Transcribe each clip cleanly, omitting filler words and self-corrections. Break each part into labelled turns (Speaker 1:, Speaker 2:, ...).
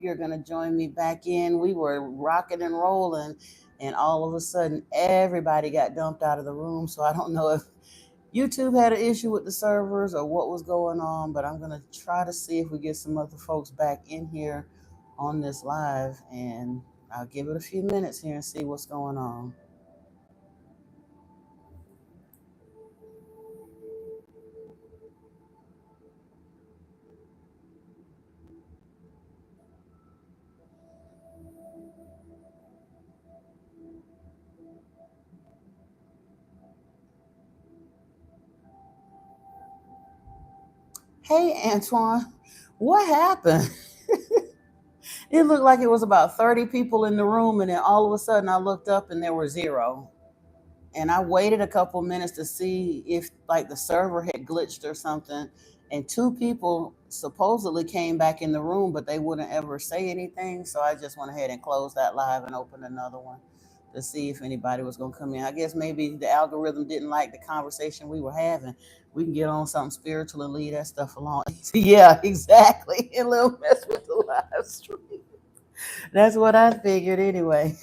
Speaker 1: you're going to join me back in. We were rocking and rolling, and all of a sudden, everybody got dumped out of the room. So I don't know if YouTube had an issue with the servers or what was going on, but I'm going to try to see if we get some other folks back in here on this live, and I'll give it a few minutes here and see what's going on. Hey, Antoine, what happened? It looked like it was about 30 people in the room, and then all of a sudden I looked up and there were zero. And I waited a couple minutes to see if like the server had glitched or something. And two people supposedly came back in the room, but they wouldn't ever say anything. So I just went ahead and closed that live and opened another one to see if anybody was going to come in. I guess maybe the algorithm didn't like the conversation we were having. We can get on something spiritual and leave that stuff alone. Yeah, exactly. And little mess with the live stream. That's what I figured anyway.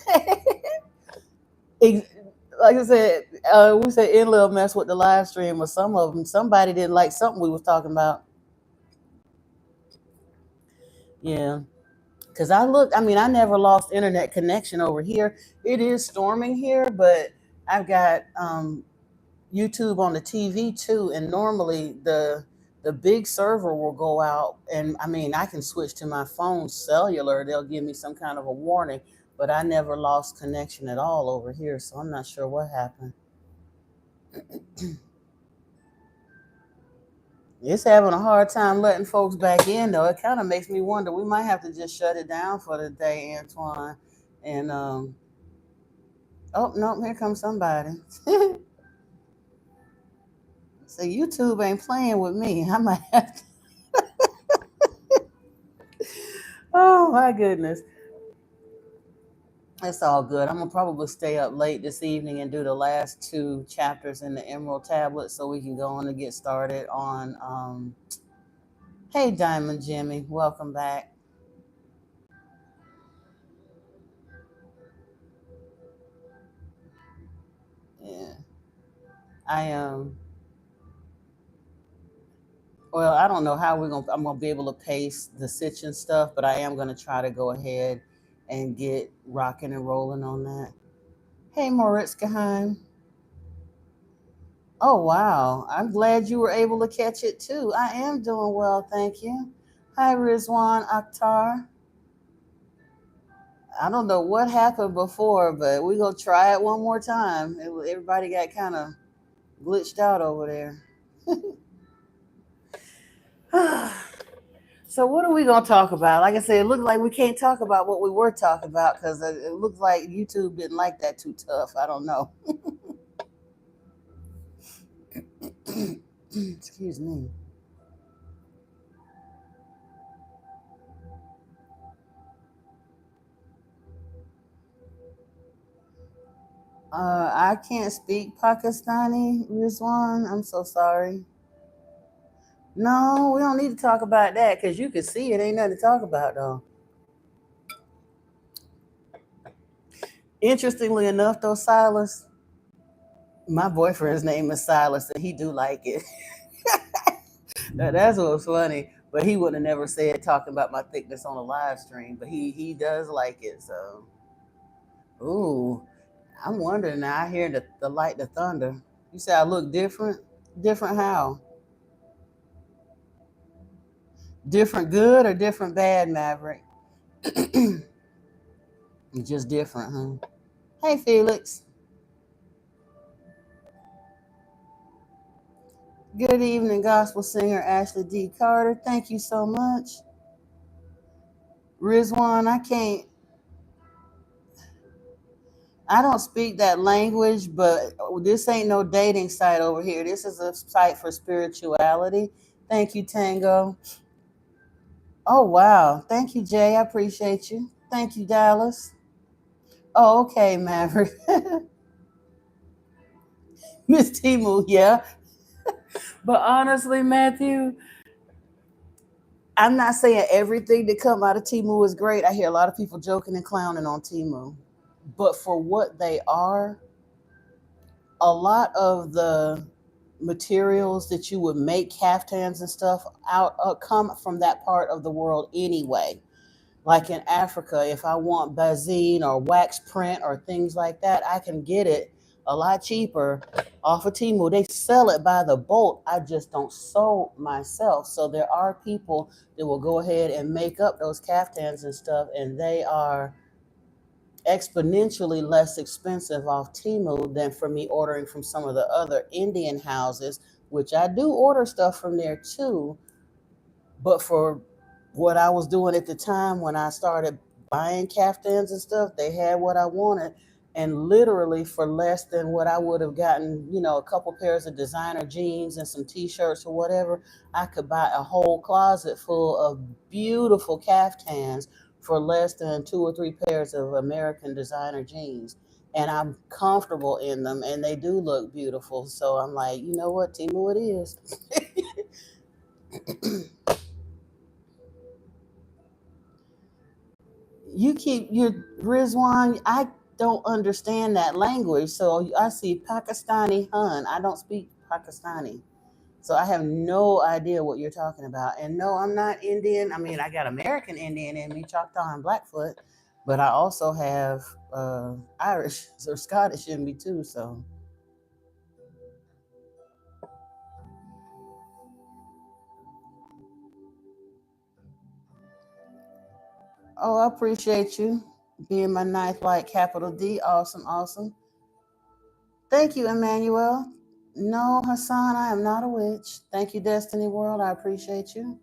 Speaker 1: Like I said, we said in little mess with the live stream, or some of them, somebody didn't like something we was talking about. Yeah, because I looked. I mean, I never lost internet connection over here. It is storming here, but I've got YouTube on the TV too, and normally the big server will go out, and I mean, I can switch to my phone cellular. They'll give me some kind of a warning, but I never lost connection at all over here, so I'm not sure what happened. It's having a hard time letting folks back in, though. It kind of makes me wonder. We might have to just shut it down for the day, Antoine. And oh no, here comes somebody. So YouTube ain't playing with me. I might have to. Oh my goodness, it's all good. I'm gonna probably stay up late this evening and do the last two chapters in the Emerald Tablet, so we can go on and get started on. Hey, Diamond Jimmy, welcome back. Yeah, I Well, I don't know how I'm gonna be able to pace the sitch and stuff, but I am gonna try to go ahead and get rocking and rolling on that. Hey, Moritz Geheim. Oh wow, I'm glad you were able to catch it too. I am doing well, thank you. Hi, Rizwan Akhtar. I don't know what happened before, but we gonna try it one more time. Everybody got kind of glitched out over there. So what are we gonna talk about? Like I said, it looks like we can't talk about what we were talking about because it looks like YouTube didn't like that too tough. I don't know. Excuse me. I can't speak Pakistani, Rizwan. I'm so sorry. No, we don't need to talk about that because you can see it. Ain't nothing to talk about though. Interestingly enough, though, Silas, my boyfriend's name is Silas, and he do like it. That's what's funny. But he would have never said talking about my thickness on a live stream. But he does like it. So, ooh, I'm wondering now. I hear the light, the thunder. You say I look different. Different how? Different good or different bad, Maverick? Just different, huh? Hey, Felix. Good evening, gospel singer Ashley D. Carter. Thank you so much. Rizwan, I don't speak that language, but this ain't no dating site over here. This is a site for spirituality. Thank you, Tango. Oh, wow. Thank you, Jay. I appreciate you. Thank you, Dallas. Oh, okay, Maverick. Miss Timu, yeah. But honestly, Matthew, I'm not saying everything that come out of Temu is great. I hear a lot of people joking and clowning on Temu. But for what they are, a lot of the materials that you would make caftans and stuff out come from that part of the world anyway. Like in Africa, if I want bazine or wax print or things like that, I can get it a lot cheaper off of Temu. They sell it by the bolt. I just don't sew myself. So there are people that will go ahead and make up those caftans and stuff, and they are exponentially less expensive off Temu than for me ordering from some of the other Indian houses, which I do order stuff from there too. But for what I was doing at the time when I started buying caftans and stuff, they had what I wanted. And literally for less than what I would have gotten, a couple pairs of designer jeans and some t-shirts or whatever, I could buy a whole closet full of beautiful caftans for less than 2 or 3 pairs of American designer jeans. And I'm comfortable in them and they do look beautiful. So I'm like, you know what, Temu it is. You keep your Rizwan. I don't understand that language. So I see Pakistani Hun. I don't speak Pakistani. So I have no idea what you're talking about. And no, I'm not Indian. I mean, I got American Indian in me, Choctaw and Blackfoot, but I also have Irish or Scottish in me too. So, oh, I appreciate you being my ninth like capital D. Awesome, awesome. Thank you, Emmanuel. No, Hassan, I am not a witch. Thank you, Destiny World. I appreciate you.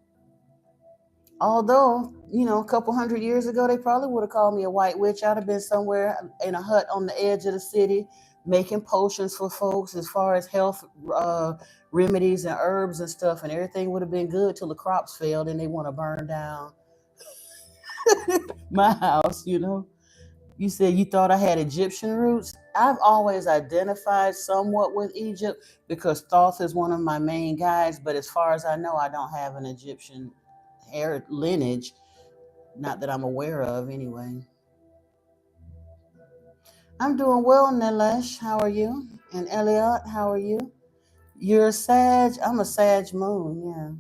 Speaker 1: Although, a couple hundred years ago, they probably would have called me a white witch. I'd have been somewhere in a hut on the edge of the city making potions for folks as far as health remedies and herbs and stuff, and everything would have been good till the crops failed and they want to burn down my house. You said you thought I had Egyptian roots. I've always identified somewhat with Egypt because Thoth is one of my main guides, but as far as I know, I don't have an Egyptian lineage, not that I'm aware of anyway. I'm doing well, Nilesh. How are you? And Elliot, how are you? You're a Sag. I'm a Sag moon, yeah.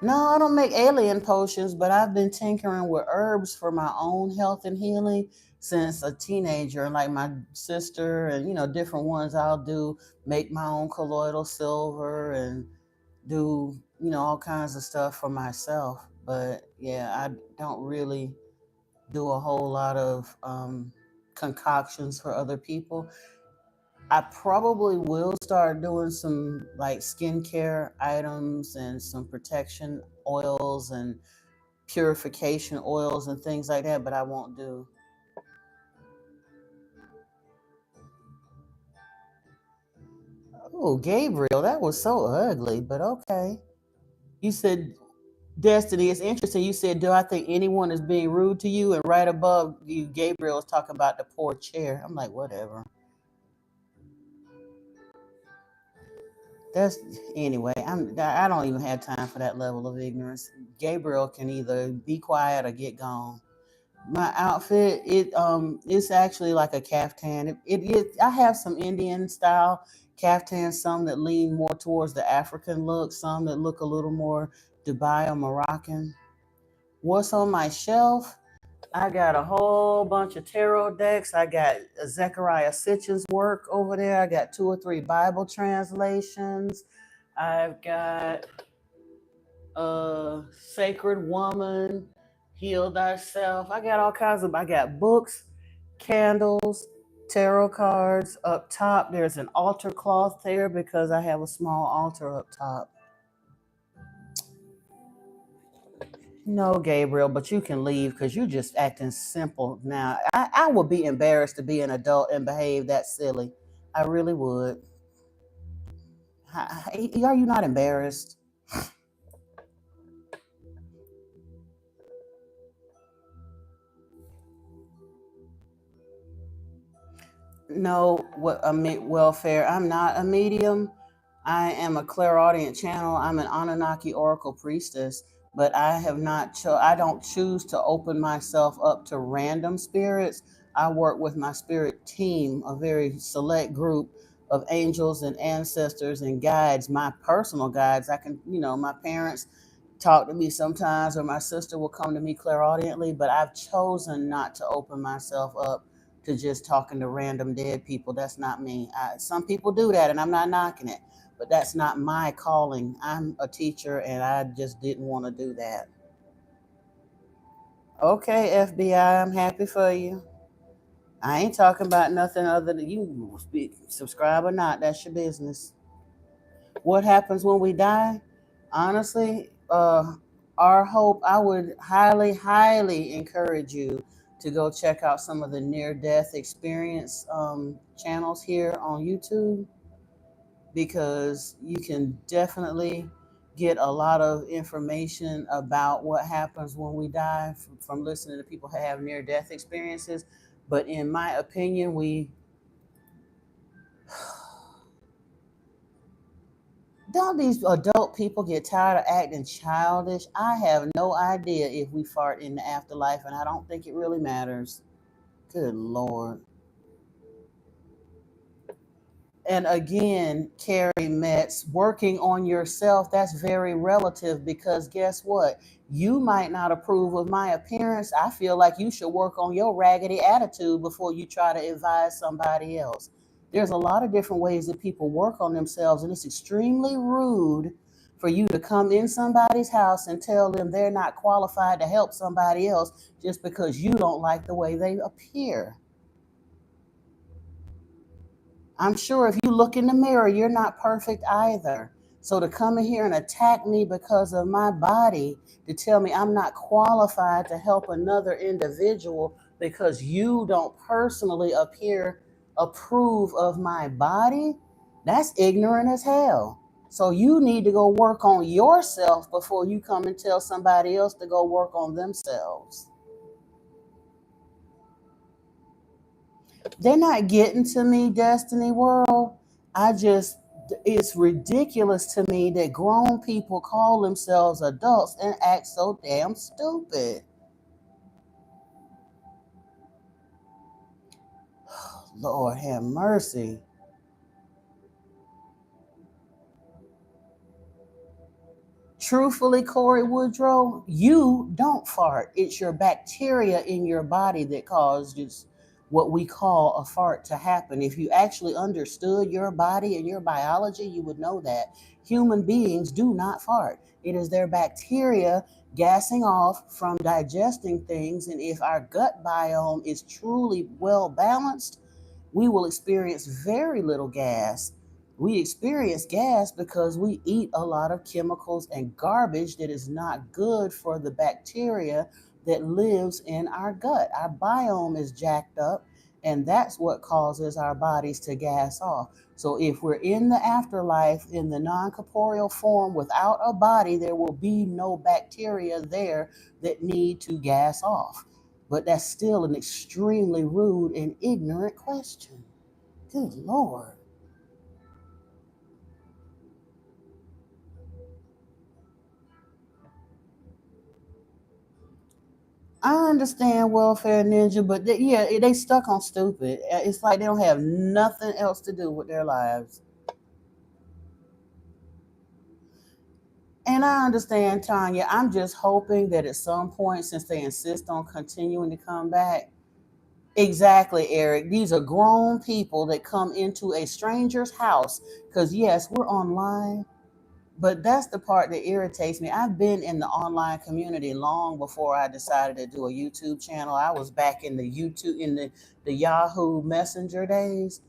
Speaker 1: No, I don't make alien potions, but I've been tinkering with herbs for my own health and healing since a teenager. Like my sister and different ones I'll do, make my own colloidal silver and do, all kinds of stuff for myself. But yeah, I don't really do a whole lot of concoctions for other people. I probably will start doing some like skincare items and some protection oils and purification oils and things like that, but I won't do. Oh, Gabriel, that was so ugly, but okay. You said, Destiny, it's interesting. You said, do I think anyone is being rude to you? And right above you, Gabriel is talking about the poor chair. I'm like, whatever. That's anyway. I don't even have time for that level of ignorance. Gabriel can either be quiet or get gone. My outfit, it's actually like a caftan. I have some Indian style caftans, some that lean more towards the African look, some that look a little more Dubai or Moroccan. What's on my shelf? I got a whole bunch of tarot decks. I got Zechariah Sitchin's work over there. I got 2 or 3 Bible translations. I've got Sacred Woman, Heal Thyself. I got all kinds of. I got books, candles, tarot cards. Up top, there's an altar cloth there because I have a small altar up top. No, Gabriel, but you can leave because you're just acting simple now. I would be embarrassed to be an adult and behave that silly. I really would. Are you not embarrassed? No, what welfare. I'm not a medium. I am a clairaudient channel. I'm an Anunnaki oracle priestess, but I have not I don't choose to open myself up to random spirits. I work with my spirit team, a very select group of angels and ancestors and guides, my personal guides. I can, my parents talk to me sometimes, or my sister will come to me clairaudiently, but I've chosen not to open myself up to just talking to random dead people. That's not me. Some people do that, and I'm not knocking it, but that's not my calling. I'm a teacher, and I just didn't want to do that. Okay, FBI, I'm happy for you. I ain't talking about nothing other than you subscribe or not. That's your business. What happens when we die? Honestly, our hope, I would highly, highly encourage you to go check out some of the near death experience channels here on YouTube, because you can definitely get a lot of information about what happens when we die from listening to people who have near death experiences. But in my opinion, don't these adult people get tired of acting childish? I have no idea if we fart in the afterlife, and I don't think it really matters. Good Lord. And again, Carrie Metz, working on yourself, that's very relative, because guess what? You might not approve of my appearance. I feel like you should work on your raggedy attitude before you try to advise somebody else. There's a lot of different ways that people work on themselves, and it's extremely rude for you to come in somebody's house and tell them they're not qualified to help somebody else just because you don't like the way they appear. I'm sure if you look in the mirror, you're not perfect either. So to come in here and attack me because of my body, to tell me I'm not qualified to help another individual because you don't personally approve of my body, that's ignorant as hell. So you need to go work on yourself before you come and tell somebody else to go work on themselves. They're not getting to me, Destiny World. It's ridiculous to me that grown people call themselves adults and act so damn stupid. Lord have mercy. Truthfully, Corey Woodrow, you don't fart. It's your bacteria in your body that causes what we call a fart to happen. If you actually understood your body and your biology, you would know that human beings do not fart. It is their bacteria gassing off from digesting things. And if our gut biome is truly well balanced, we will experience very little gas. We experience gas because we eat a lot of chemicals and garbage that is not good for the bacteria that lives in our gut. Our biome is jacked up, and that's what causes our bodies to gas off. So if we're in the afterlife in the non-corporeal form without a body, there will be no bacteria there that need to gas off. But that's still an extremely rude and ignorant question. Good Lord. I understand welfare ninja, but they stuck on stupid. It's like they don't have nothing else to do with their lives. And I understand, Tanya. I'm just hoping that at some point, since they insist on continuing to come back, exactly, Eric. These are grown people that come into a stranger's house. Because, yes, we're online, but that's the part that irritates me. I've been in the online community long before I decided to do a YouTube channel. I was back in the Yahoo Messenger days.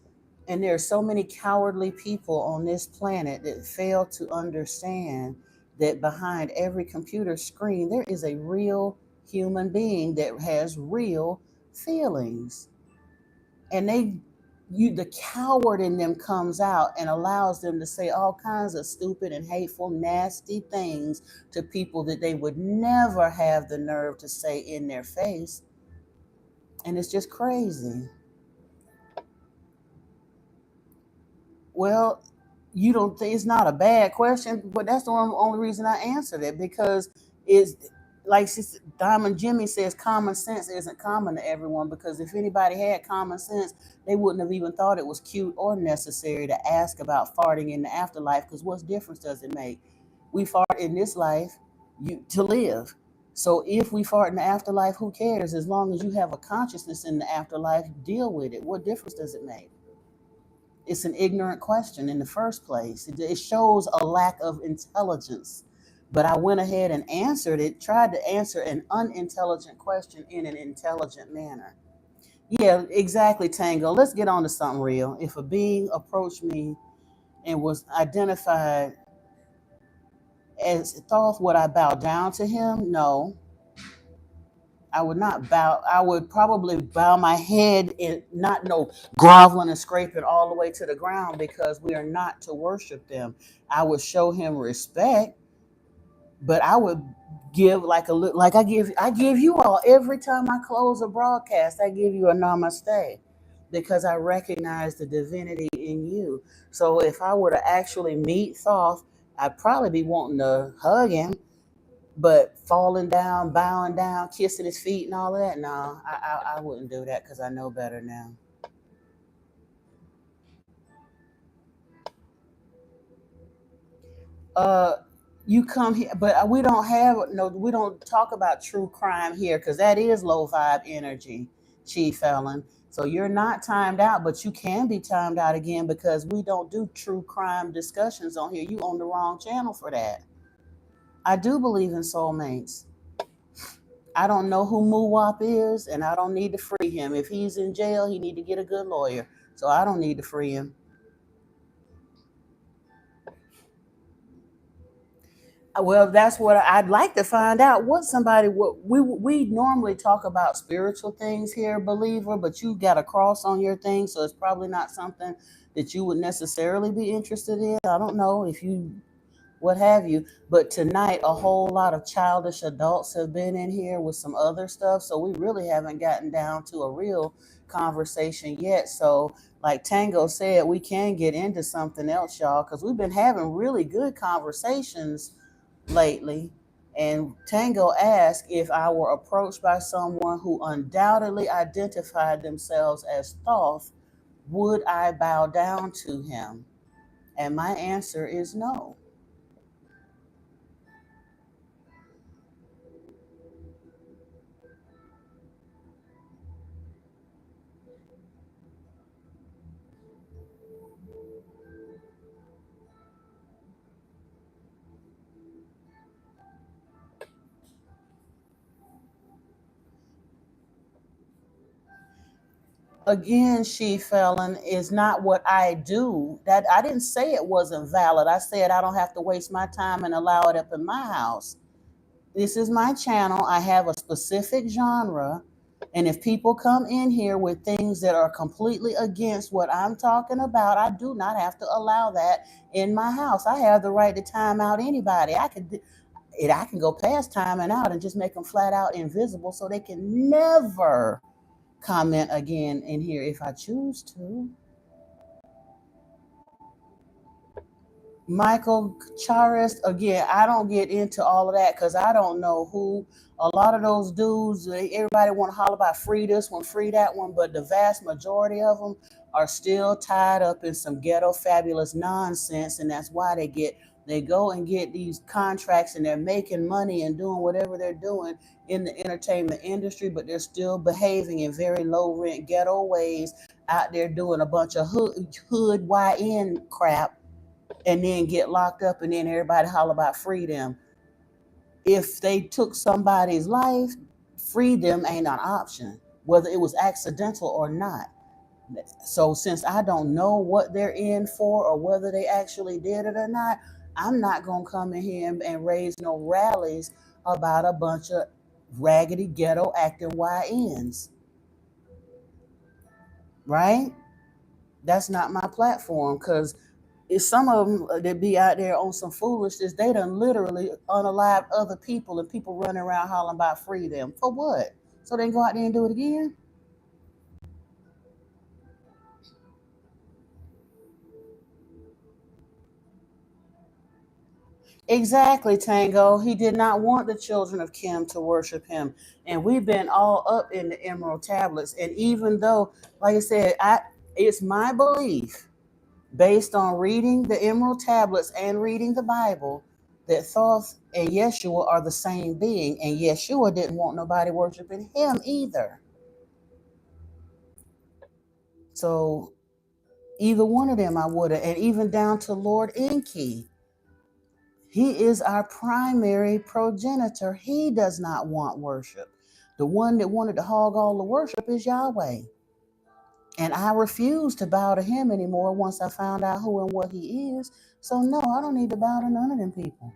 Speaker 1: And there are so many cowardly people on this planet that fail to understand that behind every computer screen, there is a real human being that has real feelings. And the coward in them comes out and allows them to say all kinds of stupid and hateful, nasty things to people that they would never have the nerve to say in their face. And it's just crazy. Well, You don't think it's not a bad question, but that's the only reason I answered it, because it's like Diamond Jimmy says, common sense isn't common to everyone, because if anybody had common sense, they wouldn't have even thought it was cute or necessary to ask about farting in the afterlife, because what difference does it make? We fart in this life to live. So if we fart in the afterlife, who cares? As long as you have a consciousness in the afterlife, deal with it. What difference does it make? It's an ignorant question in the first place. It shows a lack of intelligence. But I went ahead and answered it, tried to answer an unintelligent question in an intelligent manner. Yeah, exactly, Tango. Let's get on to something real. If a being approached me and was identified as Thoth, would I bow down to him? No. I would not bow. I would probably bow my head and not no groveling and scraping all the way to the ground, because we are not to worship them. I would show him respect, but I would give like like I give you all every time I close a broadcast. I give you a namaste, because I recognize the divinity in you. So if I were to actually meet Thoth, I'd probably be wanting to hug him, but falling down, bowing down, kissing his feet and all of that, no, I wouldn't do that, because I know better now. Uh, you come here, but we don't talk about true crime here, because that is low vibe energy, Chief Ellen. So you're not timed out, but you can be timed out again, because we don't do true crime discussions on here. You on the wrong channel for that. I do believe in soulmates. I don't know who Muwap is, and I don't need to free him. If he's in jail, he need to get a good lawyer. So I don't need to free him. Well, that's what I'd like to find out. What we normally talk about spiritual things here, believer, but you got a cross on your thing, so it's probably not something that you would necessarily be interested in. I don't know if you what have you. But tonight, a whole lot of childish adults have been in here with some other stuff. So we really haven't gotten down to a real conversation yet. So, like Tango said, we can get into something else, y'all, because we've been having really good conversations lately. And Tango asked if I were approached by someone who undoubtedly identified themselves as Thoth, would I bow down to him? And my answer is no. Again, she felon is not what I do. That I didn't say it wasn't valid. I said I don't have to waste my time and allow it up in my house. This is my channel. I have a specific genre. And if people come in here with things that are completely against what I'm talking about, I do not have to allow that in my house. I have the right to time out anybody. I can go past timing out and just make them flat out invisible, so they can never comment again in here if I choose to. Michael Charis, again, I don't get into all of that, because I don't know who. A lot of those dudes, everybody want to holler about free this one, free that one, but the vast majority of them are still tied up in some ghetto fabulous nonsense, and that's why they go and get these contracts, and they're making money and doing whatever they're doing in the entertainment industry, but they're still behaving in very low rent ghetto ways out there doing a bunch of hood YN crap, and then get locked up, and then everybody holler about freedom. If they took somebody's life, freedom ain't an option, whether it was accidental or not. So since I don't know what they're in for, or whether they actually did it or not, I'm not gonna come in here and raise no rallies about a bunch of raggedy ghetto acting YNs, right? That's not my platform, because it's some of them that be out there on some foolishness. They done literally unalived other people, and people running around hollering about free them. For what? So they can go out there and do it again? Exactly, Tango. He did not want the children of Kim to worship him. And we've been all up in the emerald tablets. And even though, like I said, it's my belief, based on reading the emerald tablets and reading the Bible, that Thoth and Yeshua are the same being. And Yeshua didn't want nobody worshiping him either. So either one of them I would have, and even down to Lord Enki. He is our primary progenitor. He does not want worship. The one that wanted to hog all the worship is Yahweh. And I refuse to bow to him anymore once I found out who and what he is. So no, I don't need to bow to none of them people.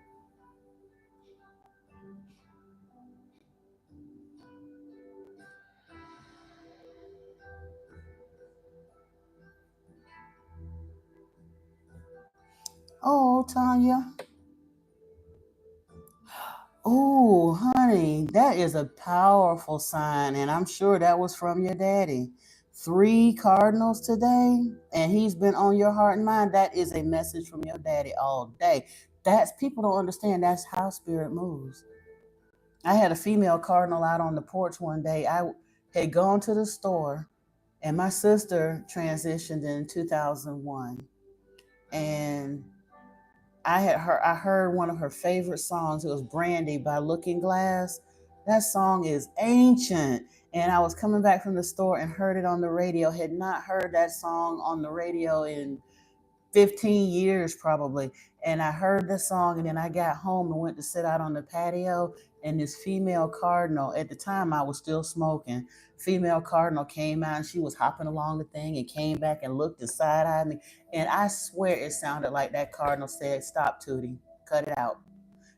Speaker 1: Oh, Tanya. Oh, honey, that is a powerful sign. And I'm sure that was from your daddy. 3 cardinals today, and he's been on your heart and mind. That is a message from your daddy all day. That's people don't understand that's how spirit moves. I had a female cardinal out on the porch one day. I had gone to the store, and my sister transitioned in 2001. And I heard one of her favorite songs. It was Brandy by Looking Glass. That song is ancient. And I was coming back from the store and heard it on the radio. Had not heard that song on the radio in 15 years probably. And I heard the song, and then I got home and went to sit out on the patio, and this female cardinal, at the time I was still smoking, female cardinal came out, and she was hopping along the thing and came back and looked and side-eyed me. And I swear it sounded like that cardinal said, "Stop, Tootie, cut it out."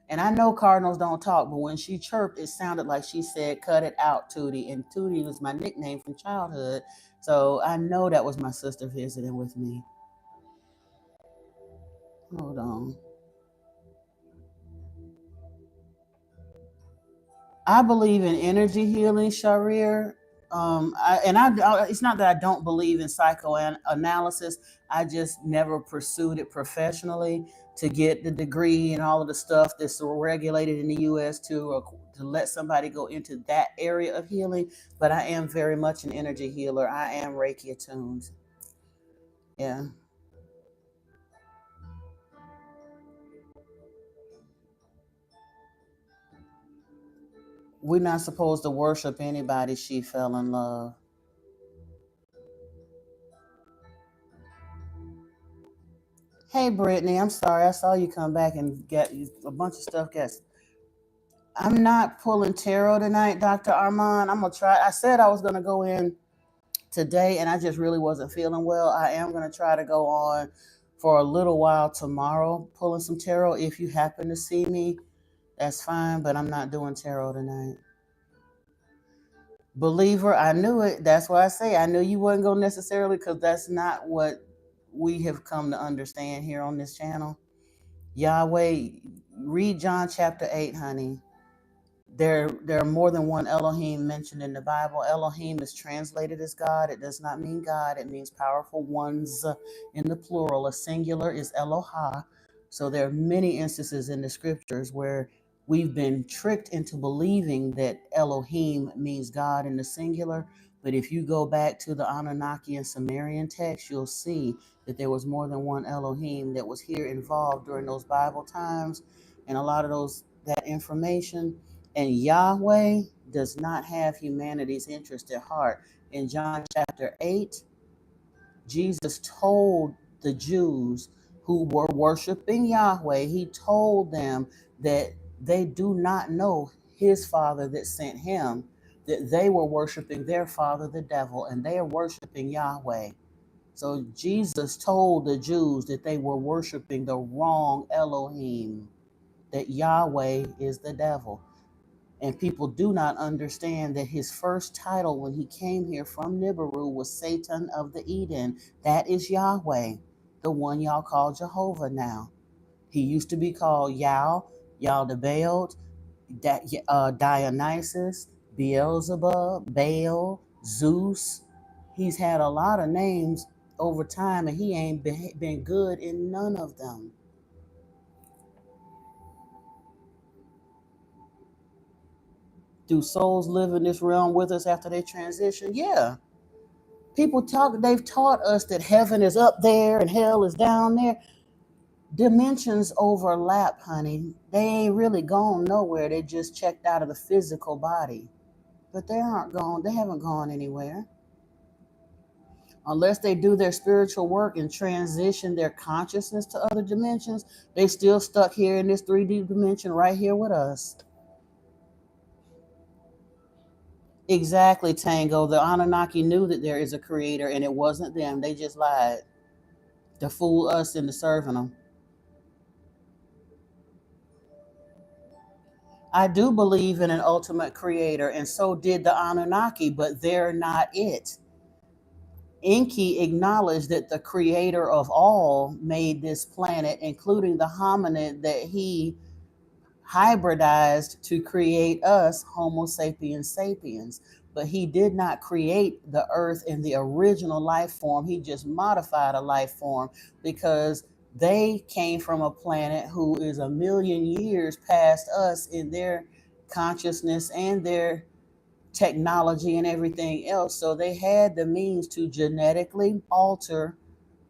Speaker 1: And I know cardinals don't talk, but when she chirped, it sounded like she said, "Cut it out, Tootie." And Tootie was my nickname from childhood. So I know that was my sister visiting with me. Hold on. I believe in energy healing, Sharir. It's not that I don't believe in psychoanalysis. I just never pursued it professionally to get the degree and all of the stuff that's regulated in the U.S. To let somebody go into that area of healing. But I am very much an energy healer. I am Reiki attuned. Yeah. We're not supposed to worship anybody she fell in love. Hey, Brittany, I'm sorry. I saw you come back and get a bunch of stuff. I'm not pulling tarot tonight, Dr. Armand. I'm going to try. I said I was going to go in today, and I just really wasn't feeling well. I am going to try to go on for a little while tomorrow, pulling some tarot. If you happen to see me, that's fine, but I'm not doing tarot tonight. Believer, I knew it. That's why I say I knew you wasn't going to necessarily, because that's not what we have come to understand here on this channel. Yahweh, read John chapter 8, honey. There are more than one Elohim mentioned in the Bible. Elohim is translated as God. It does not mean God. It means powerful ones in the plural. A singular is Eloha. So there are many instances in the scriptures where we've been tricked into believing that Elohim means God in the singular. But if you go back to the Anunnaki and Sumerian text, you'll see that there was more than one Elohim that was here involved during those Bible times. And a lot of that information, and Yahweh does not have humanity's interest at heart. In John chapter 8, Jesus told the Jews who were worshiping Yahweh, he told them that they do not know his father that sent him, that they were worshiping their father, the devil, and they are worshiping Yahweh. So Jesus told the Jews that they were worshiping the wrong Elohim, that Yahweh is the devil. And people do not understand that his first title when he came here from Nibiru was Satan of the Eden. That is Yahweh, the one y'all call Jehovah now. He used to be called Yaldabaoth, Dionysus, Beelzebub, Baal, Zeus. He's had a lot of names over time, and he ain't been good in none of them. Do souls live in this realm with us after they transition? Yeah. They've taught us that heaven is up there and hell is down there. Dimensions overlap, honey. They ain't really gone nowhere. They just checked out of the physical body. But they haven't gone anywhere. Unless they do their spiritual work and transition their consciousness to other dimensions, they still stuck here in this 3D dimension right here with us. Exactly, Tango. The Anunnaki knew that there is a creator and it wasn't them. They just lied to fool us into serving them. I do believe in an ultimate creator, and so did the Anunnaki, but they're not it. Enki acknowledged that the creator of all made this planet, including the hominid that he hybridized to create us, Homo sapiens sapiens. But he did not create the earth in the original life form. He just modified a life form because they came from a planet who is a million years past us in their consciousness and their technology and everything else. So they had the means to genetically alter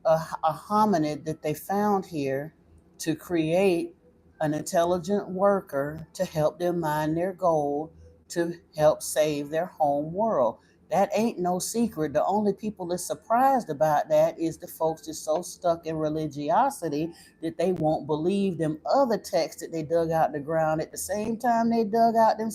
Speaker 1: a hominid that they found here to create an intelligent worker to help them mine their gold to help save their home world. That ain't no secret. The only people that's surprised about that is the folks that's so stuck in religiosity that they won't believe them other texts that they dug out the ground at the same time they dug out them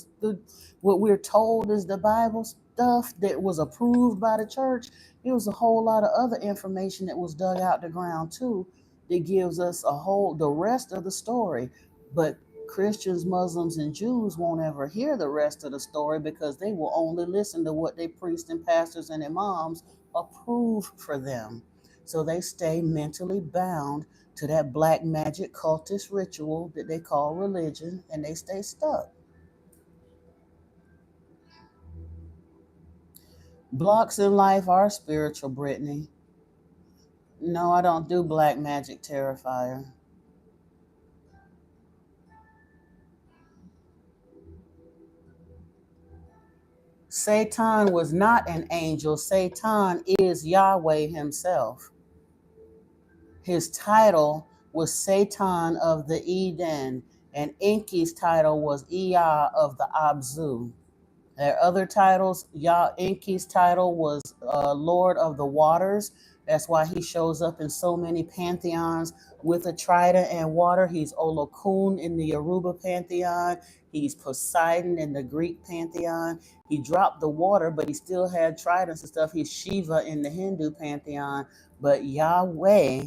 Speaker 1: what we're told is the Bible stuff that was approved by the church. There was a whole lot of other information that was dug out the ground too that gives us the rest of the story. But Christians, Muslims, and Jews won't ever hear the rest of the story because they will only listen to what their priests and pastors and imams approve for them. So they stay mentally bound to that black magic cultist ritual that they call religion, and they stay stuck. Blocks in life are spiritual, Brittany. No, I don't do black magic terrifier. Satan was not an angel. Satan is Yahweh himself. His title was Satan of the Eden, and Enki's title was Ea of the Abzu. Their other titles, Enki's title was Lord of the Waters. That's why he shows up in so many pantheons with a trident and water. He's Olokun in the Yoruba pantheon. He's Poseidon in the Greek pantheon. He dropped the water, but he still had tridents and stuff. He's Shiva in the Hindu pantheon. But Yahweh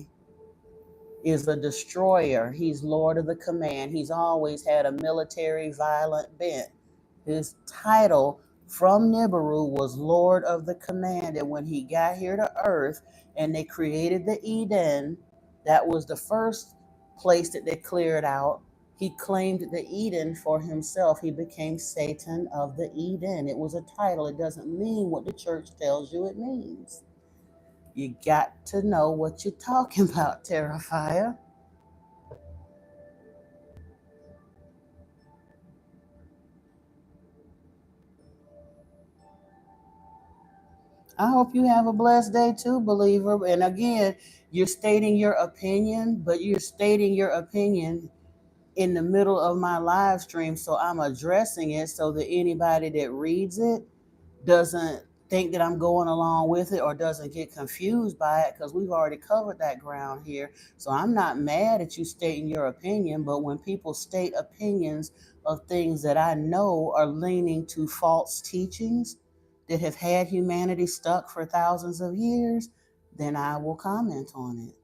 Speaker 1: is a destroyer. He's Lord of the Command. He's always had a military violent bent. His title from Nibiru was Lord of the Command. And when he got here to Earth and they created the Eden, that was the first place that they cleared out. He claimed the Eden for himself. He became Satan of the Eden. It was a title. It doesn't mean what the church tells you it means. You got to know what you're talking about, Terrifier. I hope you have a blessed day too, believer. And again, you're stating your opinion, but you're stating your opinion in the middle of my live stream. So I'm addressing it so that anybody that reads it doesn't think that I'm going along with it or doesn't get confused by it because we've already covered that ground here. So I'm not mad at you stating your opinion, but when people state opinions of things that I know are leaning to false teachings that have had humanity stuck for thousands of years, then I will comment on it.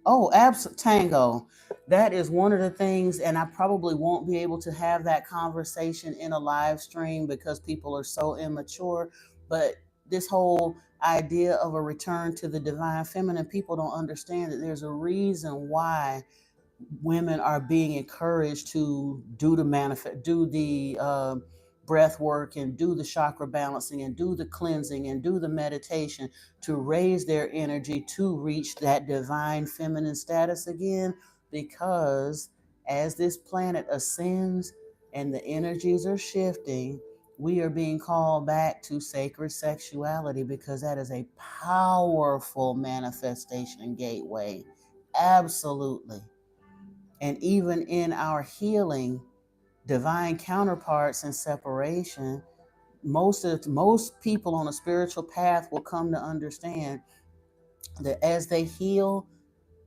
Speaker 1: Oh, Tango. That is one of the things, and I probably won't be able to have that conversation in a live stream because people are so immature. But this whole idea of a return to the divine feminine, people don't understand that there's a reason why women are being encouraged to do the breath work and do the chakra balancing and do the cleansing and do the meditation to raise their energy to reach that divine feminine status again, because as this planet ascends, and the energies are shifting, we are being called back to sacred sexuality, because that is a powerful manifestation gateway. Absolutely. And even in our healing, divine counterparts and separation, most people on a spiritual path will come to understand that as they heal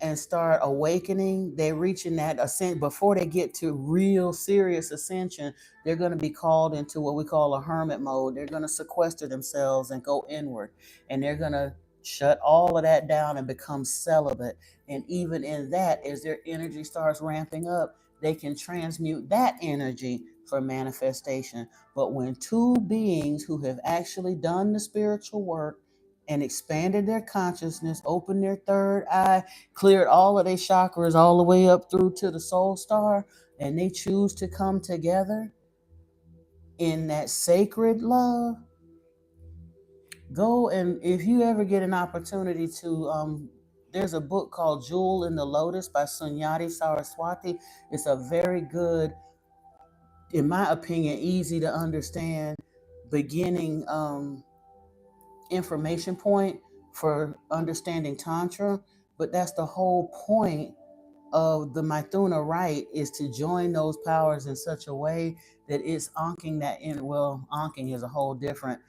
Speaker 1: and start awakening, they're reaching that ascent. Before they get to real serious ascension, they're going to be called into what we call a hermit mode. They're going to sequester themselves and go inward, and they're going to shut all of that down and become celibate. And even in that, as their energy starts ramping up, they can transmute that energy for manifestation. But when two beings who have actually done the spiritual work and expanded their consciousness, opened their third eye, cleared all of their chakras all the way up through to the soul star, and they choose to come together in that sacred love, go, and if you ever get an opportunity to, there's a book called Jewel in the Lotus by Sunyati Saraswati. It's a very good, in my opinion, easy to understand beginning information point for understanding Tantra. But that's the whole point of the Maithuna rite, is to join those powers in such a way that it's anking that in. Well, anking is a whole different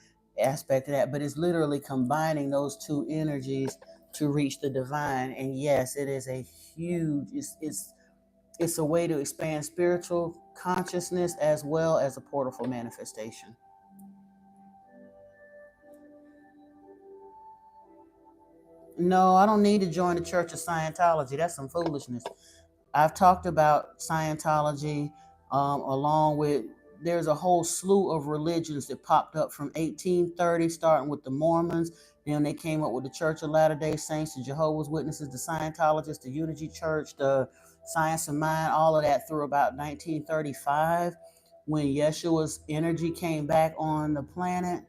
Speaker 1: aspect of that, but it's literally combining those two energies to reach the divine. And yes, it is a huge, it's a way to expand spiritual consciousness as well as a portal for manifestation. No, I don't need to join the Church of Scientology. That's some foolishness. I've talked about Scientology, along with, there's a whole slew of religions that popped up from 1830, starting with the Mormons. Then they came up with the Church of Latter-day Saints, the Jehovah's Witnesses, the Scientologists, the Unity Church, the Science of Mind, all of that through about 1935, when Yeshua's energy came back on the planet.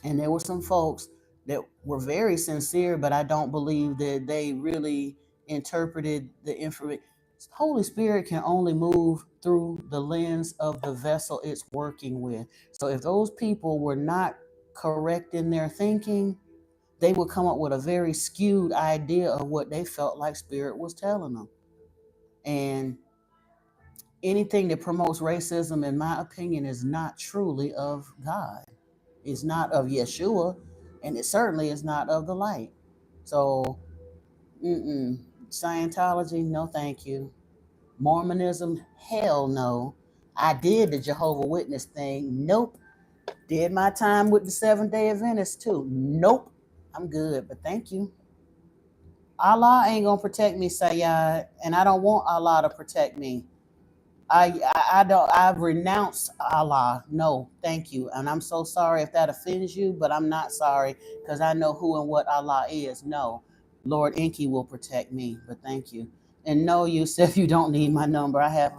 Speaker 1: And there were some folks that were very sincere, but I don't believe that they really interpreted the information. Holy Spirit can only move through the lens of the vessel it's working with. So if those people were not correct in their thinking, they would come up with a very skewed idea of what they felt like Spirit was telling them. And anything that promotes racism, in my opinion, is not truly of God. It's not of Yeshua, and it certainly is not of the light. So, Scientology, no thank you. Mormonism, hell no. I did the Jehovah Witness thing. Nope. Did my time with the Seventh-day Adventists too. Nope. I'm good, but thank you. Allah ain't gonna protect me, Sayyad, and I don't want Allah to protect me. I don't, I renounce Allah. No, thank you. And I'm so sorry if that offends you, but I'm not sorry, because I know who and what Allah is. No, Lord Enki will protect me, but thank you. And no, Yusuf, you don't need my number. I have,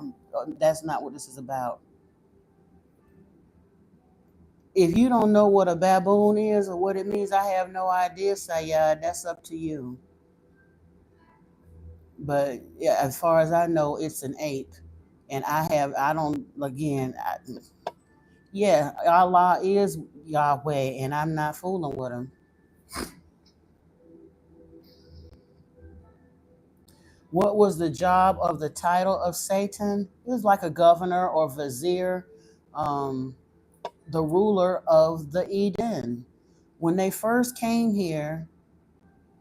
Speaker 1: that's not what this is about. If you don't know what a baboon is or what it means, I have no idea, Sayyad. That's up to you. But yeah, as far as I know, it's an ape. And I don't, again, yeah, Allah is Yahweh, and I'm not fooling with him. What was the job of the title of Satan? It was like a governor or vizier, the ruler of the Eden. When they first came here,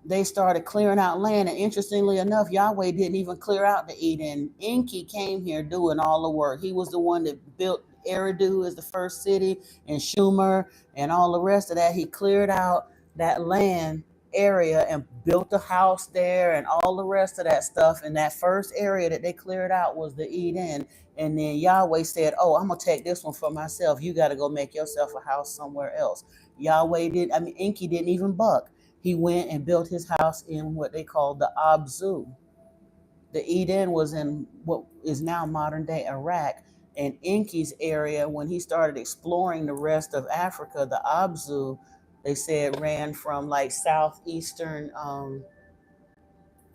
Speaker 1: they started clearing out land. And interestingly enough, Yahweh didn't even clear out the Eden. Enki came here doing all the work. He was the one that built Eridu as the first city, and Shumer and all the rest of that. He cleared out that land area and built a house there and all the rest of that stuff. And that first area that they cleared out was the Eden. And then Yahweh said, oh, I'm going to take this one for myself. You got to go make yourself a house somewhere else. Enki didn't even buck. He went and built his house in what they call the Abzu. The Eden was in what is now modern day Iraq. And Enki's area, when he started exploring the rest of Africa, the Abzu, they said, ran from like southeastern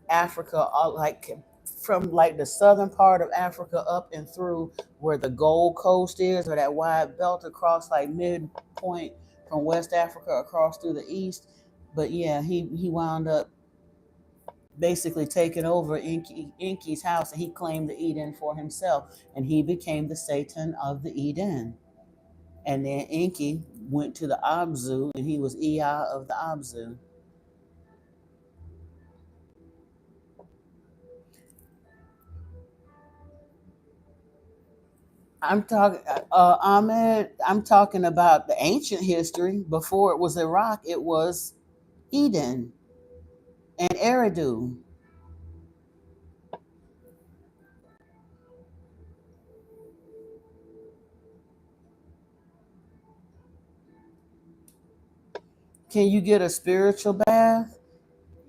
Speaker 1: Africa, like from like the southern part of Africa up and through where the Gold Coast is, or that wide belt across like midpoint from West Africa across through the east. But yeah, he wound up basically taking over Enki's house, and he claimed the Eden for himself, and he became the Satan of the Eden. And then Enki went to the Abzu, and he was Ea of the Abzu. I'm talking, Ahmed. I'm talking about the ancient history. Before it was Iraq, it was Eden and Eridu. Can you get a spiritual bath?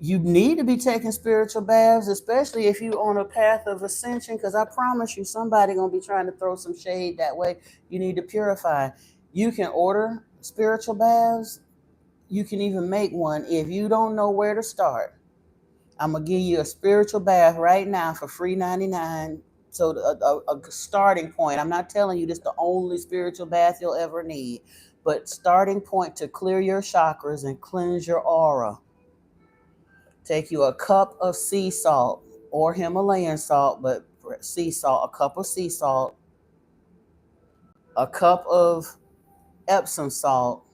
Speaker 1: You need to be taking spiritual baths, especially if you're on a path of ascension, because I promise you somebody gonna be trying to throw some shade that way. You need to purify. You can order spiritual baths. You can even make one. If you don't know where to start, I'm gonna give you a spiritual bath right now for free 99. So a starting point. I'm not telling you this the only spiritual bath you'll ever need, but starting point to clear your chakras and cleanse your aura. Take you a cup of sea salt or Himalayan salt, but sea salt, a cup of sea salt, a cup of Epsom salt,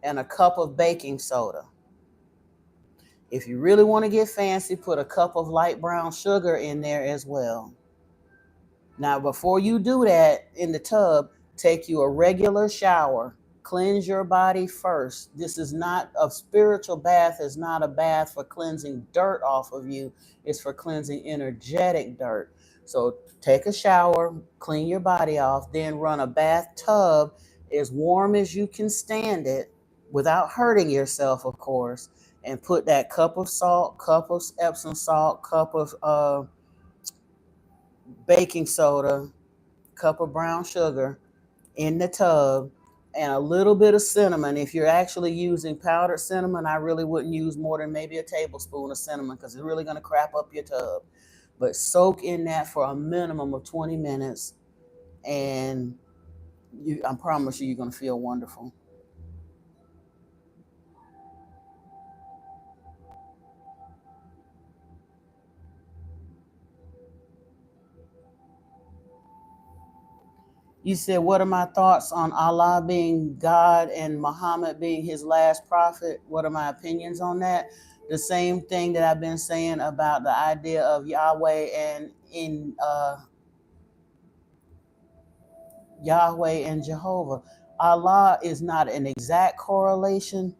Speaker 1: and a cup of baking soda. If you really want to get fancy, put a cup of light brown sugar in there as well. Now, before you do that in the tub, take you a regular shower. Cleanse your body first. This is not a spiritual bath, is not a bath for cleansing dirt off of you. It's for cleansing energetic dirt. So take a shower, clean your body off, then run a bathtub as warm as you can stand it without hurting yourself, of course, and put that cup of salt, cup of Epsom salt, cup of baking soda, cup of brown sugar in the tub, and a little bit of cinnamon. If you're actually using powdered cinnamon, I really wouldn't use more than maybe a tablespoon of cinnamon because it's really going to crap up your tub. But soak in that for a minimum of 20 minutes, and I promise you, you're going to feel wonderful. You said, what are my thoughts on Allah being God and Muhammad being his last prophet? What are my opinions on that? The same thing that I've been saying about the idea of Yahweh and in Yahweh and Jehovah. Allah is not an exact correlation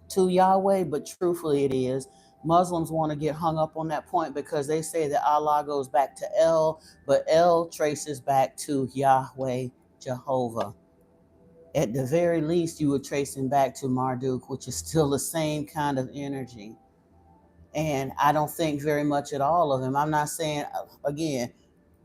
Speaker 1: to Yahweh, but truthfully it is. Muslims want to get hung up on that point because they say that Allah goes back to El, but El traces back to Yahweh, Jehovah. At the very least, you would trace him back to Marduk, which is still the same kind of energy. And I don't think very much at all of him. I'm not saying, again,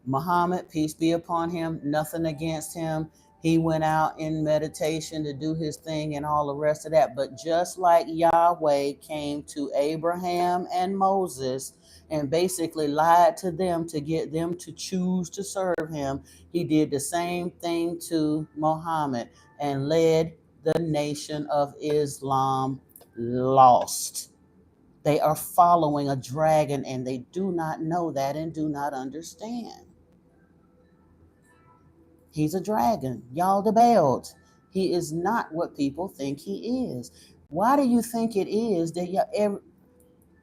Speaker 1: Muhammad, peace be upon him, nothing against him. He went out in meditation to do his thing and all the rest of that. But just like Yahweh came to Abraham and Moses and basically lied to them to get them to choose to serve him, he did the same thing to Muhammad and led the nation of Islam lost. They are following a dragon and they do not know that and do not understand. He's a dragon. Y'all debate. He is not what people think he is. Why do you think it is that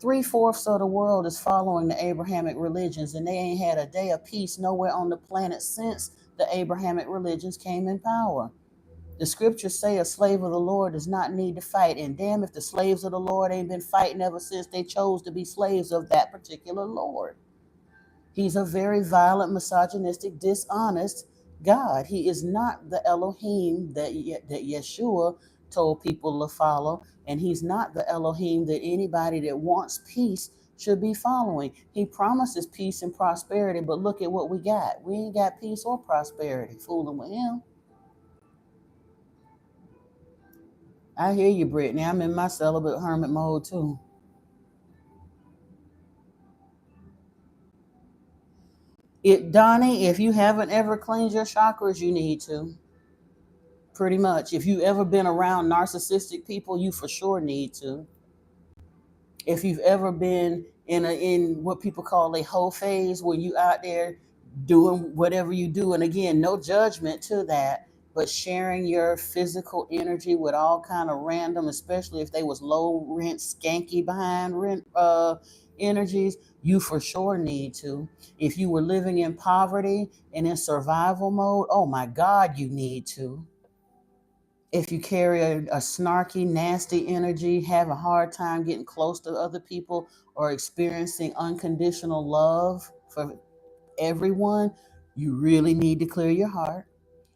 Speaker 1: 3/4 of the world is following the Abrahamic religions and they ain't had a day of peace nowhere on the planet since the Abrahamic religions came in power? The scriptures say a slave of the Lord does not need to fight. And damn if the slaves of the Lord ain't been fighting ever since they chose to be slaves of that particular Lord. He's a very violent, misogynistic, dishonest God. He is not the Elohim that Yeshua told people to follow, and he's not the Elohim that anybody that wants peace should be following. He promises peace and prosperity, but look at what we got. We ain't got peace or prosperity. Fooling with him. I hear you, Brittany. I'm in my celibate hermit mode too. Donnie, if you haven't ever cleansed your chakras, you need to. Pretty much. If you've ever been around narcissistic people, you for sure need to. If you've ever been in what people call a hoe phase, where you out there doing whatever you do, and again, no judgment to that, but sharing your physical energy with all kind of random, especially if they was low rent, skanky behind rent energies, you for sure need to. If you were living in poverty and in survival mode, oh my God, you need to. If you carry a snarky, nasty energy, have a hard time getting close to other people, or experiencing unconditional love for everyone, you really need to clear your heart.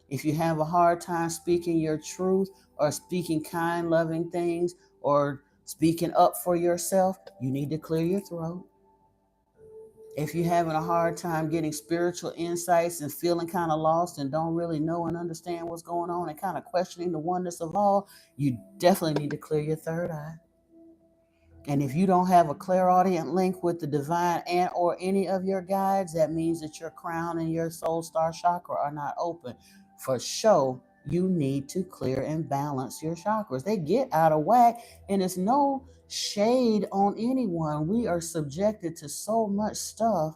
Speaker 1: If you have a hard time speaking your truth, or speaking kind, loving things, or speaking up for yourself, you need to clear your throat. If you're having a hard time getting spiritual insights and feeling kind of lost and don't really know and understand what's going on and kind of questioning the oneness of all, you definitely need to clear your third eye. And if you don't have a clairaudient link with the divine and or any of your guides, that means that your crown and your soul star chakra are not open. For sure, you need to clear and balance your chakras. They get out of whack, and it's no shade on anyone. We are subjected to so much stuff.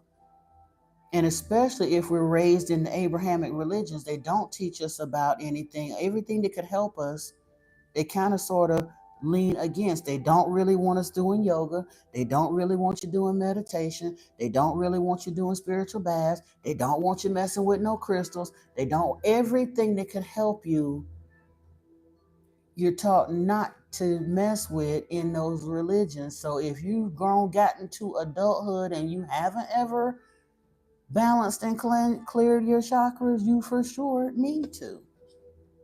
Speaker 1: And especially if we're raised in the Abrahamic religions, they don't teach us about anything. Everything that could help us, they kind of sort of lean against. They don't really want us doing yoga. They don't really want you doing meditation. They don't really want you doing spiritual baths. They don't want you messing with no crystals. They don't, everything that could help you, you're taught not to mess with in those religions. So if you've gotten to adulthood and you haven't ever balanced and cleared your chakras, you for sure need to.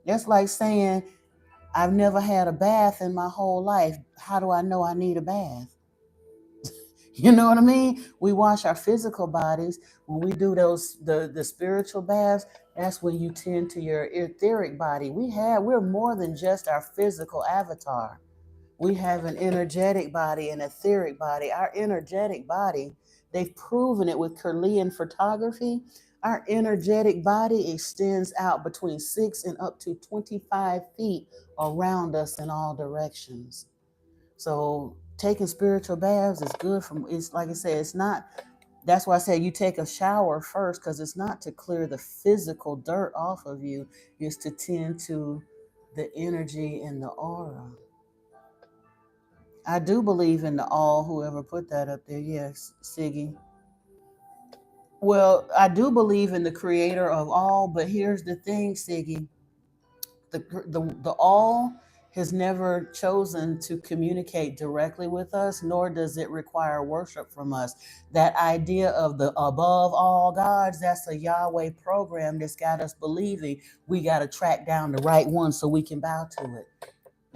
Speaker 1: That's like saying, I've never had a bath in my whole life. How do I know I need a bath? You know what I mean? We wash our physical bodies. When we do the spiritual baths, that's when you tend to your etheric body. We're more than just our physical avatar. We have an energetic body, an etheric body. Our energetic body, they've proven it with Kirlian photography. Our energetic body extends out between 6 and up to 25 feet around us in all directions. So taking spiritual baths is good it's like I said, it's not, that's why I say you take a shower first, because it's not to clear the physical dirt off of you, it's to tend to the energy and the aura. I do believe in the all, whoever put that up there. Yes, Siggy. Well, I do believe in the creator of all, but here's the thing, Siggy. The all has never chosen to communicate directly with us, nor does it require worship from us. That idea of the above all gods, that's a Yahweh program that's got us believing we got to track down the right one so we can bow to it.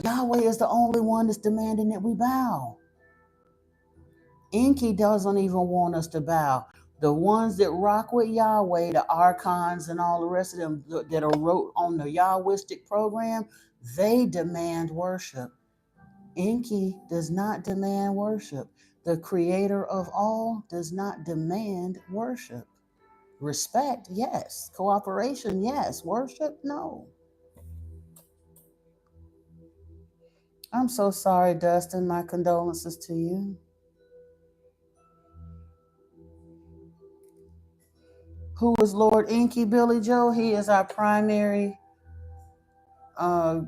Speaker 1: Yahweh is the only one that's demanding that we bow. Enki doesn't even want us to bow. The ones that rock with Yahweh, the archons and all the rest of them that are wrote on the Yahwistic program, they demand worship. Enki does not demand worship. The creator of all does not demand worship. Respect, yes. Cooperation, yes. Worship, no. I'm so sorry, Dustin. My condolences to you. Who is Lord Enki, Billy Joe? He is our primary, uh,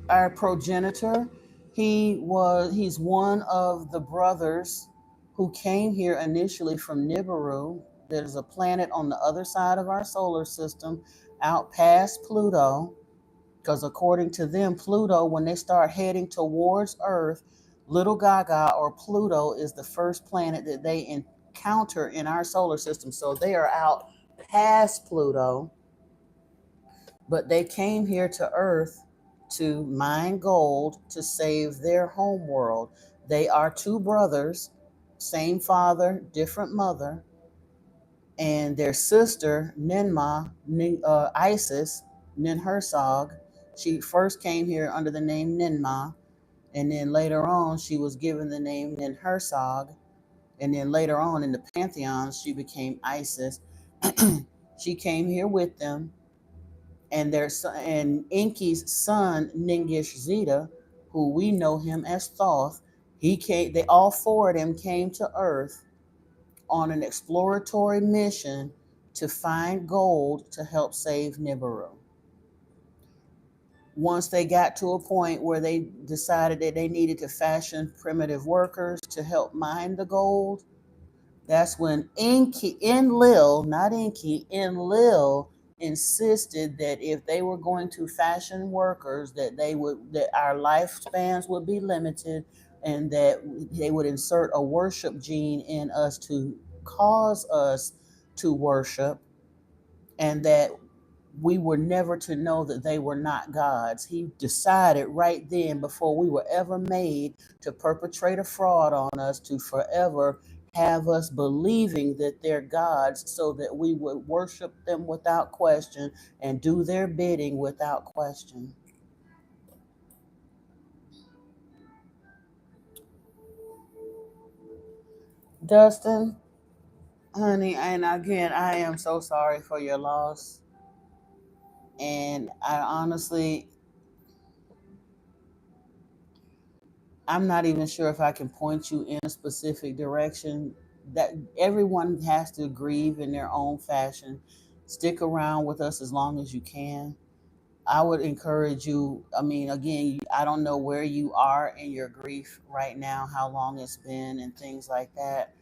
Speaker 1: our progenitor. He's one of the brothers who came here initially from Nibiru. There's a planet on the other side of our solar system, out past Pluto, because according to them, Pluto, when they start heading towards Earth, Little Gaga or Pluto is the first planet that they encounter in our solar system. So they are out past Pluto, but they came here to Earth to mine gold to save their home world. They are two brothers, same father, different mother, and their sister, Ninma, Isis, Ninhursag, she first came here under the name Ninma, and then later on she was given the name Ninhursag, And then later on in the pantheons, she became Isis. She came here with them, and and Enki's son Ningish Zeta, who we know him as Thoth, he came. They all four of them came to Earth on an exploratory mission to find gold to help save Nibiru. Once they got to a point where they decided that they needed to fashion primitive workers to help mine the gold, that's when Enlil, not Enki, Enlil insisted that if they were going to fashion workers, that our lifespans would be limited, and that they would insert a worship gene in us to cause us to worship, and that we were never to know that they were not gods. He decided right then, before we were ever made, to perpetrate a fraud on us, to forever have us believing that they're gods, so that we would worship them without question and do their bidding without question. Dustin, honey, and again, I am so sorry for your loss. And I honestly, I'm not even sure if I can point you in a specific direction. That everyone has to grieve in their own fashion. Stick around with us as long as you can. I would encourage you. I mean, again, I don't know where you are in your grief right now, how long it's been, and things like that.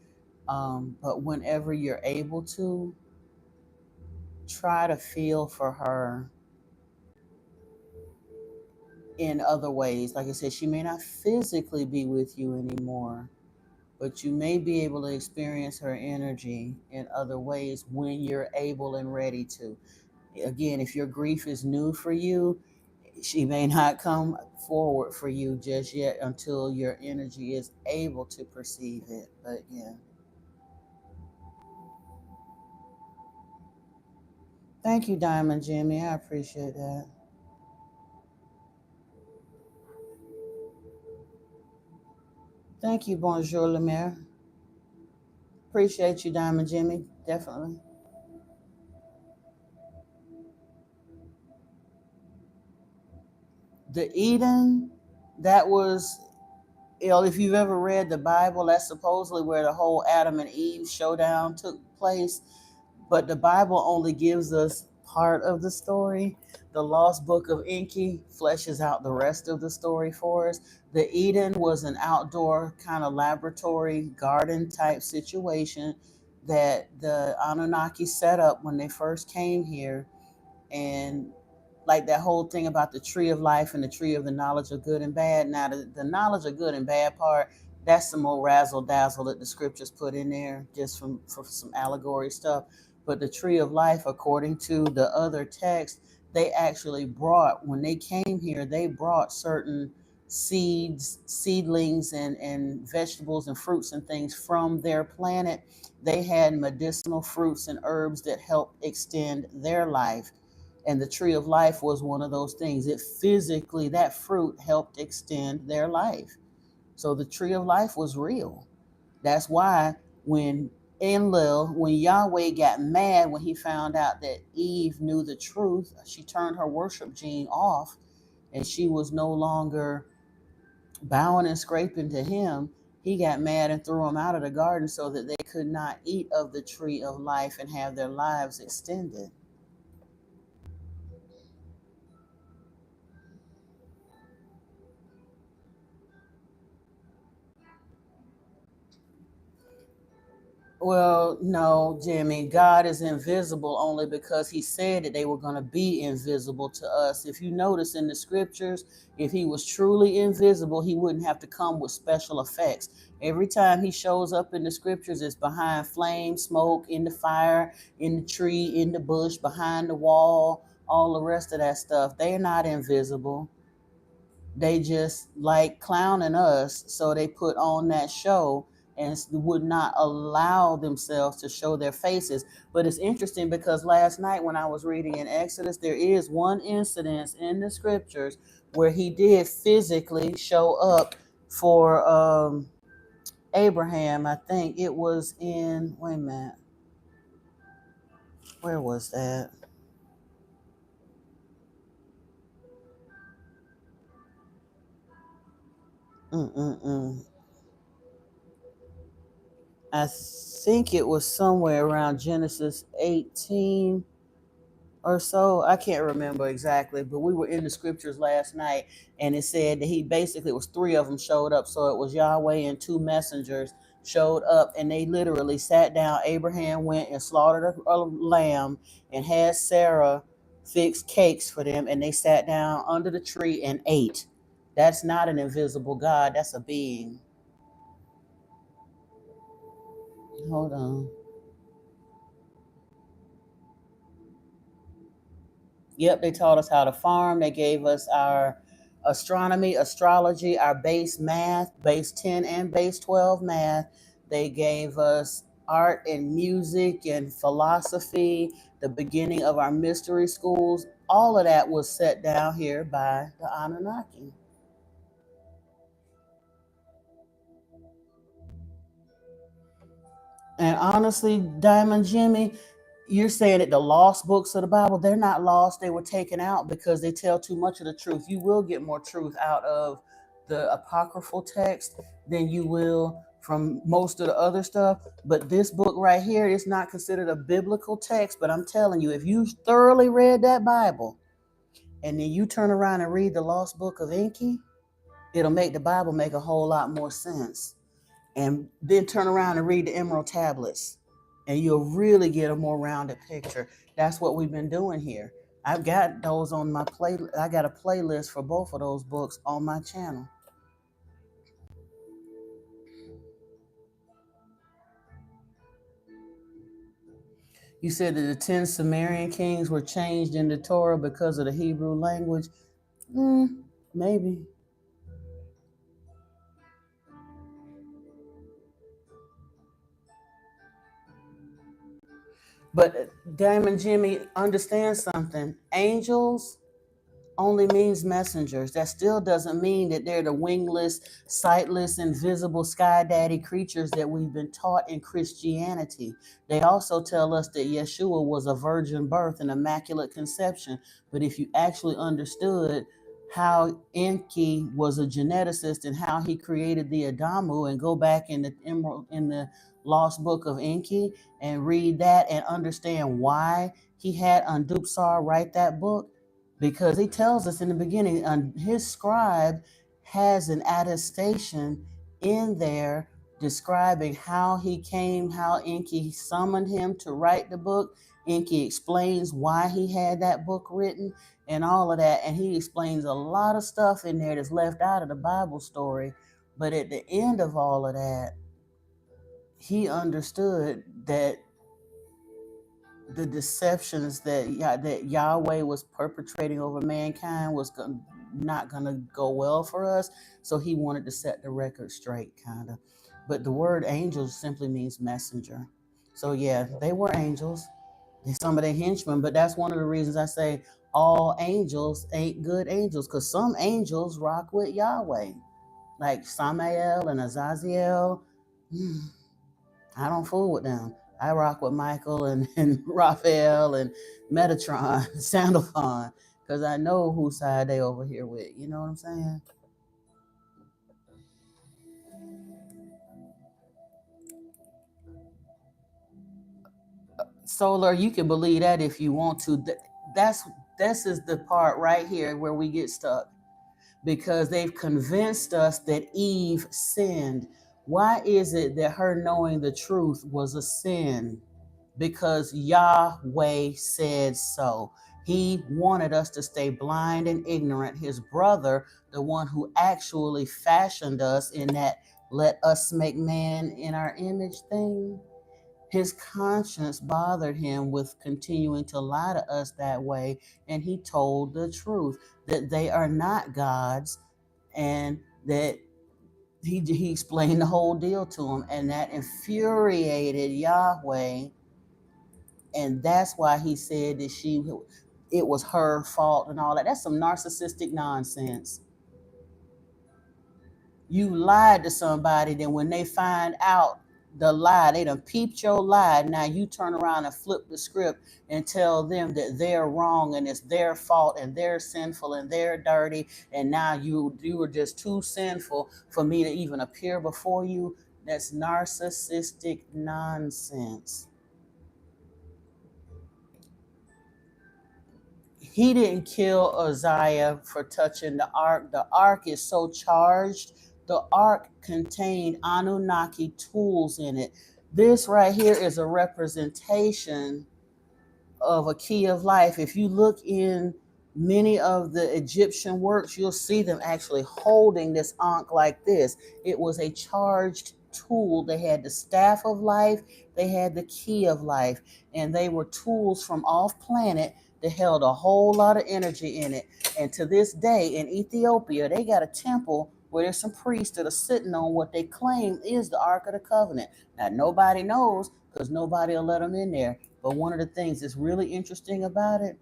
Speaker 1: But whenever you're able to, try to feel for her in other ways. Like I said, she may not physically be with you anymore, but you may be able to experience her energy in other ways when you're able and ready to. Again, if your grief is new for you, she may not come forward for you just yet until your energy is able to perceive it. But yeah. Thank you, Diamond Jimmy. I appreciate that. Thank you, Bonjour, Lemire. Appreciate you, Diamond Jimmy. Definitely. The Eden, that was, if you've ever read the Bible, that's supposedly where the whole Adam and Eve showdown took place. But the Bible only gives us part of the story. The Lost Book of Enki fleshes out the rest of the story for us. The Eden was an outdoor kind of laboratory garden type situation that the Anunnaki set up when they first came here. And like that whole thing about the tree of life and the tree of the knowledge of good and bad. Now, the knowledge of good and bad part, that's some more razzle dazzle that the scriptures put in there just for some allegory stuff. But the tree of life, according to the other text, they actually brought, when they came here, they brought certain seedlings, and vegetables and fruits and things from their planet. They had medicinal fruits and herbs that helped extend their life, and the tree of life was one of those things. It physically, that fruit helped extend their life. So the tree of life was real. That's why when when Yahweh got mad when he found out that Eve knew the truth, she turned her worship gene off, and she was no longer bowing and scraping to him. He got mad and threw them out of the garden so that they could not eat of the tree of life and have their lives extended. Well, no, Jimmy, God is invisible only because he said that they were going to be invisible to us. If you notice in the scriptures, if he was truly invisible, he wouldn't have to come with special effects. Every time he shows up in the scriptures, it's behind flame, smoke, in the fire, in the tree, in the bush, behind the wall, all the rest of that stuff. They're not invisible. They just like clowning us, so they put on that show and would not allow themselves to show their faces. But it's interesting because last night when I was reading in Exodus, there is one incident in the scriptures where he did physically show up for Abraham, I think it was in, wait a minute, where was that? Mm-mm-mm. I think it was somewhere around Genesis 18 or so. I can't remember exactly, but we were in the scriptures last night, and it said that he basically, it was three of them showed up. So it was Yahweh and two messengers showed up, and they literally sat down. Abraham went and slaughtered a lamb and had Sarah fix cakes for them, and they sat down under the tree and ate. That's not an invisible God, that's a being. Hold on. Yep, they taught us how to farm. They gave us our astronomy, astrology, our base math, base 10 and base 12 math. They gave us art and music and philosophy, the beginning of our mystery schools. All of that was set down here by the Anunnaki. And honestly, Diamond Jimmy, you're saying that the lost books of the Bible, they're not lost. They were taken out because they tell too much of the truth. You will get more truth out of the apocryphal text than you will from most of the other stuff. But this book right here is not considered a biblical text. But I'm telling you, if you thoroughly read that Bible and then you turn around and read the lost book of Enki, it'll make the Bible make a whole lot more sense. And then turn around and read the Emerald Tablets, and you'll really get a more rounded picture. That's what we've been doing here. I've got those on my play. I got a playlist for both of those books on my channel. You said that the 10 Sumerian kings were changed in the Torah because of the Hebrew language. Maybe. But Diamond Jimmy, understand something. Angels only means messengers. That still doesn't mean that they're the wingless, sightless, invisible sky daddy creatures that we've been taught in Christianity. They also tell us that Yeshua was a virgin birth and immaculate conception. But if you actually understood how Enki was a geneticist and how he created the Adamu, and go back in the lost book of Enki and read that and understand why he had Andupsar write that book, because he tells us in the beginning, his scribe has an attestation in there describing how he came, how Enki summoned him to write the book. Enki explains why he had that book written and all of that. And he explains a lot of stuff in there that's left out of the Bible story. But at the end of all of that, he understood that the deceptions that Yahweh was perpetrating over mankind was not going to go well for us. So he wanted to set the record straight, kind of. But the word angel simply means messenger. So yeah, they were angels. Some of their henchmen, but that's one of the reasons I say all angels ain't good angels, because some angels rock with Yahweh, like Samael and Azaziel. I don't fool with them. I rock with Michael and Raphael and Metatron, Sandalphon, because I know whose side they over here with. You know what I'm saying? Solar, you can believe that if you want to. That's this is the part right here where we get stuck, because they've convinced us that Eve sinned. Why is it that her knowing the truth was a sin? Because Yahweh said so. He wanted us to stay blind and ignorant. His brother, the one who actually fashioned us in that let us make man in our image thing, his conscience bothered him with continuing to lie to us that way. And he told the truth that they are not gods, and that he explained the whole deal to him. And that infuriated Yahweh, and that's why he said that it was her fault and all that. That's some narcissistic nonsense. You lied to somebody, then when they find out the lie, they done peeped your lie. Now you turn around and flip the script and tell them that they're wrong and it's their fault and they're sinful and they're dirty. And now you were just too sinful for me to even appear before you. That's narcissistic nonsense. He didn't kill Uzziah for touching the ark. The ark is so charged. The ark contained Anunnaki tools in it. This right here is a representation of a key of life. If you look in many of the Egyptian works, you'll see them actually holding this ankh like this. It was a charged tool. They had the staff of life, they had the key of life, and they were tools from off planet that held a whole lot of energy in it. And to this day in Ethiopia, they got a temple where there's some priests that are sitting on what they claim is the Ark of the Covenant. Now, nobody knows because nobody will let them in there. But one of the things that's really interesting about it,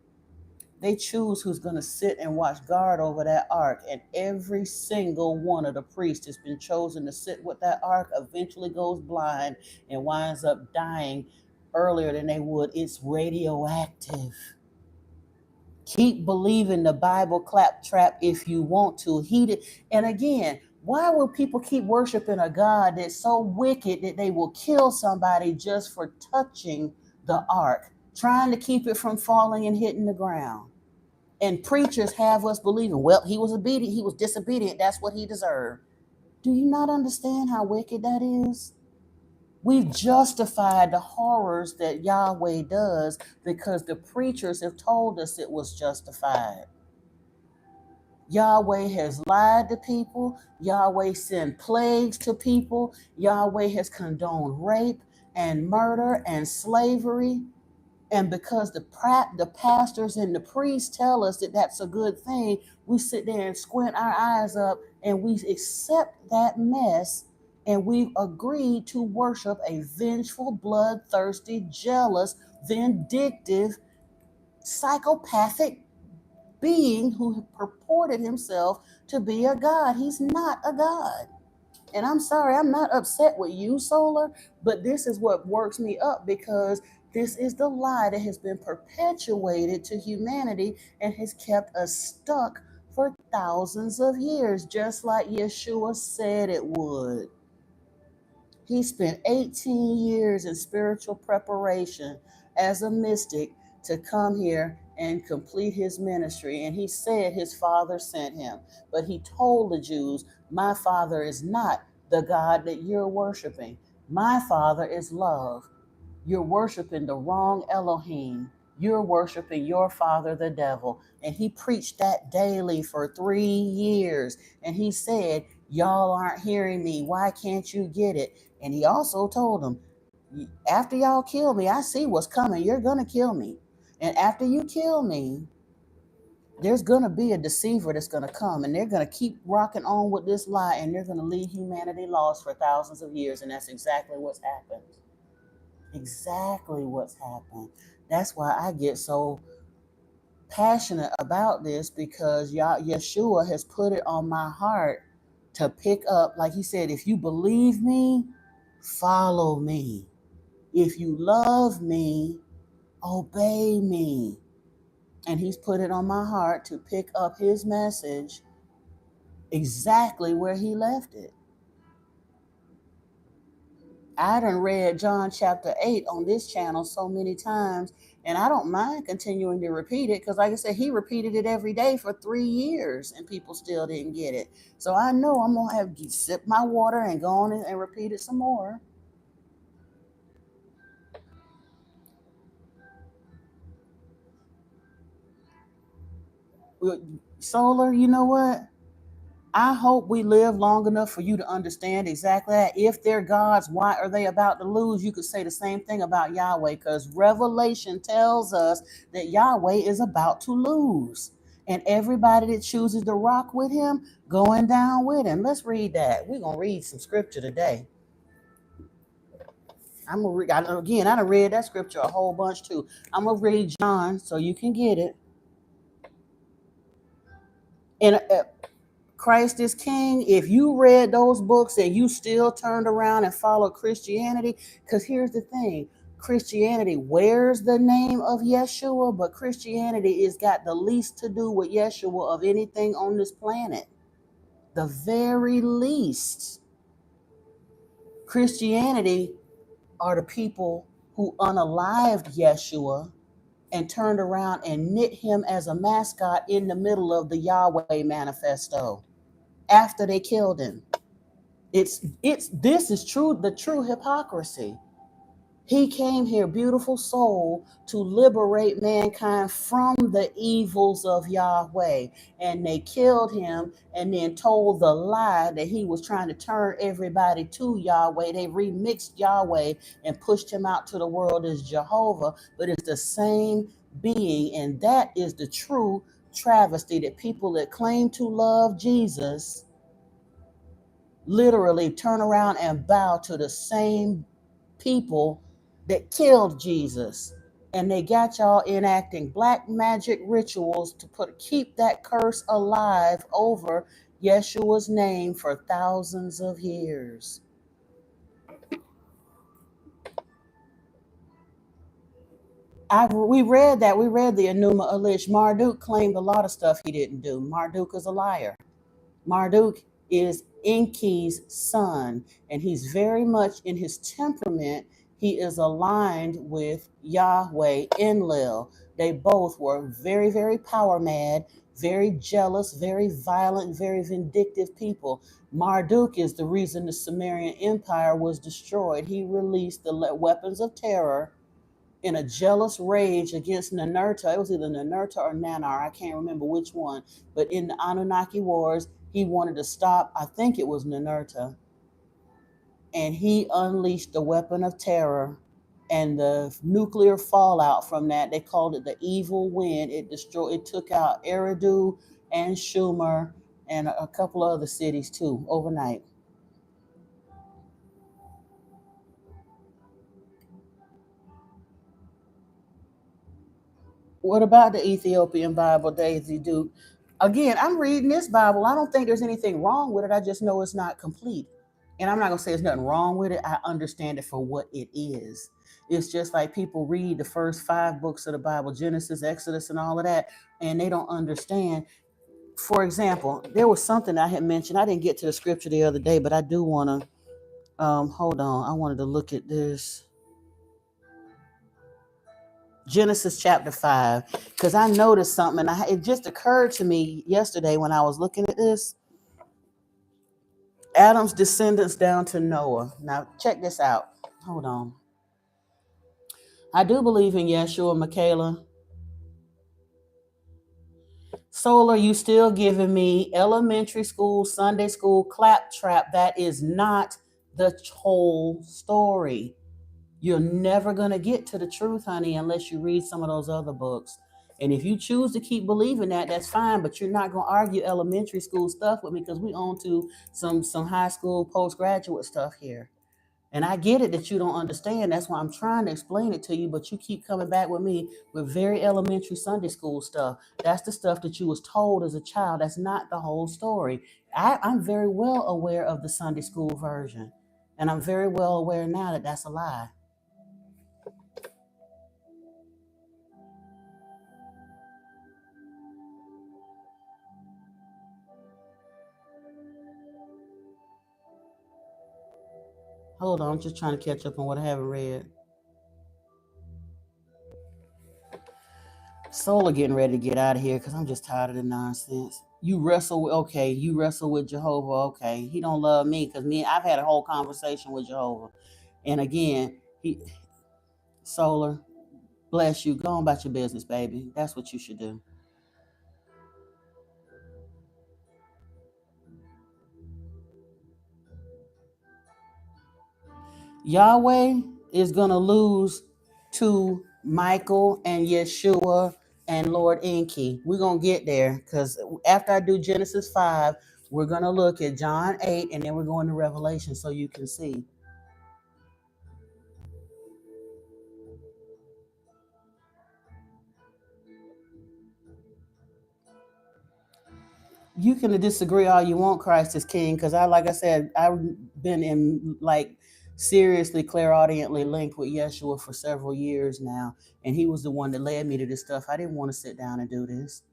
Speaker 1: they choose who's going to sit and watch guard over that ark. And every single one of the priests that's been chosen to sit with that ark eventually goes blind and winds up dying earlier than they would. It's radioactive. Keep believing the Bible claptrap if you want to. And again, why will people keep worshiping a God that's so wicked that they will kill somebody just for touching the ark, trying to keep it from falling and hitting the ground? And preachers have us believing, well, he was obedient, he was disobedient, that's what he deserved. Do you not understand how wicked that is? We've justified the horrors that Yahweh does because the preachers have told us it was justified. Yahweh has lied to people. Yahweh sent plagues to people. Yahweh has condoned rape and murder and slavery. And because the pastors and the priests tell us that that's a good thing, we sit there and squint our eyes up and we accept that mess, and we've agreed to worship a vengeful, bloodthirsty, jealous, vindictive, psychopathic being who purported himself to be a god. He's not a god. And I'm sorry, I'm not upset with you, Solar, but this is what works me up because this is the lie that has been perpetuated to humanity and has kept us stuck for thousands of years, just like Yeshua said it would. He spent 18 years in spiritual preparation as a mystic to come here and complete his ministry. And he said his father sent him. But he told the Jews, my father is not the God that you're worshiping. My father is love. You're worshiping the wrong Elohim. You're worshiping your father, the devil. And he preached that daily for 3 years. And he said, y'all aren't hearing me. Why can't you get it? And he also told them, after y'all kill me, I see what's coming. You're going to kill me. And after you kill me, there's going to be a deceiver that's going to come. And they're going to keep rocking on with this lie. And they're going to leave humanity lost for thousands of years. And that's exactly what's happened. Exactly what's happened. That's why I get so passionate about this, because Yeshua has put it on my heart to pick up, like he said, if you believe me, follow me. If you love me, obey me. And he's put it on my heart to pick up his message exactly where he left it. I done read John chapter 8 on this channel so many times, and I don't mind continuing to repeat it because, like I said, he repeated it every day for 3 years and people still didn't get it. So I know I'm going to have to sip my water and go on and repeat it some more. Solar, you know what? I hope we live long enough for you to understand exactly that. If they're gods, why are they about to lose? You could say the same thing about Yahweh, because Revelation tells us that Yahweh is about to lose. And everybody that chooses to rock with him, going down with him. Let's read that. We're going to read some scripture today. I'm going to read, again, I done read that scripture a whole bunch too. I'm going to read John so you can get it. And Christ is King, if you read those books and you still turned around and followed Christianity, because here's the thing, Christianity wears the name of Yeshua, but Christianity has got the least to do with Yeshua of anything on this planet. The very least. Christianity are the people who unalived Yeshua and turned around and knit him as a mascot in the middle of the Yahweh manifesto after they killed him. This is true, the true hypocrisy. He came here, beautiful soul, to liberate mankind from the evils of Yahweh. And they killed him and then told the lie that he was trying to turn everybody to Yahweh. They remixed Yahweh and pushed him out to the world as Jehovah, but it's the same being. And that is the true travesty, that people that claim to love Jesus literally turn around and bow to the same people that killed Jesus. And they got y'all enacting black magic rituals to keep that curse alive over Yeshua's name for thousands of years. We read the Enuma Elish. Marduk claimed a lot of stuff he didn't do. Marduk is a liar. Marduk is Enki's son, and he's very much in his temperament. He is aligned with Yahweh Enlil. They both were very, very power mad, very jealous, very violent, very vindictive people. Marduk is the reason the Sumerian Empire was destroyed. He released the weapons of terror in a jealous rage against Ninurta. It was either Ninurta or Nanar, I can't remember which one. But in the Anunnaki Wars, he wanted to stop, I think it was Ninurta, and he unleashed the weapon of terror. And the nuclear fallout from that, they called it the evil wind. It took out Eridu and Sumer and a couple of other cities too overnight. What about the Ethiopian Bible, Daisy Duke? Again, I'm reading this Bible. I don't think there's anything wrong with it. I just know it's not complete. And I'm not going to say there's nothing wrong with it. I understand it for what it is. It's just like people read the first 5 books of the Bible, Genesis, Exodus, and all of that, and they don't understand. For example, there was something I had mentioned. I didn't get to the scripture the other day, but I do want to, hold on. I wanted to look at this. Genesis chapter 5, because I noticed something, and it just occurred to me yesterday when I was looking at this. Adam's descendants down to Noah. Now, check this out. Hold on. I do believe in Yeshua, Michaela. Solar, you still giving me elementary school, Sunday school claptrap. That is not the whole story. You're never going to get to the truth, honey, unless you read some of those other books. And if you choose to keep believing that, that's fine, but you're not going to argue elementary school stuff with me, because we on to some high school postgraduate stuff here. And I get it that you don't understand. That's why I'm trying to explain it to you, but you keep coming back with me with very elementary Sunday school stuff. That's the stuff that you was told as a child. That's not the whole story. I'm very well aware of the Sunday school version, and I'm very well aware now that that's a lie. Hold on, I'm just trying to catch up on what I haven't read. Solar getting ready to get out of here because I'm just tired of the nonsense. You wrestle with Jehovah. Okay, he don't love me because I've had a whole conversation with Jehovah, and again, Solar, bless you. Go on about your business, baby. That's what you should do. Yahweh is gonna lose to Michael and Yeshua and Lord Enki. We're gonna get there, because after I do Genesis 5, we're gonna look at John 8, and then we're going to Revelation so you can see. You can disagree all you want, Christ is King, because like I said, I've been in like seriously clairaudiently linked with Yeshua for several years now, and he was the one that led me to this stuff. I didn't want to sit down and do this.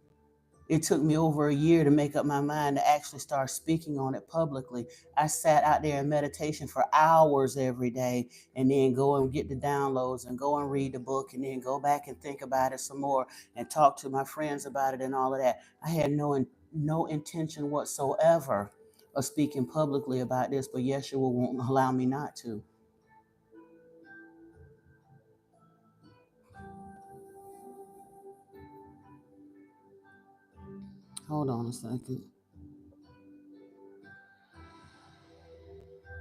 Speaker 1: It took me over a year to make up my mind to actually start speaking on it publicly. I sat out there in meditation for hours every day, and then go and get the downloads and go and read the book, and then go back and think about it some more and talk to my friends about it and all of that. I had no intention whatsoever of speaking publicly about this, but Yeshua won't allow me not to. Hold on a second.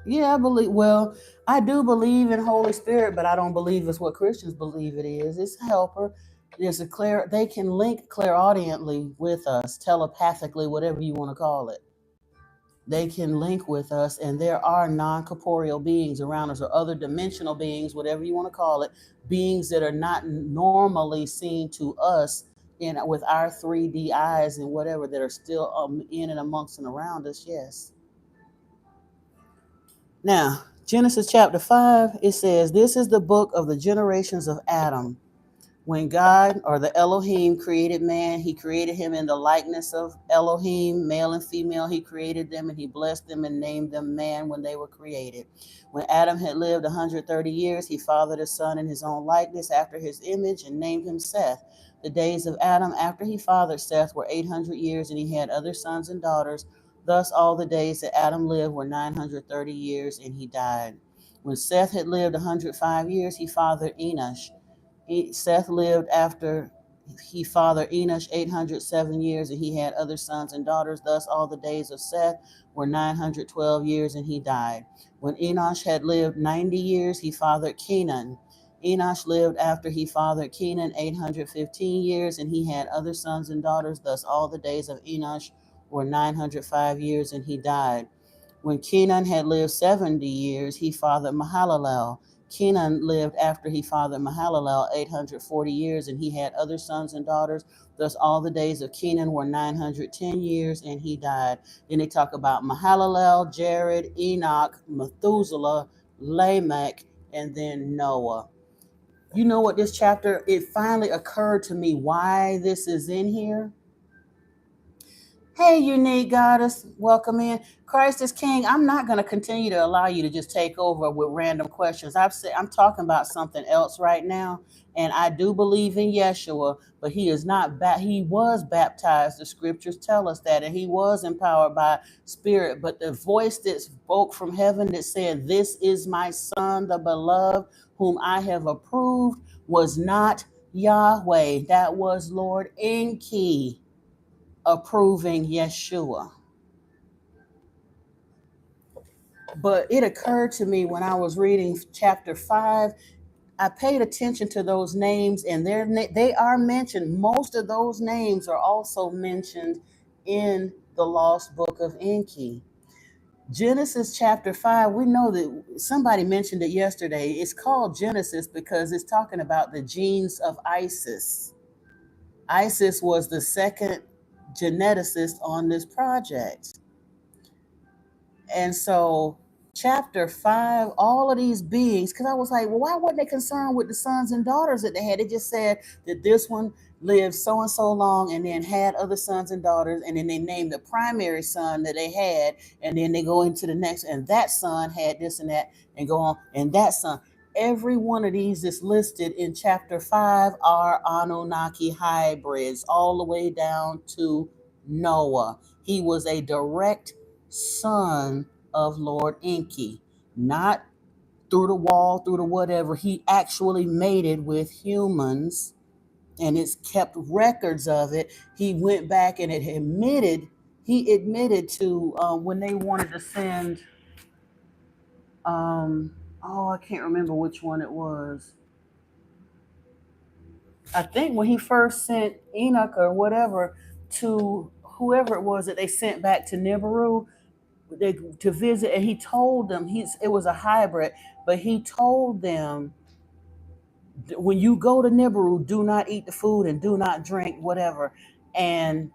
Speaker 1: Yeah, I believe. Well, I do believe in Holy Spirit, but I don't believe it's what Christians believe it is. It's a helper. There's a clear. They can link clairaudiently with us, telepathically, whatever you want to call it. They can link with us, and there are non-corporeal beings around us, or other dimensional beings, whatever you want to call it, beings that are not normally seen to us in with our 3D eyes and whatever, that are still in and amongst and around us. Yes. Now, Genesis chapter 5, it says, "This is the book of the generations of Adam. When God, or the Elohim, created man, he created him in the likeness of Elohim, male and female. He created them, and he blessed them and named them man when they were created. When Adam had lived 130 years, he fathered a son in his own likeness after his image and named him Seth. The days of Adam after he fathered Seth were 800 years, and he had other sons and daughters. Thus all the days that Adam lived were 930 years, and he died. When Seth had lived 105 years, he fathered Enosh. Seth lived after he fathered Enosh 807 years, and he had other sons and daughters. Thus all the days of Seth were 912 years, and he died. When Enosh had lived 90 years, he fathered Kenan. Enosh lived after he fathered Kenan 815 years, and he had other sons and daughters. Thus all the days of Enosh were 905 years, and he died. When Kenan had lived 70 years, he fathered Mahalalel. Kenan lived after he fathered Mahalalel 840 years, and he had other sons and daughters. Thus all the days of Kenan were 910 years, and he died. Then they talk about Mahalalel, Jared, Enoch, Methuselah, Lamech, and then Noah. You know what, this chapter, it finally occurred to me why this is in here. Hey, unique goddess, welcome in. Christ is King. I'm not going to continue to allow you to just take over with random questions. I'm talking about something else right now, and I do believe in Yeshua, but he is not. He was baptized. The scriptures tell us that, and he was empowered by Spirit. But the voice that spoke from heaven that said, "This is my Son, the beloved, whom I have approved," was not Yahweh. That was Lord Enki approving Yeshua. But it occurred to me when I was reading chapter 5, I paid attention to those names, and they are mentioned. Most of those names are also mentioned in the lost book of Enki. Genesis chapter 5, we know that somebody mentioned it yesterday. It's called Genesis because it's talking about the genes of Isis. Isis was the second geneticist on this project. And so, chapter 5, all of these beings, because I was like, well, why weren't they concerned with the sons and daughters that they had? It just said that this one lived so and so long and then had other sons and daughters, and then they named the primary son that they had, and then they go into the next, and that son had this and that, and go on, and that son. Every one of these that's listed in chapter 5 are Anunnaki hybrids, all the way down to Noah. He was a direct son of Lord Enki, not through the wall, through the whatever. He actually mated with humans, and it's kept records of it. He went back and he admitted to when they wanted to send, oh, I can't remember which one it was. I think when he first sent Enoch or whatever to whoever it was that they sent back to Nibiru, to visit, and he told them it was a hybrid, but he told them, when you go to Nibiru, do not eat the food and do not drink whatever. And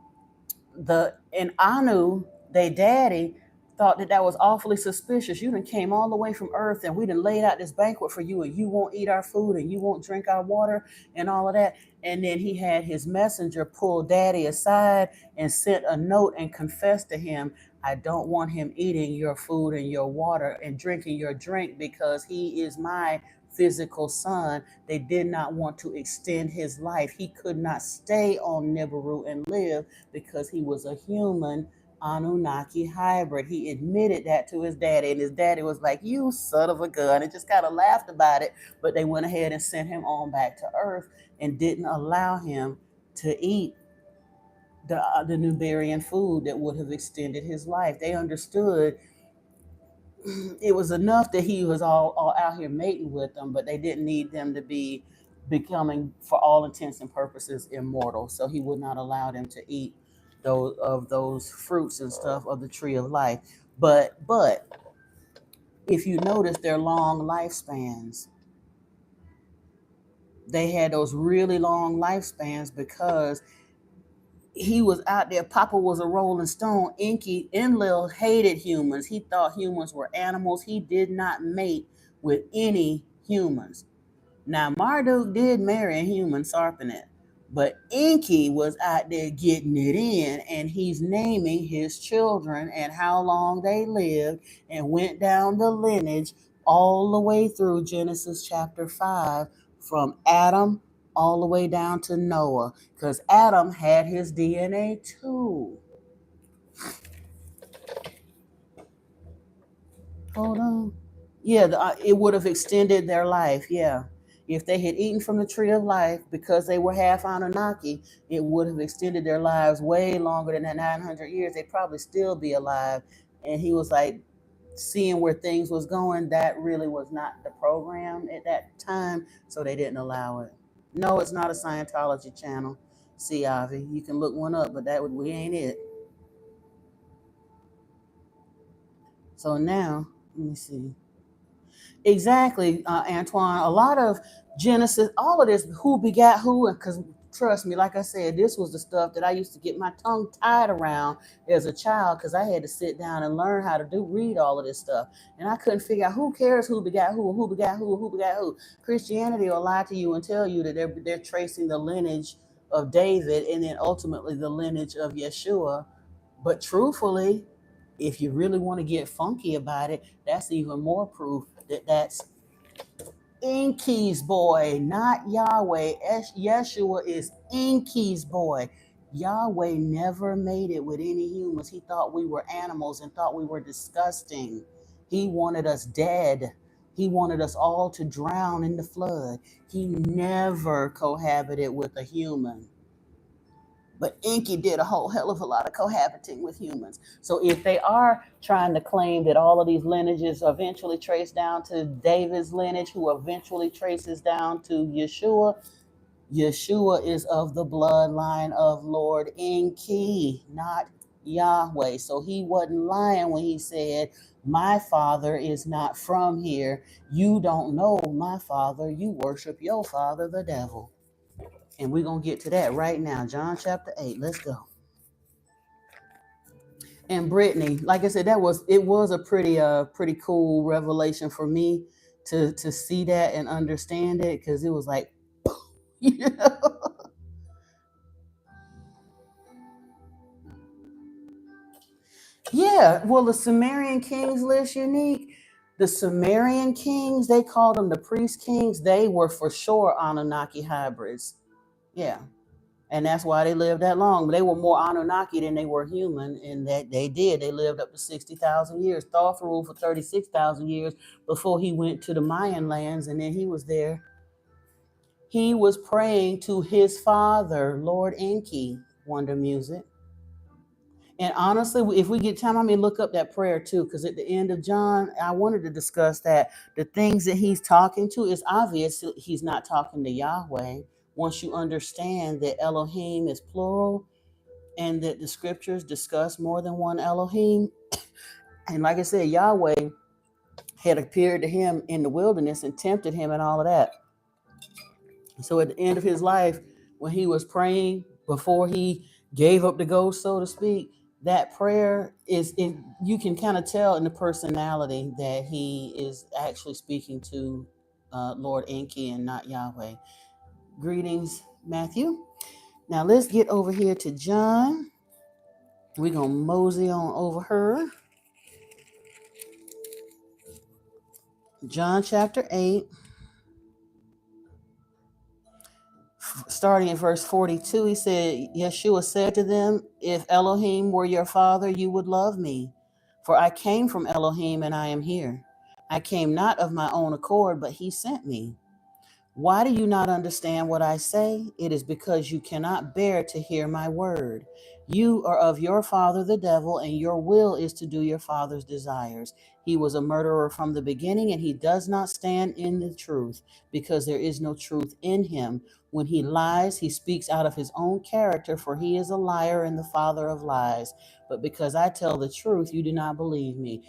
Speaker 1: and Anu, they daddy, thought that was awfully suspicious. You done came all the way from Earth, and we done laid out this banquet for you, and you won't eat our food, and you won't drink our water, and all of that. And then he had his messenger pull daddy aside and sent a note and confessed to him, I don't want him eating your food and your water and drinking your drink because he is my physical son. They did not want to extend his life. He could not stay on Nibiru and live because he was a human Anunnaki hybrid. He admitted that to his daddy, and his daddy was like, you son of a gun, and just kind of laughed about it. But they went ahead and sent him on back to Earth and didn't allow him to eat the Nubarian food that would have extended his life. They understood it was enough that he was all out here mating with them, but they didn't need them to be becoming, for all intents and purposes, immortal. So he would not allow them to eat those fruits and stuff of the tree of life. But if you notice their long lifespans, they had those really long lifespans because he was out there. Papa was a rolling stone. Enlil hated humans. He thought humans were animals. He did not mate with any humans. Now, Marduk did marry a human, Sarpanet, but Enki was out there getting it in, and he's naming his children and how long they lived, and went down the lineage all the way through Genesis chapter 5, from Adam all the way down to Noah, because Adam had his DNA too. Hold on. Yeah, it would have extended their life. Yeah. If they had eaten from the tree of life because they were half Anunnaki, it would have extended their lives way longer than that 900 years. They'd probably still be alive. And he was like, seeing where things was going, that really was not the program at that time, so they didn't allow it. No, it's not a Scientology channel. See, Avi, you can look one up, but we ain't it. So now, let me see. Exactly, Antoine. A lot of Genesis, all of this, who begat who, and because trust me, like I said, this was the stuff that I used to get my tongue tied around as a child because I had to sit down and learn how to read all of this stuff, and I couldn't figure out who cares who begat who begat who begat who. Christianity will lie to you and tell you that they're tracing the lineage of David and then ultimately the lineage of Yeshua, but truthfully, if you really want to get funky about it, that's even more proof that that's Enki's boy, not Yahweh. Yeshua is Enki's boy. Yahweh never made it with any humans. He thought we were animals and thought we were disgusting. He wanted us dead. He wanted us all to drown in the flood. He never cohabited with a human. But Enki did a whole hell of a lot of cohabiting with humans. So if they are trying to claim that all of these lineages eventually trace down to David's lineage, who eventually traces down to Yeshua, Yeshua is of the bloodline of Lord Enki, not Yahweh. So he wasn't lying when he said, my father is not from here. You don't know my father. You worship your father, the devil. And we're going to get to that right now. John chapter 8. Let's go. And Brittany, like I said, it was a pretty cool revelation for me to see that and understand it, because it was like, you know? Yeah, well, the Sumerian kings list, unique. The Sumerian kings, they called them the priest kings. They were for sure Anunnaki hybrids. Yeah. And that's why they lived that long. They were more Anunnaki than they were human, and that they did. They lived up to 60,000 years. Thoth ruled for 36,000 years before he went to the Mayan lands, and then he was there. He was praying to his father, Lord Enki, Wonder Music. And honestly, if we get time, I may look up that prayer too, because at the end of John, I wanted to discuss that. The things that he's talking to, is obvious he's not talking to Yahweh. Once you understand that Elohim is plural and that the scriptures discuss more than one Elohim. And like I said, Yahweh had appeared to him in the wilderness and tempted him and all of that. So at the end of his life, when he was praying, before he gave up the ghost, so to speak. That prayer is in, you can kind of tell in the personality that he is actually speaking to Lord Enki and not Yahweh. Greetings, Matthew. Now let's get over here to John. We're going to mosey on over her. John chapter 8, starting at verse 42, he said, Yeshua said to them, if Elohim were your father, you would love me. For I came from Elohim and I am here. I came not of my own accord, but he sent me. Why do you not understand what I say? It is because you cannot bear to hear my word. You are of your father the devil, and your will is to do your father's desires. He was a murderer from the beginning, and he does not stand in the truth, because there is no truth in him. When he lies, he speaks out of his own character, for he is a liar and the father of lies. But because I tell the truth, you do not believe me.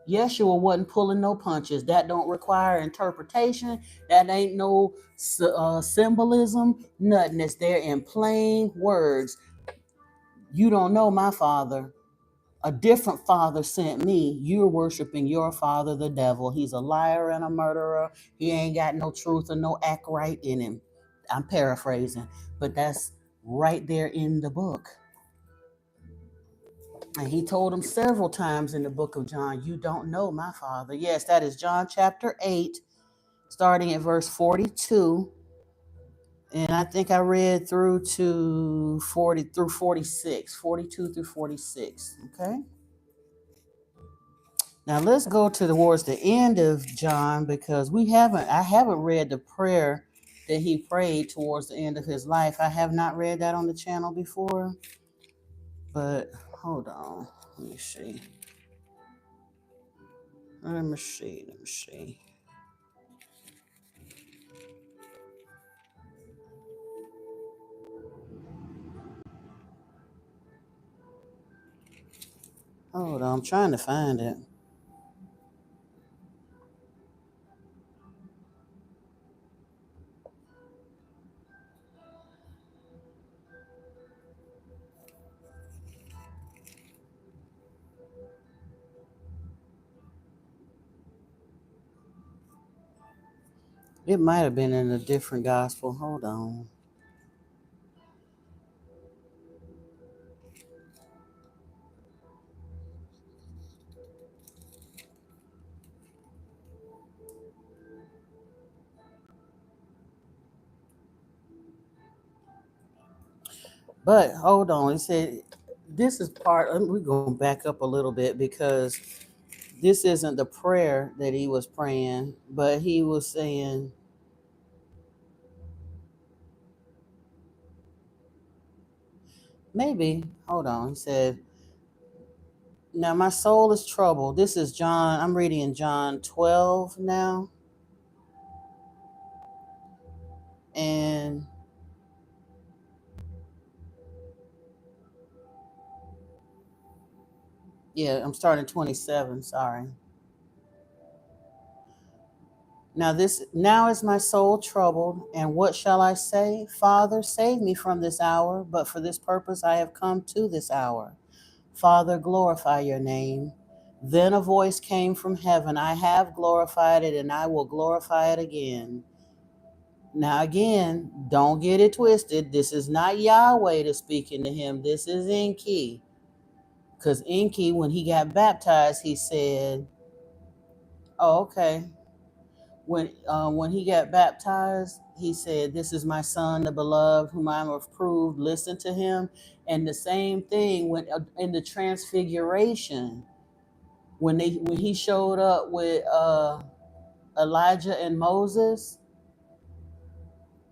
Speaker 1: Yeshua wasn't pulling no punches. That don't require interpretation. That ain't no symbolism. Nothing. It's there in plain words. You don't know my father. A different father sent me. You're worshiping your father, the devil. He's a liar and a murderer. He ain't got no truth or no act right in him. I'm paraphrasing, but that's right there in the book. And he told him several times in the book of John, you don't know my father. Yes, that is John chapter 8, starting at verse 42. And I think I read through to 40 through 46, 42 through 46. Okay. Now let's go towards the end of John, because I haven't read the prayer that he prayed towards the end of his life. I have not read that on the channel before. But hold on. Let me see. Let me see. Hold on, I'm trying to find it. It might have been in a different gospel. Hold on. But hold on. It said this is part. We're going to back up a little bit, because this isn't the prayer that he was praying, but he was saying, maybe, hold on. He said, now my soul is troubled. This is John. I'm reading in John 12 now. And yeah, I'm starting 27. Sorry. Now is my soul troubled, and what shall I say? Father, save me from this hour, but for this purpose I have come to this hour. Father, glorify your name. Then a voice came from heaven, I have glorified it, and I will glorify it again. Now again, don't get it twisted. This is not Yahweh that's speaking to him. This is Enki. Because Enki, when he got baptized, he said, oh, okay. When he got baptized, he said, this is my son, the beloved, whom I am approved. Listen to him. And the same thing when in the transfiguration, when he showed up with Elijah and Moses,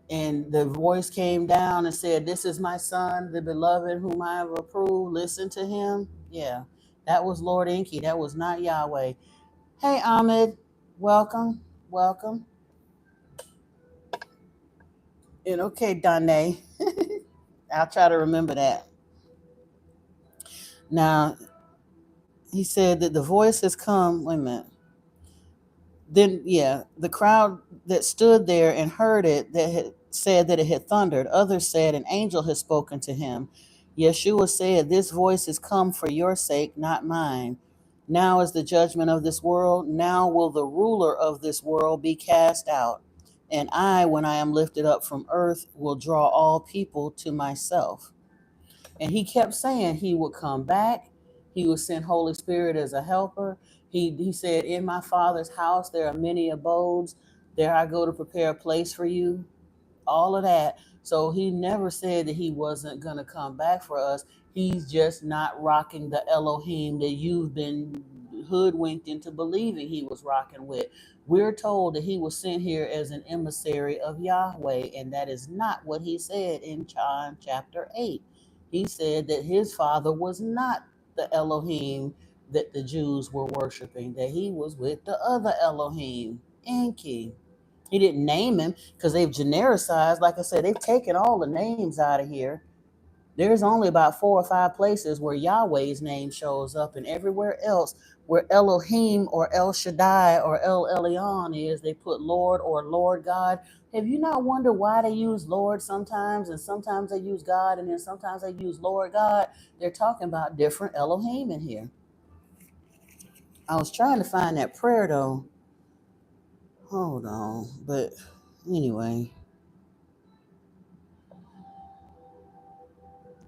Speaker 1: and the voice came down and said, this is my son, the beloved, whom I have approved. Listen to him. Yeah, that was Lord Enki. That was not Yahweh. Hey, Ahmed, welcome. And okay, Danae. I'll try to remember that. Now, he said that the voice has come. Wait a minute. Then, yeah, the crowd that stood there and heard it that had said that it had thundered. Others said an angel had spoken to him. Yeshua said, "This voice has come for your sake, not mine. Now is the judgment of this world. Now will the ruler of this world be cast out. And I, when I am lifted up from earth, will draw all people to myself." And he kept saying he would come back. He would send Holy Spirit as a helper. He said, "In my Father's house there are many abodes. There I go to prepare a place for you." All of that. So he never said that he wasn't going to come back for us. He's just not rocking the Elohim that you've been hoodwinked into believing he was rocking with. We're told that he was sent here as an emissary of Yahweh, and that is not what he said in John chapter 8. He said that his father was not the Elohim that the Jews were worshiping, that he was with the other Elohim, Enki. He didn't name him because they've genericized. Like I said, they've taken all the names out of here. There's only about 4 or 5 places where Yahweh's name shows up, and everywhere else where Elohim or El Shaddai or El Elyon is, they put Lord or Lord God. Have you not wondered why they use Lord sometimes, and sometimes they use God, and then sometimes they use Lord God? They're talking about different Elohim in here. I was trying to find that prayer though. Hold on. But anyway.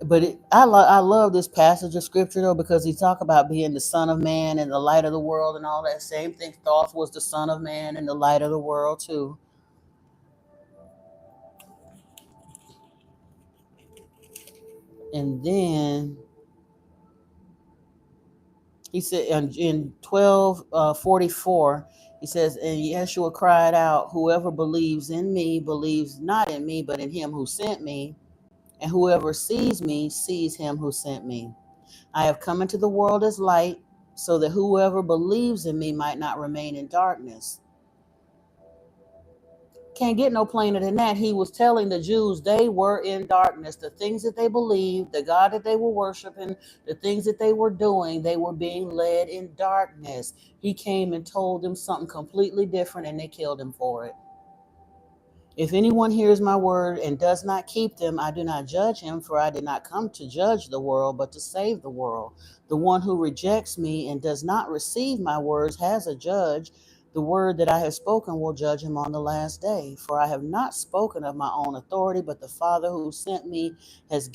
Speaker 1: But I love this passage of scripture though, because he talk about being the son of man and the light of the world and all that. Same thing. Thoth was the son of man and the light of the world too. And then he said in 12:44, he says, "And Yeshua cried out, 'Whoever believes in me believes not in me, but in him who sent me. And whoever sees me sees him who sent me. I have come into the world as light, so that whoever believes in me might not remain in darkness.'" Can't get no plainer than that. He was telling the Jews they were in darkness. The things that they believed, the God that they were worshiping, the things that they were doing, they were being led in darkness. He came and told them something completely different, and they killed him for it. "If anyone hears my word and does not keep them, I do not judge him, for I did not come to judge the world, but to save the world. The one who rejects me and does not receive my words has a judge. The word that I have spoken will judge him on the last day. For I have not spoken of my own authority, but the Father who sent me has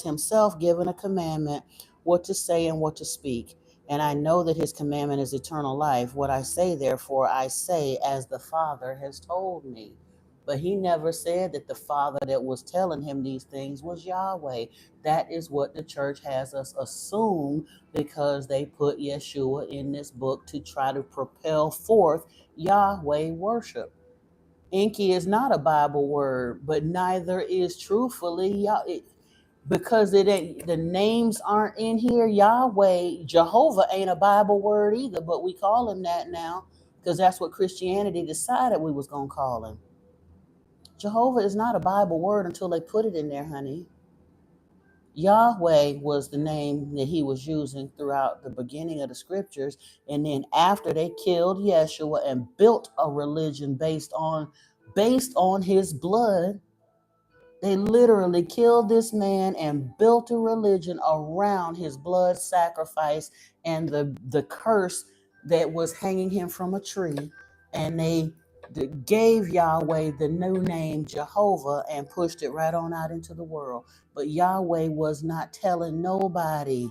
Speaker 1: himself given a commandment what to say and what to speak. And I know that his commandment is eternal life. What I say, therefore, I say as the Father has told me." But he never said that the Father that was telling him these things was Yahweh. That is what the church has us assume, because they put Yeshua in this book to try to propel forth Yahweh worship. Enki is not a Bible word, but neither is truthfully Yahweh, because it ain't, the names aren't in here. Yahweh, Jehovah ain't a Bible word either, but we call him that now because that's what Christianity decided we was gonna call him. Jehovah is not a Bible word until they put it in there, honey. Yahweh was the name that he was using throughout the beginning of the scriptures, and then after they killed Yeshua and built a religion based on his blood. They literally killed this man and built a religion around his blood sacrifice and the curse that was hanging him from a tree. And they gave Yahweh the new name Jehovah and pushed it right on out into the world. But Yahweh was not telling nobody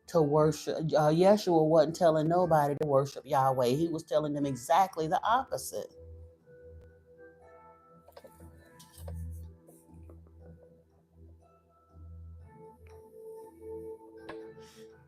Speaker 1: to worship. Yeshua wasn't telling nobody to worship Yahweh. He was telling them exactly the opposite.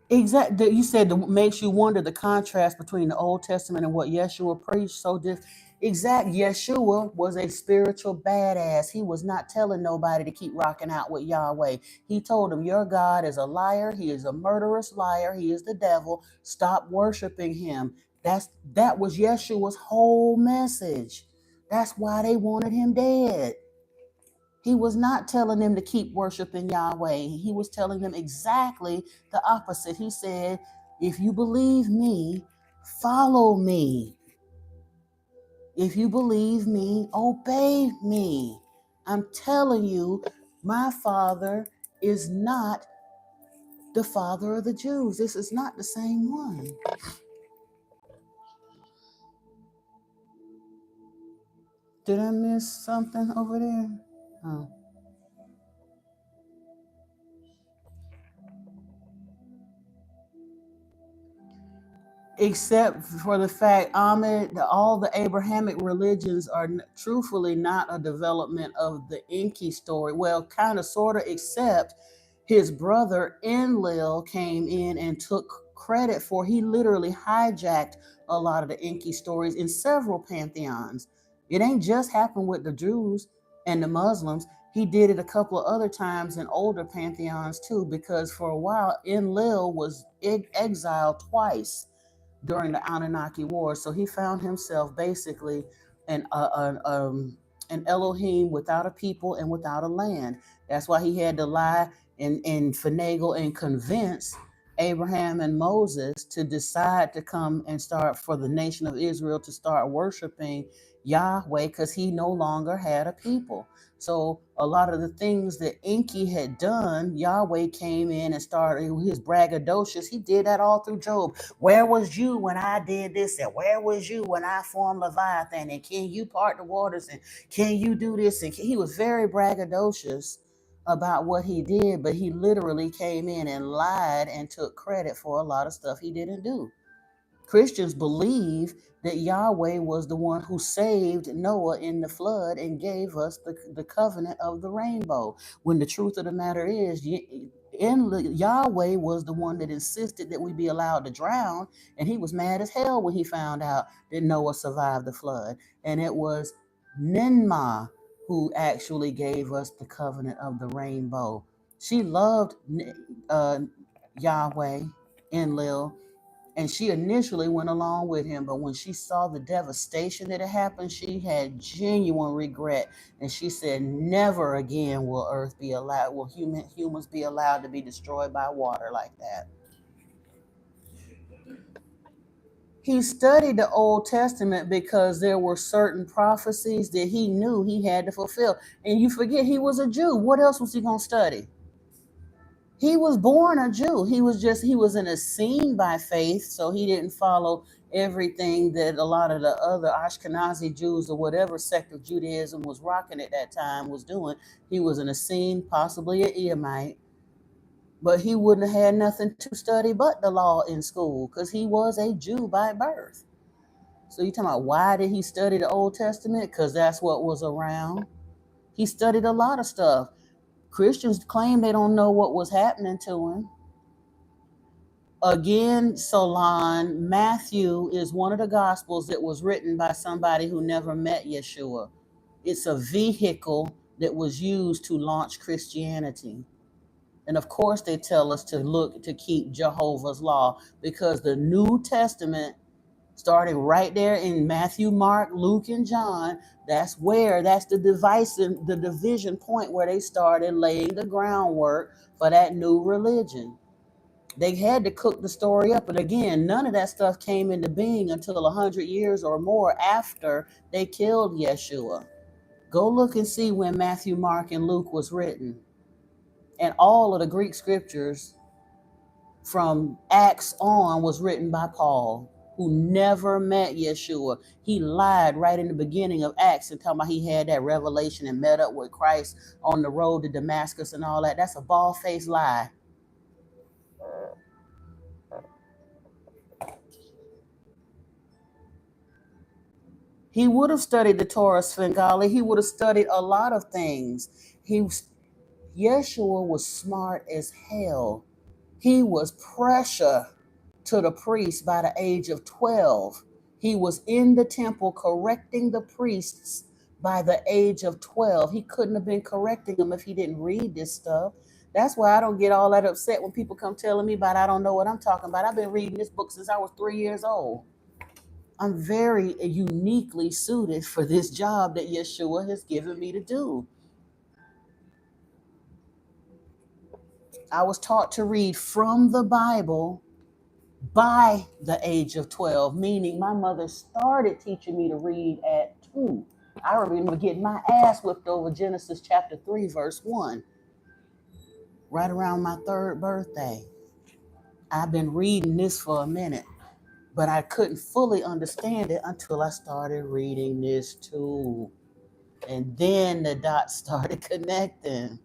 Speaker 1: Exactly. You said that makes you wonder the contrast between the Old Testament and what Yeshua preached. So this exact Yeshua was a spiritual badass. He was not telling nobody to keep rocking out with Yahweh. He told them, "Your God is a liar. He is a murderous liar. He is the devil. Stop worshiping him." That was Yeshua's whole message. That's why they wanted him dead. He was not telling them to keep worshiping Yahweh. He was telling them exactly the opposite. He said, "If you believe me, follow me. If you believe me, obey me. I'm telling you, my Father is not the father of the Jews. This is not the same one. Did I miss something over there? Oh. Except for the fact, Ahmed, all the Abrahamic religions are truthfully not a development of the Enki story. Well, kind of, sort of, except his brother Enlil came in and took credit for. He literally hijacked a lot of the Enki stories in several pantheons. It ain't just happened with the Jews and the Muslims. He did it a couple of other times in older pantheons too, because for a while Enlil was exiled twice during the Anunnaki Wars. So he found himself basically an Elohim without a people and without a land. That's why he had to lie and finagle and convince Abraham and Moses to decide to come and start for the nation of Israel to start worshiping Yahweh, because he no longer had a people. So a lot of the things that Enki had done, Yahweh came in and started his braggadocious. He did that all through Job. Where was you when I did this? And where was you when I formed Leviathan? And can you part the waters? And can you do this? And he was very braggadocious about what he did, but he literally came in and lied and took credit for a lot of stuff he didn't do. Christians believe that Yahweh was the one who saved Noah in the flood and gave us the covenant of the rainbow, when the truth of the matter is, Yahweh was the one that insisted that we be allowed to drown, and he was mad as hell when he found out that Noah survived the flood. And it was Ninmah who actually gave us the covenant of the rainbow. She loved Yahweh, Enlil, and she initially went along with him, but when she saw the devastation that had happened, she had genuine regret. And she said, never again will earth be allowed, will humans be allowed to be destroyed by water like that. He studied the Old Testament because there were certain prophecies that he knew he had to fulfill. And you forget, he was a Jew. What else was he going to study? He was born a Jew. He was an Essene by faith, so he didn't follow everything that a lot of the other Ashkenazi Jews or whatever sect of Judaism was rocking at that time was doing. He was an Essene, possibly an Edomite, but he wouldn't have had nothing to study but the law in school because he was a Jew by birth. So you're talking about why did he study the Old Testament? Because that's what was around. He studied a lot of stuff. Christians claim they don't know what was happening to him. Again, Solon, Matthew is one of the gospels that was written by somebody who never met Yeshua. It's a vehicle that was used to launch Christianity. And of course, they tell us to look to keep Jehovah's law, because the New Testament, starting right there in Matthew, Mark, Luke, and John, that's the division point where they started laying the groundwork for that new religion. They had to cook the story up. But again, none of that stuff came into being until 100 years or more after they killed Yeshua. Go look and see when Matthew, Mark, and Luke was written. And all of the Greek scriptures from Acts on was written by Paul, who never met Yeshua. He lied right in the beginning of Acts and talking about he had that revelation and met up with Christ on the road to Damascus and all that. That's a bald-faced lie. He would have studied the Torah Svengali. He would have studied a lot of things. Yeshua was smart as hell. He was pressure to the priests by the age of 12. He was in the temple correcting the priests by the age of 12. He couldn't have been correcting them if he didn't read this stuff. That's why I don't get all that upset when people come telling me about I don't know what I'm talking about. I've been reading this book since I was 3 years old. I'm very uniquely suited for this job that Yeshua has given me to do. I was taught to read from the Bible by the age of 12, meaning my mother started teaching me to read at 2. I remember getting my ass whipped over Genesis chapter 3, verse 1. right around my 3rd birthday. I've been reading this for a minute, but I couldn't fully understand it until I started reading this too. And then the dots started connecting.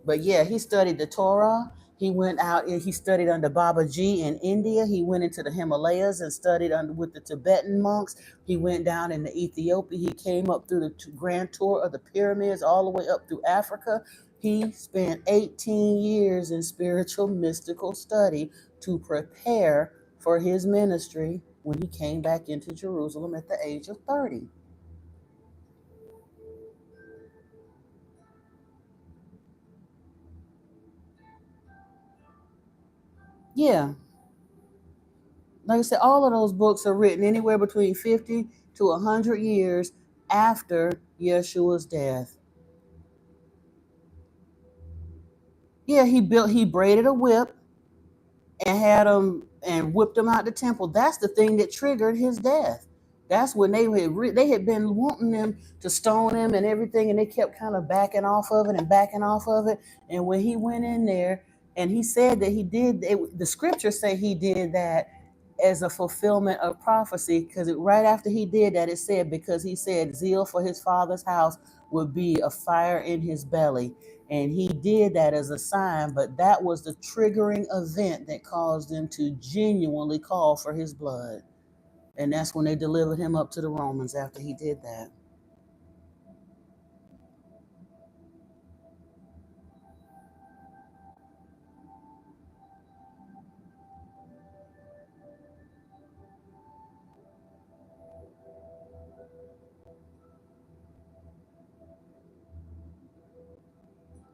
Speaker 1: But yeah, he studied the Torah. He went out and he studied under Babaji in India. He went into the Himalayas and studied under with the Tibetan monks. He went down into Ethiopia. He came up through the grand tour of the pyramids all the way up through Africa. He spent 18 years in spiritual mystical study to prepare for his ministry when he came back into Jerusalem at the age of 30. Yeah, like I said, all of those books are written anywhere between 50 to 100 years after Yeshua's death. Yeah, he braided a whip and had him and whipped him out the temple. That's the thing that triggered his death. That's when they had been wanting them to stone him and everything, and they kept kind of backing off of it and backing off of it. And when he went in there and he said that he did, the scriptures say he did that as a fulfillment of prophecy, because right after he did that, it said, because he said zeal for his father's house would be a fire in his belly. And he did that as a sign, but that was the triggering event that caused them to genuinely call for his blood. And that's when they delivered him up to the Romans after he did that.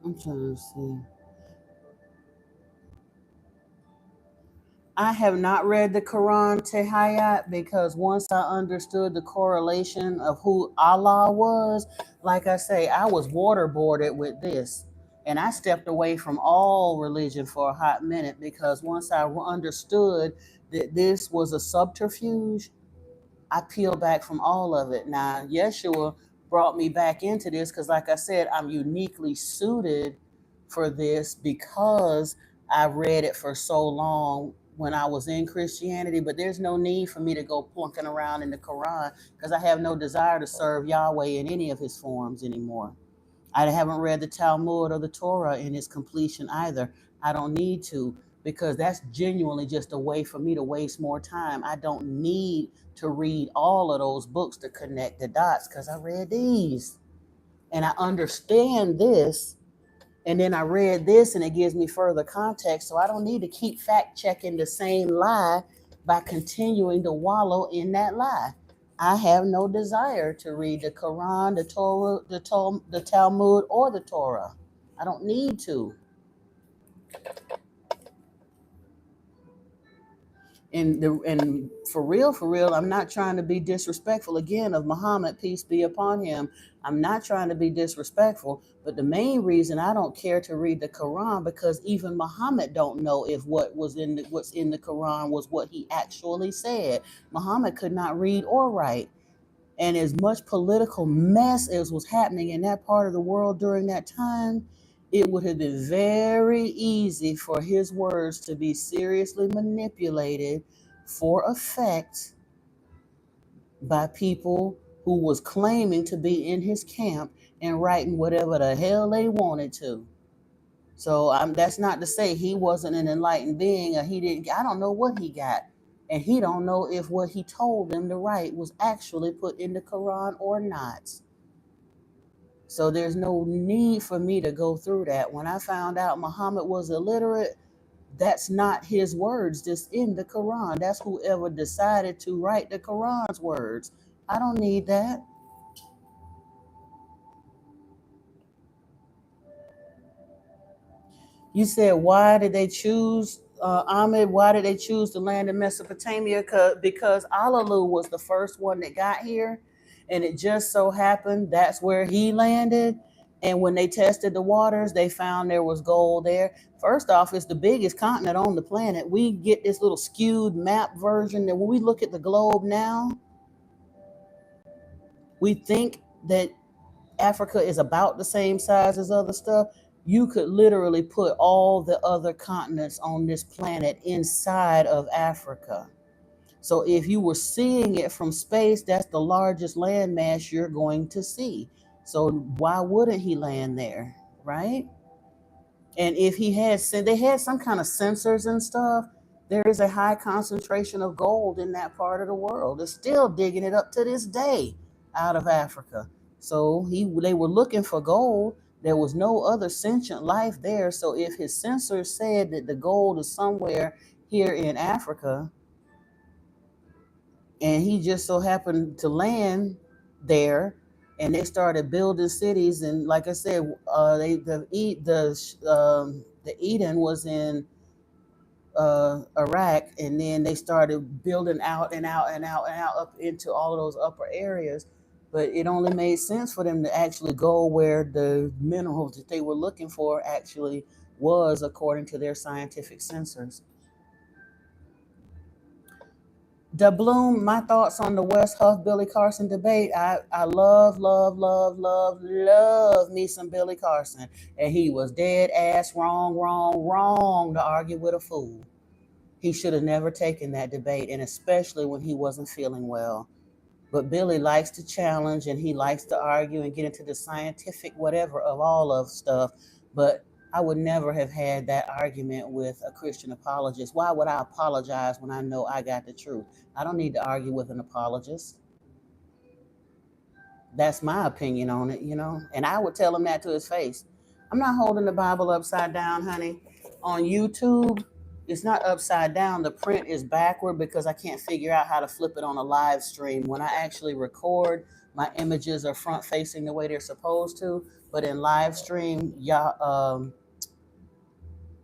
Speaker 1: I'm trying to see. I have not read the Quran Tehayat because once I understood the correlation of who Allah was, like I say, I was waterboarded with this. And I stepped away from all religion for a hot minute because once I understood that this was a subterfuge, I peeled back from all of it. Now, Yeshua brought me back into this because, like I said, I'm uniquely suited for this because I read it for so long when I was in Christianity. But there's no need for me to go plunking around in the Quran because I have no desire to serve Yahweh in any of his forms anymore. I haven't read the Talmud or the Torah in its completion either. I don't need to because that's genuinely just a way for me to waste more time. I don't need to read all of those books to connect the dots because I read these and I understand this. And then I read this and it gives me further context. So I don't need to keep fact checking the same lie by continuing to wallow in that lie. I have no desire to read the Quran, the Torah, the Talmud, or the Torah. I don't need to. And for real, I'm not trying to be disrespectful again of Muhammad, peace be upon him. I'm not trying to be disrespectful, but the main reason I don't care to read the Quran because even Muhammad don't know if what's in the Quran was what he actually said. Muhammad could not read or write. And as much political mess as was happening in that part of the world during that time, it would have been very easy for his words to be seriously manipulated for effect by people who was claiming to be in his camp and writing whatever the hell they wanted to. So that's not to say he wasn't an enlightened being or he didn't. I don't know what he got. And he don't know if what he told them to write was actually put in the Quran or not. So there's no need for me to go through that. When I found out Muhammad was illiterate, that's not his words that's in the Quran. That's whoever decided to write the Quran's words. I don't need that. You said, why did they choose Ahmed? Why did they choose the land of Mesopotamia? Because Alalu was the first one that got here, and it just so happened that's where he landed. And when they tested the waters, they found there was gold there. First off, it's the biggest continent on the planet. We get this little skewed map version that when we look at the globe now, we think that Africa is about the same size as other stuff. you could literally put all the other continents on this planet inside of Africa. So if you were seeing it from space, that's the largest landmass you're going to see. So why wouldn't he land there, right? And if he had said they had some kind of sensors and stuff, there is a high concentration of gold in that part of the world. They're still digging it up to this day out of Africa. So they were looking for gold. There was no other sentient life there. So if his sensors said that the gold is somewhere here in Africa, and he just so happened to land there, and they started building cities, and like I said, the Eden was in Iraq, and then they started building out and out and out and out up into all of those upper areas. But it only made sense for them to actually go where the minerals that they were looking for actually was, according to their scientific sensors. The Bloom, my thoughts on the West Huff Billy Carson debate. I love me some Billy Carson. And he was dead ass wrong to argue with a fool. He should have never taken that debate, and especially when he wasn't feeling well. But Billy likes to challenge, and he likes to argue and get into the scientific whatever of all of stuff. But I would never have had that argument with a Christian apologist. Why would I apologize when I know I got the truth? I don't need to argue with an apologist. That's my opinion on it, and I would tell him that to his face. I'm not holding the Bible upside down, honey. On YouTube, it's not upside down. The print is backward because I can't figure out how to flip it on a live stream. When I actually record, my images are front facing the way they're supposed to, but in live stream,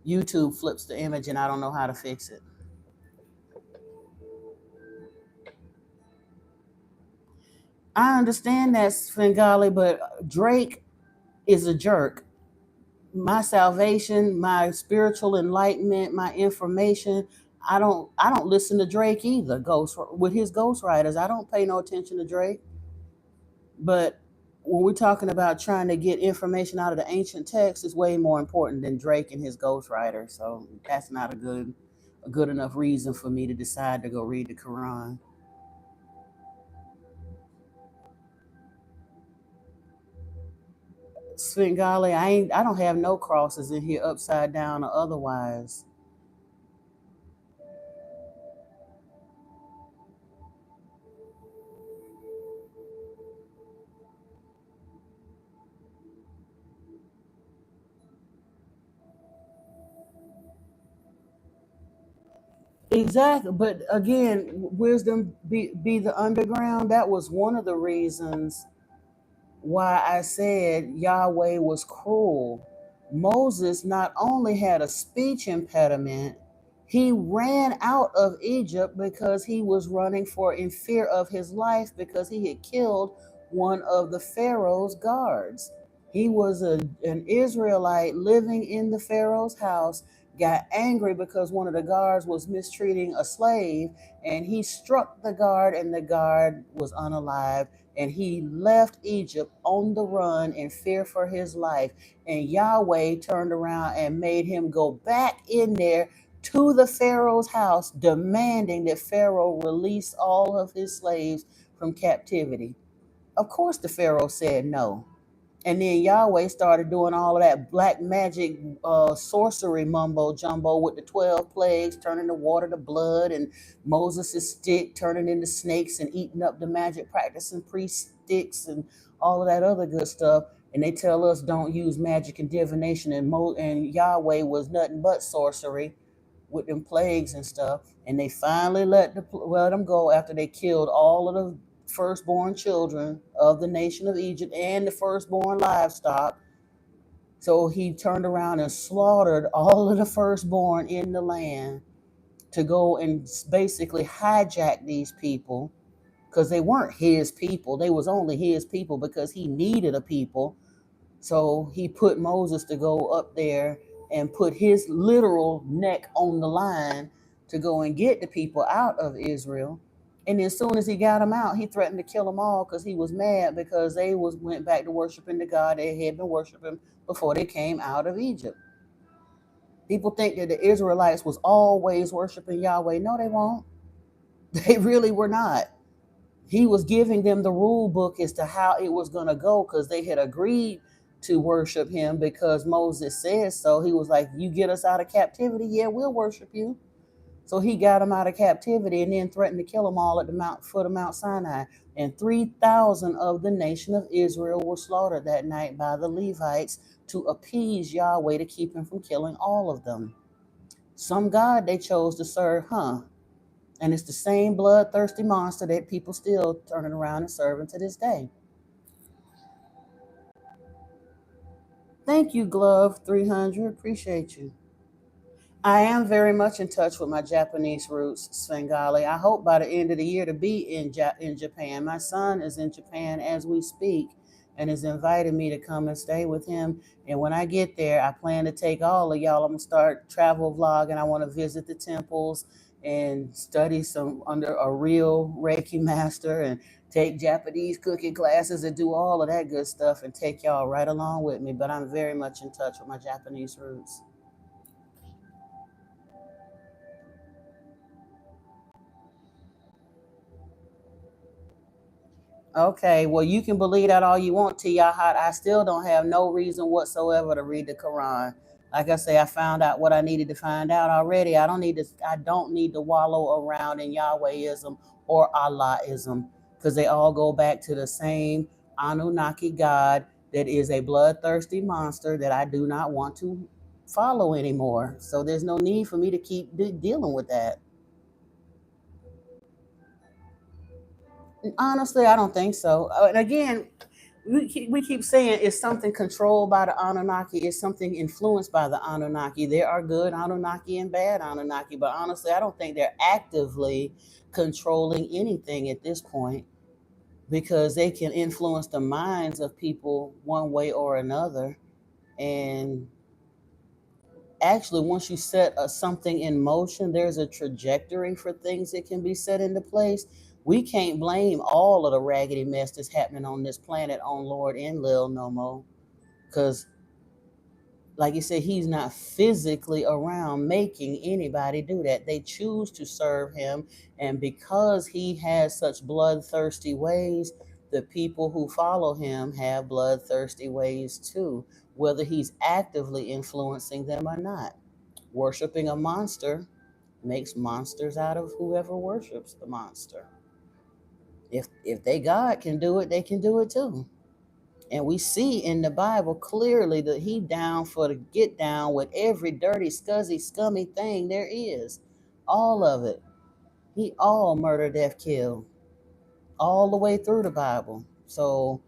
Speaker 1: YouTube flips the image, and I don't know how to fix it. I understand that, Svengali, but Drake is a jerk. My salvation, my spiritual enlightenment, my information, I don't listen to Drake either. With his ghostwriters, I don't pay no attention to Drake. But when we're talking about trying to get information out of the ancient text, is way more important than Drake and his ghostwriter. So that's not a good enough reason for me to decide to go read the Quran. Svengali, I don't have no crosses in here upside down or otherwise. Exactly. But again, wisdom be the underground. That was one of the reasons why I said Yahweh was cruel. Moses not only had a speech impediment, he ran out of Egypt because he was running in fear of his life because he had killed one of the Pharaoh's guards. He was an Israelite living in the Pharaoh's house, got angry because one of the guards was mistreating a slave, and he struck the guard, and the guard was unalive, and he left Egypt on the run in fear for his life. And Yahweh turned around and made him go back in there to the Pharaoh's house, demanding that Pharaoh release all of his slaves from captivity. Of course, the Pharaoh said no. And then Yahweh started doing all of that black magic sorcery mumbo jumbo with the 12 plagues, turning the water to blood, and Moses' stick turning into snakes and eating up the magic practicing priest sticks and all of that other good stuff. And they tell us don't use magic and divination, and Yahweh was nothing but sorcery with them plagues and stuff. And they finally let them go after they killed all of the firstborn children of the nation of Egypt and the firstborn livestock. So he turned around and slaughtered all of the firstborn in the land to go and basically hijack these people, because they weren't his people. They was only his people because he needed a people. So he put Moses to go up there and put his literal neck on the line to go and get the people out of Israel. And as soon as he got them out, he threatened to kill them all because he was mad because they went back to worshiping the God they had been worshiping before they came out of Egypt. People think that the Israelites was always worshiping Yahweh. No, they won't. They really were not. He was giving them the rule book as to how it was going to go because they had agreed to worship him because Moses said so. He was like, you get us out of captivity, yeah, we'll worship you. So he got them out of captivity and then threatened to kill them all at the foot of Mount Sinai. And 3,000 of the nation of Israel were slaughtered that night by the Levites to appease Yahweh to keep him from killing all of them. Some God they chose to serve, huh? And it's the same bloodthirsty monster that people still turning around and serving to this day. Thank you, Glove 300. Appreciate you. I am very much in touch with my Japanese roots, Svengali. I hope by the end of the year to be in Japan. My son is in Japan as we speak and has invited me to come and stay with him. And when I get there, I plan to take all of y'all. I'm going to start travel vlogging. I want to visit the temples and study some under a real Reiki master and take Japanese cooking classes and do all of that good stuff and take y'all right along with me. But I'm very much in touch with my Japanese roots. Okay, well, you can believe that all you want, Tiyahat. I still don't have no reason whatsoever to read the Quran. Like I say, I found out what I needed to find out already. I don't need to wallow around in Yahwehism or Allahism because they all go back to the same Anunnaki God that is a bloodthirsty monster that I do not want to follow anymore. So there's no need for me to keep dealing with that. Honestly, I don't think so. And again, we keep saying it's something controlled by the Anunnaki, it's something influenced by the Anunnaki. There are good Anunnaki and bad Anunnaki, but honestly, I don't think they're actively controlling anything at this point because they can influence the minds of people one way or another. And actually, once you set something in motion, there's a trajectory for things that can be set into place. We can't blame all of the raggedy mess that's happening on this planet on Lord Enlil no more, because, like you said, he's not physically around making anybody do that. They choose to serve him, and because he has such bloodthirsty ways, the people who follow him have bloodthirsty ways too, whether he's actively influencing them or not. Worshipping a monster makes monsters out of whoever worships the monster. If they God can do it, they can do it too. And we see in the Bible clearly that he down for the get down with every dirty, scuzzy, scummy thing there is. All of it. He all murder, death, kill. All the way through the Bible. So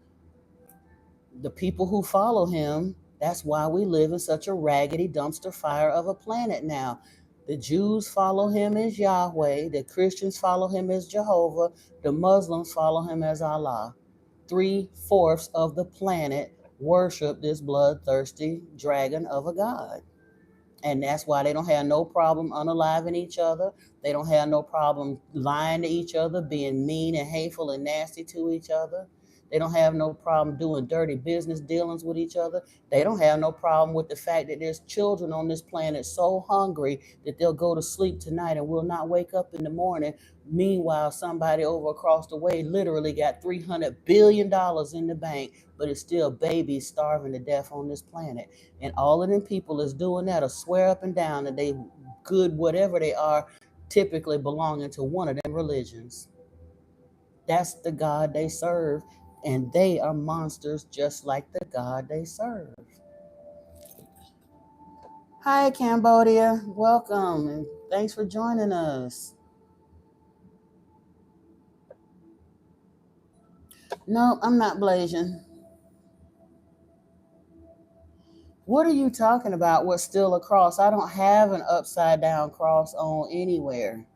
Speaker 1: the people who follow him, that's why we live in such a raggedy dumpster fire of a planet now. The Jews follow him as Yahweh, the Christians follow him as Jehovah, the Muslims follow him as Allah. 3/4 of the planet worship this bloodthirsty dragon of a god. And that's why they don't have no problem unaliving each other. They don't have no problem lying to each other, being mean and hateful and nasty to each other. They don't have no problem doing dirty business dealings with each other. They don't have no problem with the fact that there's children on this planet so hungry that they'll go to sleep tonight and will not wake up in the morning. Meanwhile, somebody over across the way literally got $300 billion in the bank, but it's still babies starving to death on this planet. And all of them people is doing that or swear up and down that they good, whatever they are, typically belonging to one of them religions. That's the God they serve. And they are monsters just like the God they serve. Hi, Cambodia. Welcome. And thanks for joining us. No, I'm not Blasian. What are you talking about? What's still a cross? I don't have an upside down cross on anywhere.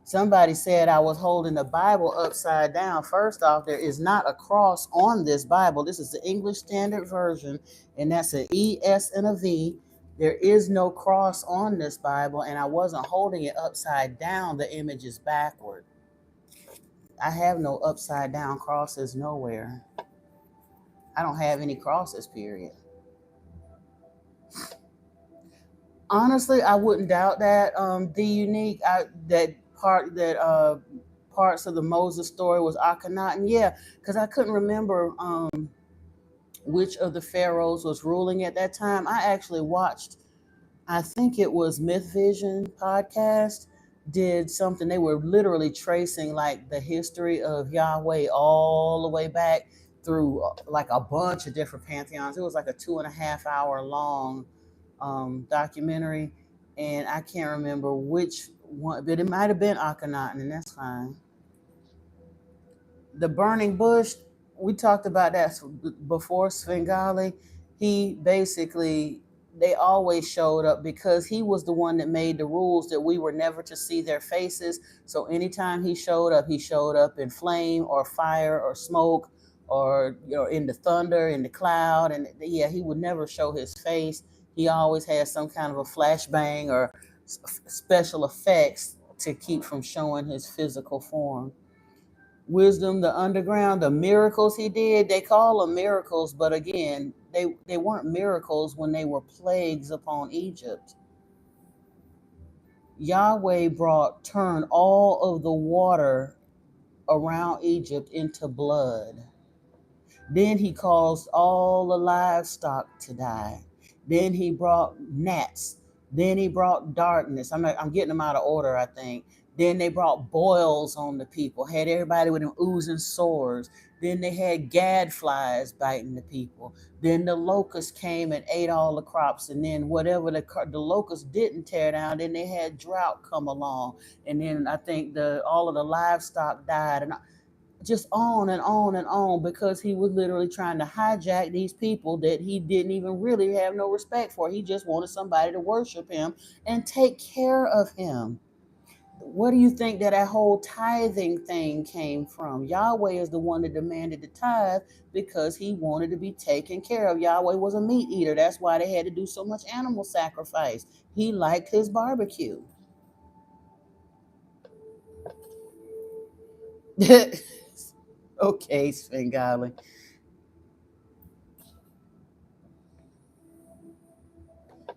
Speaker 1: Somebody said I was holding the Bible upside down. First off, there is not a cross on this Bible. This is the English Standard Version, and that's an E, S, and a V. There is no cross on this Bible, and I wasn't holding it upside down. The image is backward. I have no upside down crosses nowhere. I don't have any crosses, period. Honestly, I wouldn't doubt that. The unique that part that parts of the Moses story was Akhenaten. Yeah, because I couldn't remember which of the pharaohs was ruling at that time. I actually watched, I think it was Myth Vision podcast, did something. They were literally tracing like the history of Yahweh all the way back through like a bunch of different pantheons. It was like a 2.5 hour long documentary, and I can't remember which one, but it might have been Akhenaten, and that's fine. The burning bush, we talked about that before. Svengali, he basically, they always showed up because he was the one that made the rules that we were never to see their faces. So anytime he showed up in flame or fire or smoke, or in the thunder, in the cloud, and yeah, he would never show his face. He always had some kind of a flashbang or special effects to keep from showing his physical form. Wisdom, the underground, the miracles he did, they call them miracles, but again, they weren't miracles when they were plagues upon Egypt. Yahweh turned all of the water around Egypt into blood. Then he caused all the livestock to die. Then he brought gnats. Then he brought darkness. I'm getting them out of order, I think. Then they brought boils on the people, had everybody with them oozing sores. Then they had gadflies biting the people. Then the locusts came and ate all the crops. And then whatever the locusts didn't tear down, then they had drought come along. And then I think all of the livestock died. And just on and on and on, because he was literally trying to hijack these people that he didn't even really have no respect for. He just wanted somebody to worship him and take care of him. What do you think that whole tithing thing came from? Yahweh is the one that demanded the tithe because he wanted to be taken care of. Yahweh was a meat eater. That's why they had to do so much animal sacrifice. He liked his barbecue. Okay, Svengali.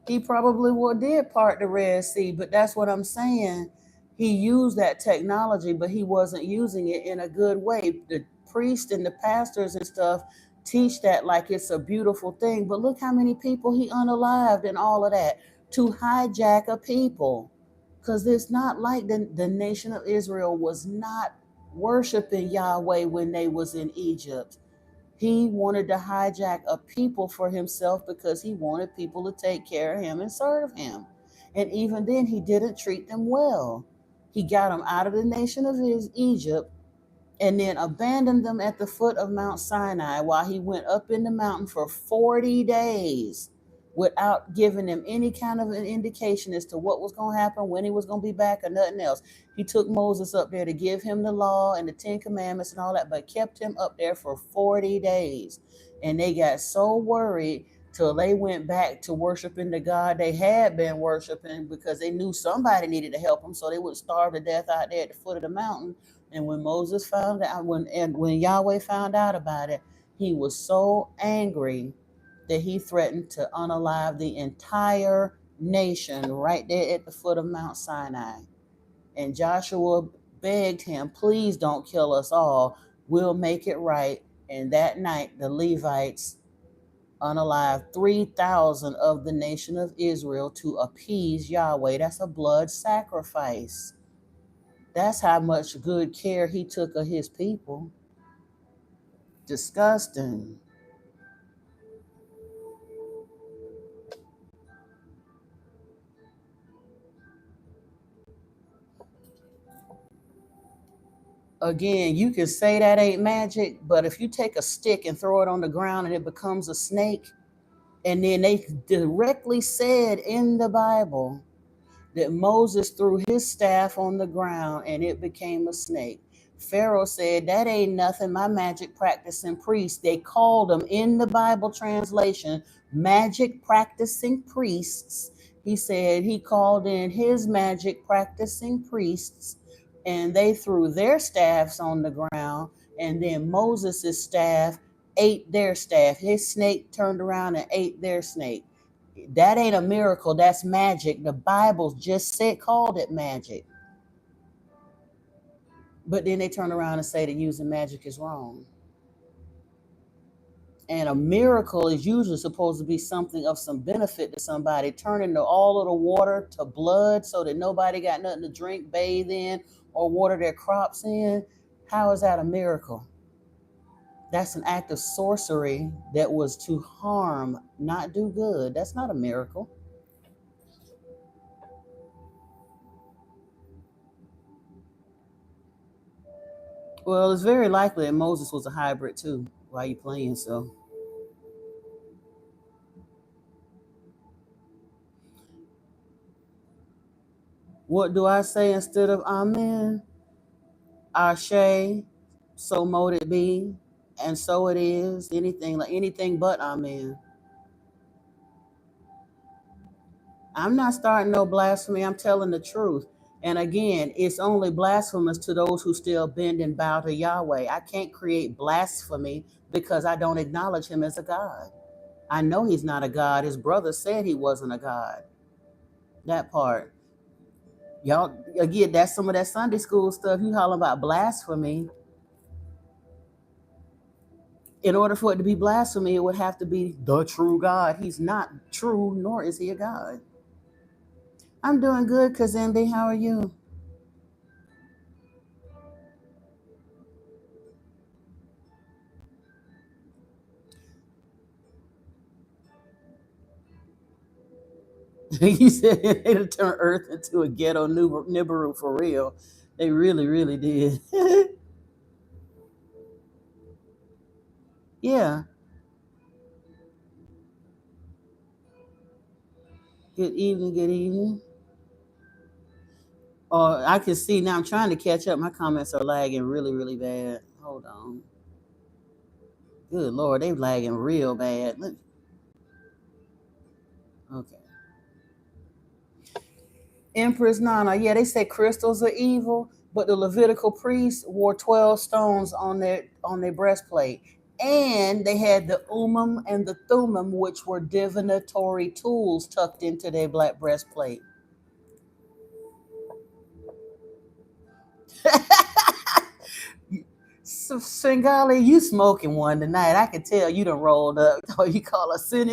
Speaker 1: He probably did part the Red Sea, but that's what I'm saying. He used that technology, but he wasn't using it in a good way. The priests and the pastors and stuff teach that like it's a beautiful thing, but look how many people he unalived and all of that to hijack a people. Because it's not like the nation of Israel was not worshiping Yahweh when they was in Egypt. He wanted to hijack a people for himself because he wanted people to take care of him and serve him. And even then, he didn't treat them well. He got them out of the nation of Egypt and then abandoned them at the foot of Mount Sinai while he went up in the mountain for 40 days without giving them any kind of an indication as to what was going to happen, when he was going to be back, or nothing else. He took Moses up there to give him the law and the 10 commandments and all that, but kept him up there for 40 days. And they got so worried till they went back to worshiping the God they had been worshiping, because they knew somebody needed to help them so they wouldn't starve to death out there at the foot of the mountain. And when Moses found out, when Yahweh found out about it, he was so angry that he threatened to unalive the entire nation right there at the foot of Mount Sinai. And Joshua begged him, please don't kill us all. We'll make it right. And that night, the Levites unalived 3,000 of the nation of Israel to appease Yahweh. That's a blood sacrifice. That's how much good care he took of his people. Disgusting. Again, you can say that ain't magic, but if you take a stick and throw it on the ground and it becomes a snake, and then they directly said in the Bible that Moses threw his staff on the ground and it became a snake. Pharaoh said, that ain't nothing. My magic practicing priests. They called them in the Bible translation magic practicing priests. He said he called in his magic practicing priests, and they threw their staffs on the ground, and then Moses' staff ate their staff. His snake turned around and ate their snake. That ain't a miracle. That's magic. The Bible just said called it magic. But then they turn around and say that using magic is wrong. And a miracle is usually supposed to be something of some benefit to somebody, turning all of the water to blood so that nobody got nothing to drink, bathe in, or water their crops in. How is that a miracle? That's an act of sorcery that was to harm, not do good. That's not a miracle. Well, it's very likely that Moses was a hybrid too. Why are you playing so? What do I say instead of amen? Ashe, so mote it be, and so it is. Anything but amen. I'm not starting no blasphemy. I'm telling the truth. And again, it's only blasphemous to those who still bend and bow to Yahweh. I can't create blasphemy because I don't acknowledge him as a God. I know he's not a God. His brother said he wasn't a God. That part. Y'all, again, that's some of that Sunday school stuff. You holler about blasphemy. In order for it to be blasphemy, it would have to be the true God. He's not true, nor is he a God. I'm doing good, Kazembe. How are you? You said they turned Earth into a ghetto Nibiru for real. They really, really did. Yeah. Good evening, good evening. Oh, I can see now. I'm trying to catch up. My comments are lagging really, really bad. Hold on. Good Lord, they lagging real bad. Okay. Empress Nana, yeah, they say crystals are evil, but the Levitical priests wore 12 stones on their breastplate. And they had the Ummim and the Thummim, which were divinatory tools tucked into their black breastplate. So, Singali, you smoking one tonight. I can tell you done rolled up. Oh, you call a sin.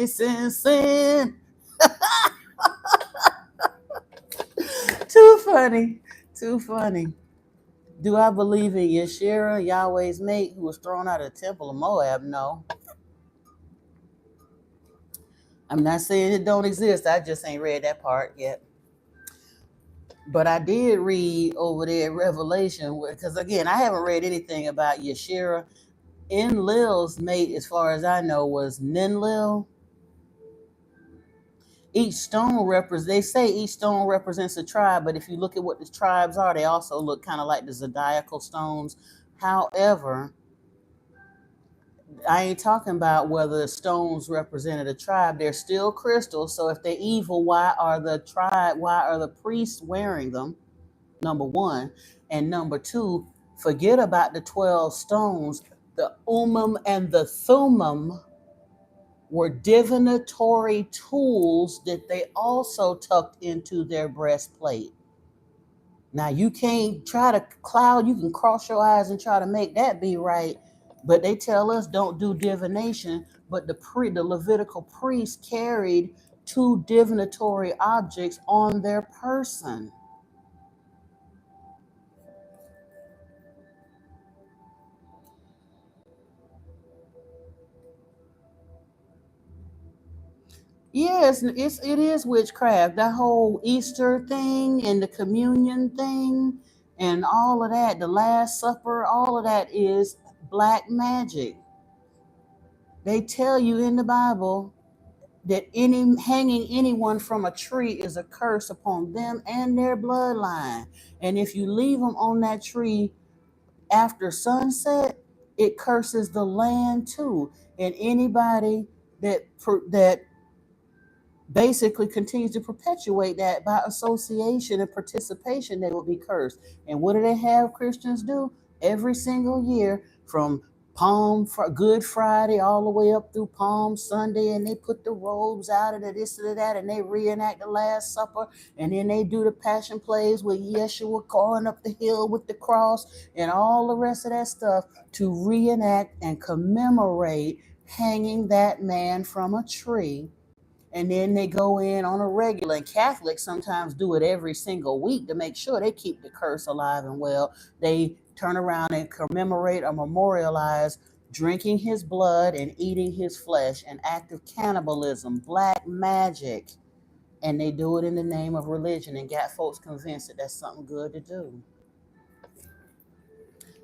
Speaker 1: Too funny. Too funny. Do I believe in Yeshua, Yahweh's mate, who was thrown out of the temple of Moab? No. I'm not saying it don't exist. I just ain't read that part yet. But I did read over there Revelation, because again, I haven't read anything about Yeshua. Enlil's mate, as far as I know, was Ninlil. Each stone they say each stone represents a tribe, but if you look at what the tribes are, they also look kind of like the zodiacal stones. However, I ain't talking about whether the stones represented a tribe. They're still crystals. So if they're evil, why are the priests wearing them? Number one. And number two, forget about the 12 stones. The Ummim and the Thummim were divinatory tools that they also tucked into their breastplate. Now you can't try to you can cross your eyes and try to make that be right, but they tell us don't do divination. But the Levitical priests carried two divinatory objects on their person. Yes, it is witchcraft. That whole Easter thing and the communion thing and all of that, the Last Supper, all of that is black magic. They tell you in the Bible that hanging anyone from a tree is a curse upon them and their bloodline. And if you leave them on that tree after sunset, it curses the land too. And anybody that basically continues to perpetuate that by association and participation, they will be cursed. And what do they have Christians do every single year from Good Friday all the way up through Palm Sunday? And they put the robes out and this and that, and they reenact the Last Supper, and then they do the Passion plays with Yeshua going up the hill with the cross and all the rest of that stuff to reenact and commemorate hanging that man from a tree. And then they go in on a regular. And Catholics sometimes do it every single week to make sure they keep the curse alive and well. They turn around and commemorate or memorialize drinking his blood and eating his flesh, an act of cannibalism, black magic. And they do it in the name of religion and got folks convinced that that's something good to do.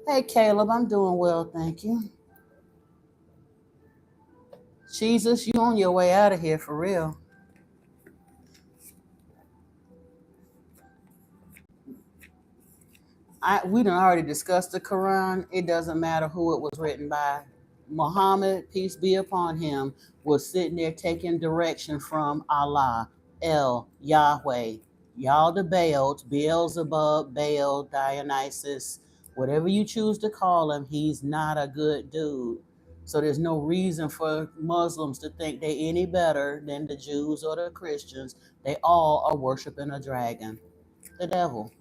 Speaker 1: Hey, Caleb, I'm doing well, thank you. Jesus, you on your way out of here for real. We done already discussed the Quran. It doesn't matter who it was written by. Muhammad, peace be upon him, was sitting there taking direction from Allah, Yahweh, Yah the Baal, Beelzebub, Baal, Dionysus, whatever you choose to call him, he's not a good dude. So there's no reason for Muslims to think they any better than the Jews or the Christians. They all are worshiping a dragon, the devil.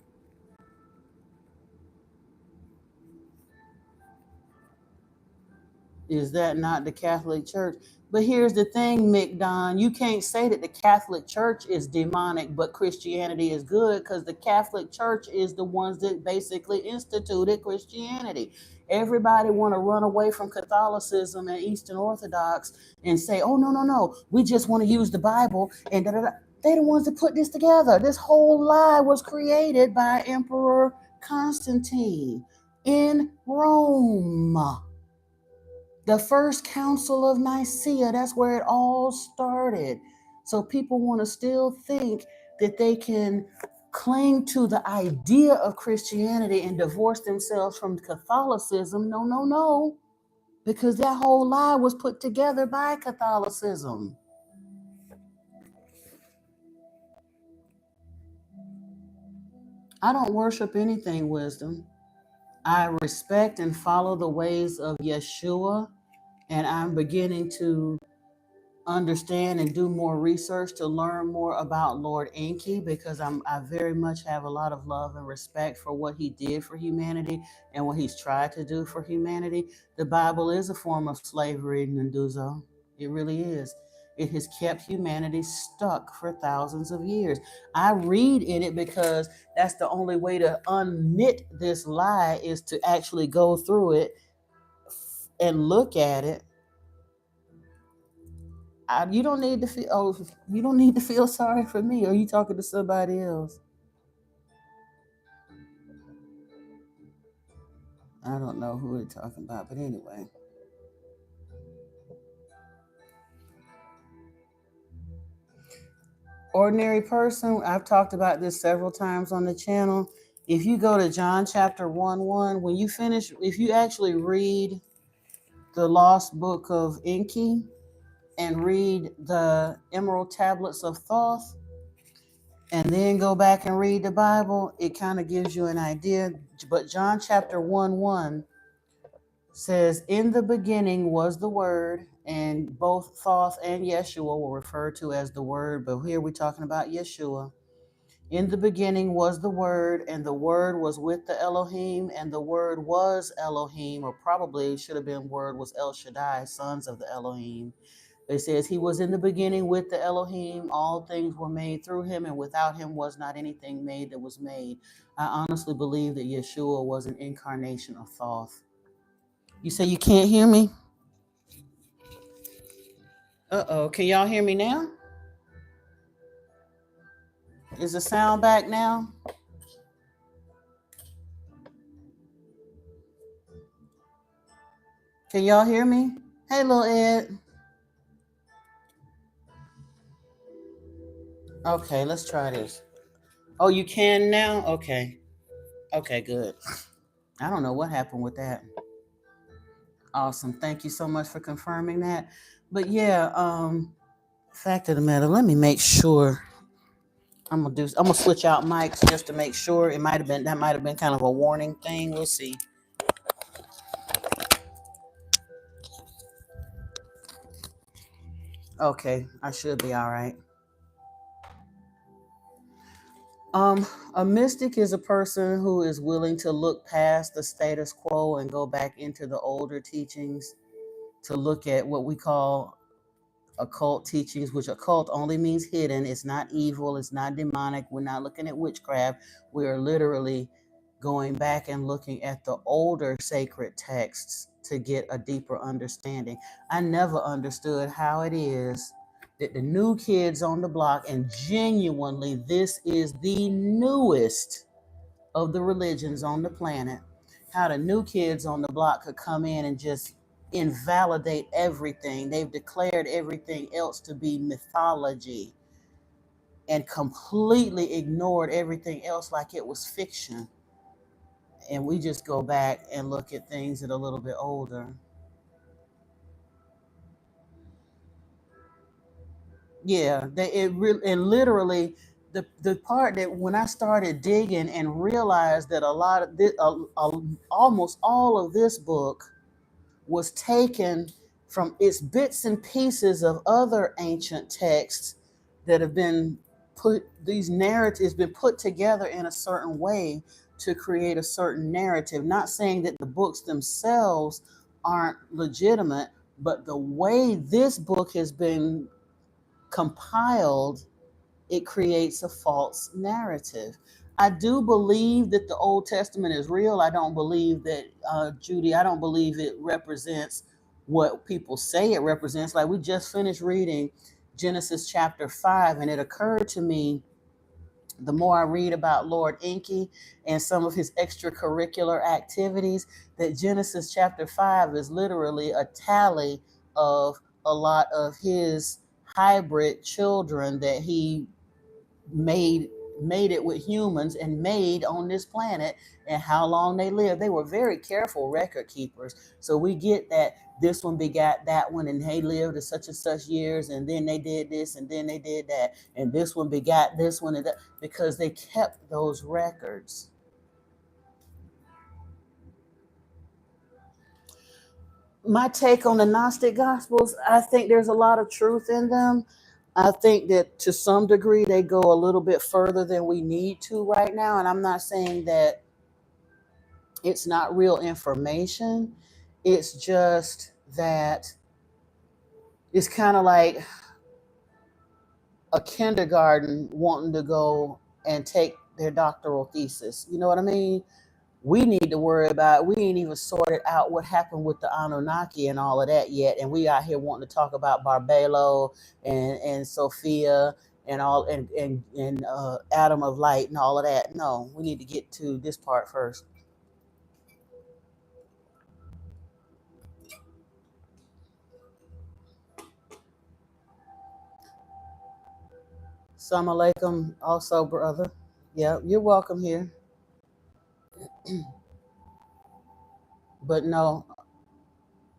Speaker 1: Is that not the Catholic Church? But here's the thing, McDon, you can't say that the Catholic Church is demonic, but Christianity is good, because the Catholic Church is the ones that basically instituted Christianity. Everybody want to run away from Catholicism and Eastern Orthodox and say, oh, no, we just want to use the Bible and da-da-da. They're the ones that put this together. This whole lie was created by Emperor Constantine in Rome. The first council of Nicaea, that's where it all started. So people want to still think that they can cling to the idea of Christianity and divorce themselves from Catholicism. No. Because that whole lie was put together by Catholicism. I don't worship anything, wisdom. I respect and follow the ways of Yeshua, and I'm beginning to understand and do more research to learn more about Lord Enki, because I very much have a lot of love and respect for what he did for humanity and what he's tried to do for humanity. The Bible is a form of slavery, Nduzo. It really is. It has kept humanity stuck for thousands of years. I read in it because that's the only way to unknit this lie, is to actually go through it and look at it. You don't need to feel. Oh, you don't need to feel sorry for me. Or are you talking to somebody else? I don't know who they're talking about, but anyway. Ordinary person. I've talked about this several times on the channel. If you go to John chapter 1:1, when you finish, if you actually read the Lost Book of Enki and read the Emerald Tablets of Thoth, and then go back and read the Bible, it kind of gives you an idea. But John chapter 1:1 says, in the beginning was the Word, and both Thoth and Yeshua were referred to as the Word, but here we're talking about Yeshua. In the beginning was the Word, and the Word was with the Elohim, and the Word was Elohim, or probably should have been Word was El Shaddai, sons of the Elohim. It says he was in the beginning with the Elohim. All things were made through him, and without him was not anything made that was made. I honestly believe that Yeshua was an incarnation of Thoth. You say you can't hear me? Uh-oh. Can y'all hear me now? Is the sound back now? Can y'all hear me? Hey, little Ed. Okay, let's try this. Oh, you can now? Okay. Okay, good. I don't know what happened with that. Awesome. Thank you so much for confirming that. But yeah, fact of the matter, let me make sure. I'm gonna switch out mics just to make sure. That might have been kind of a warning thing. We'll see. Okay, I should be all right. A mystic is a person who is willing to look past the status quo and go back into the older teachings to look at what we call occult teachings, which occult only means hidden. It's not evil, it's not demonic. We're not looking at witchcraft. We are literally going back and looking at the older sacred texts to get a deeper understanding. I never understood how it is that the new kids on the block, and genuinely, this is the newest of the religions on the planet, how the new kids on the block could come in and just invalidate everything. They've declared everything else to be mythology and completely ignored everything else like it was fiction. And we just go back and look at things that are a little bit older. Yeah, and literally the part that when I started digging and realized that a lot of this, almost all of this book was taken from its bits and pieces of other ancient texts that have been these narratives been put together in a certain way to create a certain narrative. Not saying that the books themselves aren't legitimate, but the way this book has been compiled, it creates a false narrative. I do believe that the Old Testament is real. I don't believe that, Judy, I don't believe it represents what people say it represents. Like we just finished reading Genesis chapter 5, and it occurred to me the more I read about Lord Enki and some of his extracurricular activities, that Genesis chapter 5 is literally a tally of a lot of his hybrid children that he made made it with humans and made on this planet, and how long they lived. They were very careful record keepers. So we get that this one begat that one, and they lived at such and such years, and then they did this, and then they did that, and this one begat this one, and that, because they kept those records. My take on the Gnostic Gospels, I think there's a lot of truth in them. I think that to some degree they go a little bit further than we need to right now. And I'm not saying that it's not real information. It's just that it's kind of like a kindergarten wanting to go and take their doctoral thesis. You know what I mean? We need to worry about, we ain't even sorted out what happened with the Anunnaki and all of that yet. And we out here wanting to talk about Barbelo and Sophia and all and Atom of Light and all of that. No, we need to get to this part first. Assalamu alaikum also, brother. Yeah, you're welcome here. But no,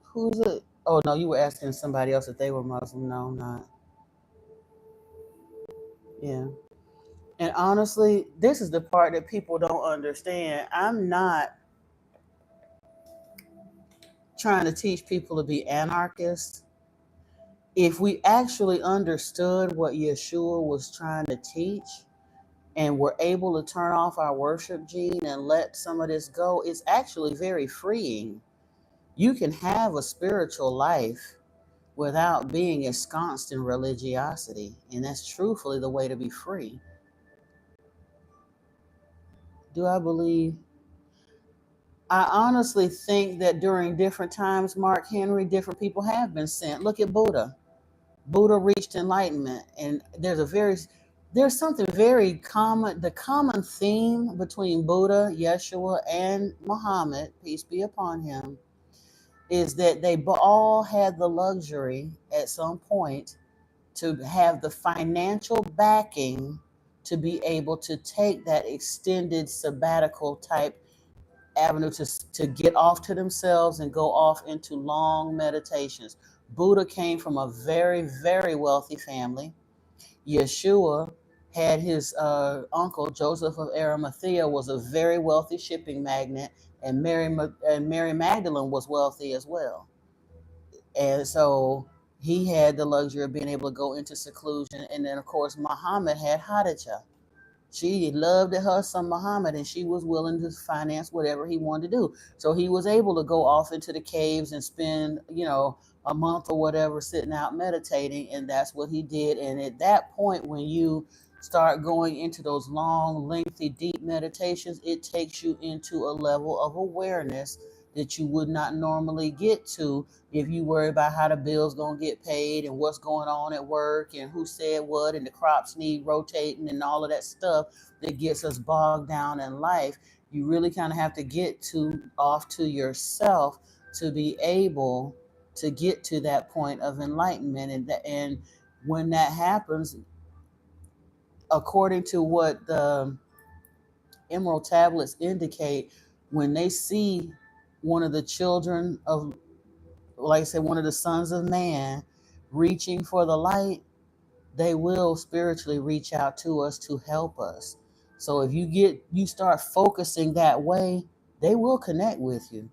Speaker 1: who's it? Oh no, you were asking somebody else if they were Muslim. No, I'm not. Yeah. And honestly, this is the part that people don't understand. I'm not trying to teach people to be anarchists. If we actually understood what Yeshua was trying to teach and were able to turn off our worship gene and let some of this go, it's actually very freeing. You can have a spiritual life without being ensconced in religiosity. And that's truthfully the way to be free. Do I believe? I honestly think that during different times, Mark Henry, different people have been sent. Look at Buddha. Buddha reached enlightenment, and there's something very common. The common theme between Buddha, Yeshua, and Muhammad, peace be upon him, is that they all had the luxury at some point to have the financial backing to be able to take that extended sabbatical type avenue to get off to themselves and go off into long meditations. Buddha came from a very, very wealthy family. Yeshua had his uncle Joseph of Arimathea was a very wealthy shipping magnate, and Mary Magdalene was wealthy as well. And so he had the luxury of being able to go into seclusion. And then, of course, Muhammad had Hadija. She loved her some Muhammad, and she was willing to finance whatever he wanted to do. So he was able to go off into the caves and spend, a month or whatever sitting out meditating, and that's what he did. And at that point, when you start going into those long, lengthy, deep meditations, it takes you into a level of awareness that you would not normally get to if you worry about how the bill's gonna get paid and what's going on at work and who said what and the crops need rotating and all of that stuff that gets us bogged down in life. You really kind of have to get to off to yourself to be able to get to that point of enlightenment. And when that happens, according to what the emerald tablets indicate, when they see one of the children of, like I said, one of the sons of man reaching for the light, they will spiritually reach out to us to help us. So if you start focusing that way, they will connect with you.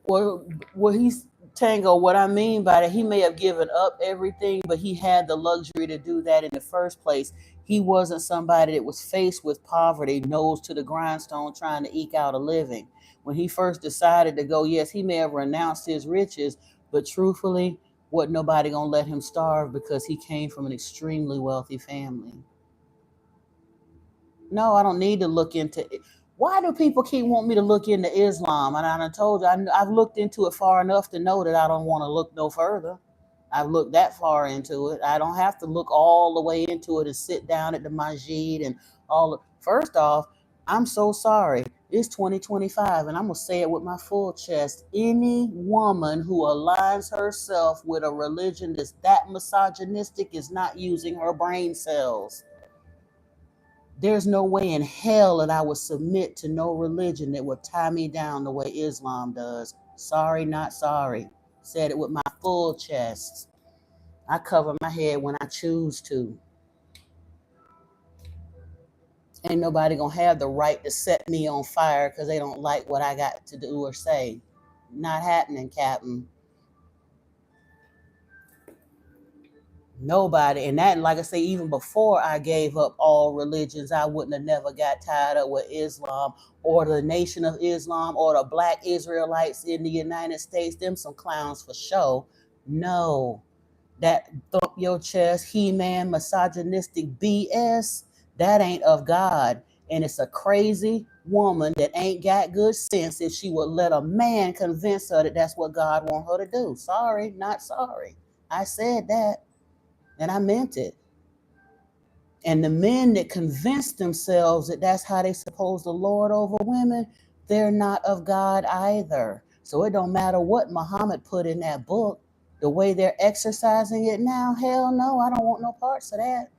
Speaker 1: Well, he's Tango. What I mean by that, he may have given up everything, but he had the luxury to do that in the first place. He wasn't somebody that was faced with poverty, nose to the grindstone, trying to eke out a living. When he first decided to go, yes, he may have renounced his riches, but truthfully, wasn't nobody gonna let him starve because he came from an extremely wealthy family. No, I don't need to look into it. Why do people keep wanting me to look into Islam? And I told you, I've looked into it far enough to know that I don't want to look no further. I've looked that far into it. I don't have to look all the way into it and sit down at the masjid and all. First off, I'm so sorry. It's 2025, and I'm going to say it with my full chest. Any woman who aligns herself with a religion that's that misogynistic is not using her brain cells. There's no way in hell that I would submit to no religion that would tie me down the way Islam does. Sorry, not sorry. Said it with my full chest. I cover my head when I choose to. Ain't nobody gonna have the right to set me on fire because they don't like what I got to do or say. Not happening, Captain. Nobody. And that, like I say, even before I gave up all religions, I wouldn't have never got tied up with Islam or the Nation of Islam or the Black Israelites in the United States. Them some clowns for show. No. That thump your chest, He-Man, misogynistic BS, that ain't of God. And it's a crazy woman that ain't got good sense if she would let a man convince her that that's what God want her to do. Sorry, not sorry. I said that. And I meant it. And the men that convince themselves that that's how they supposed to lord over women, they're not of God either. So it don't matter what Muhammad put in that book. The way they're exercising it now, hell no, I don't want no parts of that.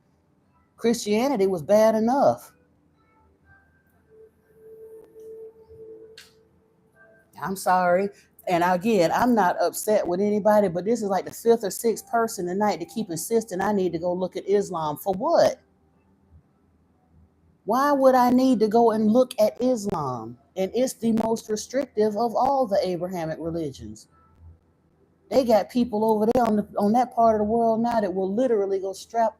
Speaker 1: Christianity was bad enough. I'm sorry. And again, I'm not upset with anybody, but this is like the fifth or sixth person tonight to keep insisting I need to go look at Islam. For what? Why would I need to go and look at Islam? And it's the most restrictive of all the Abrahamic religions. They got people over there on that part of the world now that will literally go strap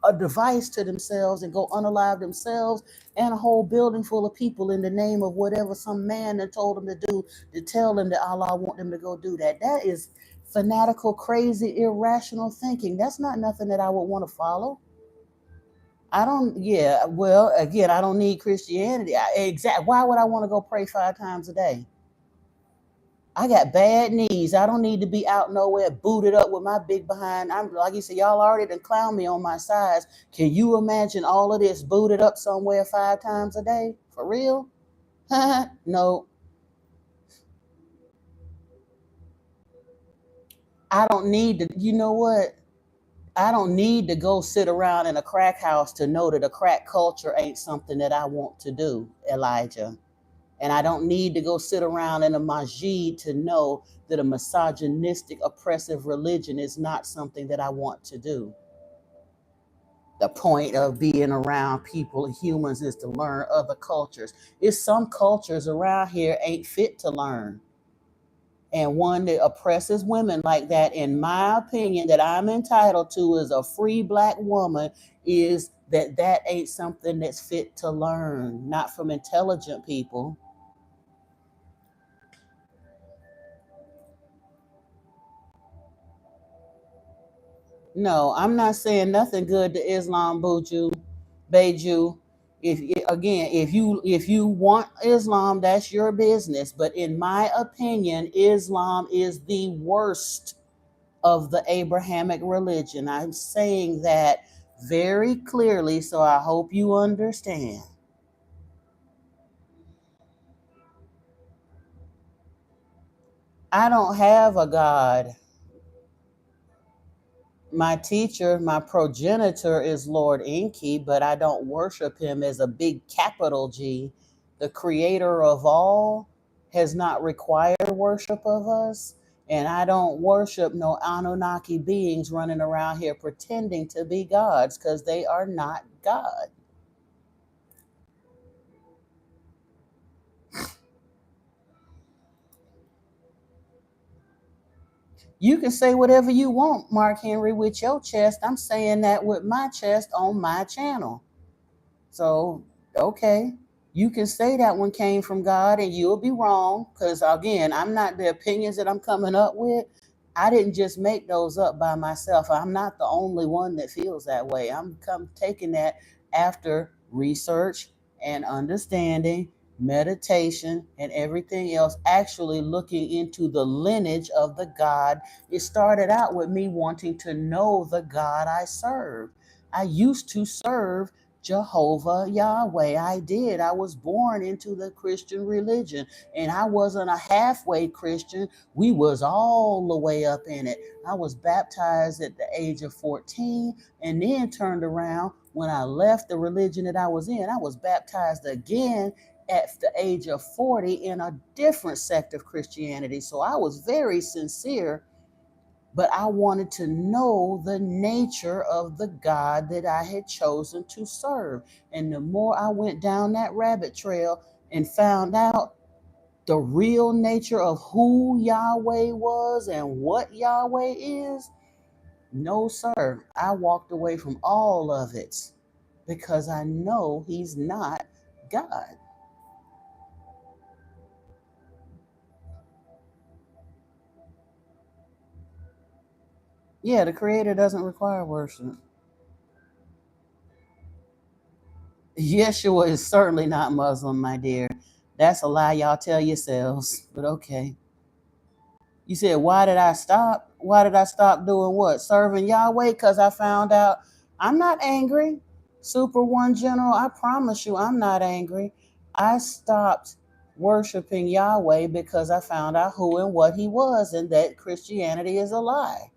Speaker 1: a device to themselves and go unalive themselves and a whole building full of people in the name of whatever some man that told them to do, to tell them that Allah want them to go do that. That is fanatical, crazy, irrational thinking. That's not nothing that I would want to follow. I don't, yeah, well, again, I don't need Christianity. Why would I want to go pray 5 times a day? I got bad knees. I don't need to be out nowhere booted up with my big behind. I'm like you said, y'all already done clown me on my size. Can you imagine all of this booted up somewhere 5 times a day? For real? No. I don't need to, you know what? I don't need to go sit around in a crack house to know that a crack culture ain't something that I want to do, Elijah. And I don't need to go sit around in a masjid to know that a misogynistic, oppressive religion is not something that I want to do. The point of being around people, humans, is to learn other cultures. It's some cultures around here ain't fit to learn. And one that oppresses women like that, in my opinion, that I'm entitled to as a free black woman, is that ain't something that's fit to learn, not from intelligent people. No, I'm not saying nothing good to Islam, Buju, Beju. If again, if you want Islam, that's your business. But in my opinion, Islam is the worst of the Abrahamic religion. I'm saying that very clearly, so I hope you understand. I don't have a God. My teacher, my progenitor is Lord Enki, but I don't worship him as a big capital G. The creator of all has not required worship of us. And I don't worship no Anunnaki beings running around here pretending to be gods, because they are not God. You can say whatever you want, Mark Henry, with your chest. I'm saying that with my chest on my channel. So, okay, you can say that one came from God and you'll be wrong. Because again, I'm not, the opinions that I'm coming up with, I didn't just make those up by myself. I'm not the only one that feels that way. I'm taking that after research and understanding, meditation, and everything else, actually looking into the lineage of the God. It started out with me wanting to know the God I serve. I used to serve Jehovah Yahweh. I did. I was born into the Christian religion, and I wasn't a halfway Christian. We was all the way up in it. I was baptized at the age of 14 and then turned around when I left the religion that I was in. I was baptized again at the age of 40 in a different sect of Christianity. So I was very sincere, but I wanted to know the nature of the God that I had chosen to serve. And the more I went down that rabbit trail and found out the real nature of who Yahweh was and what Yahweh is, no, sir, I walked away from all of it because I know he's not God. Yeah, the creator doesn't require worship. Yeshua is certainly not Muslim, my dear. That's a lie y'all tell yourselves, but okay. You said, why did I stop? Why did I stop doing what? Serving Yahweh? Because I found out I'm not angry. Super One General, I promise you, I'm not angry. I stopped worshiping Yahweh because I found out who and what he was, and that Christianity is a lie.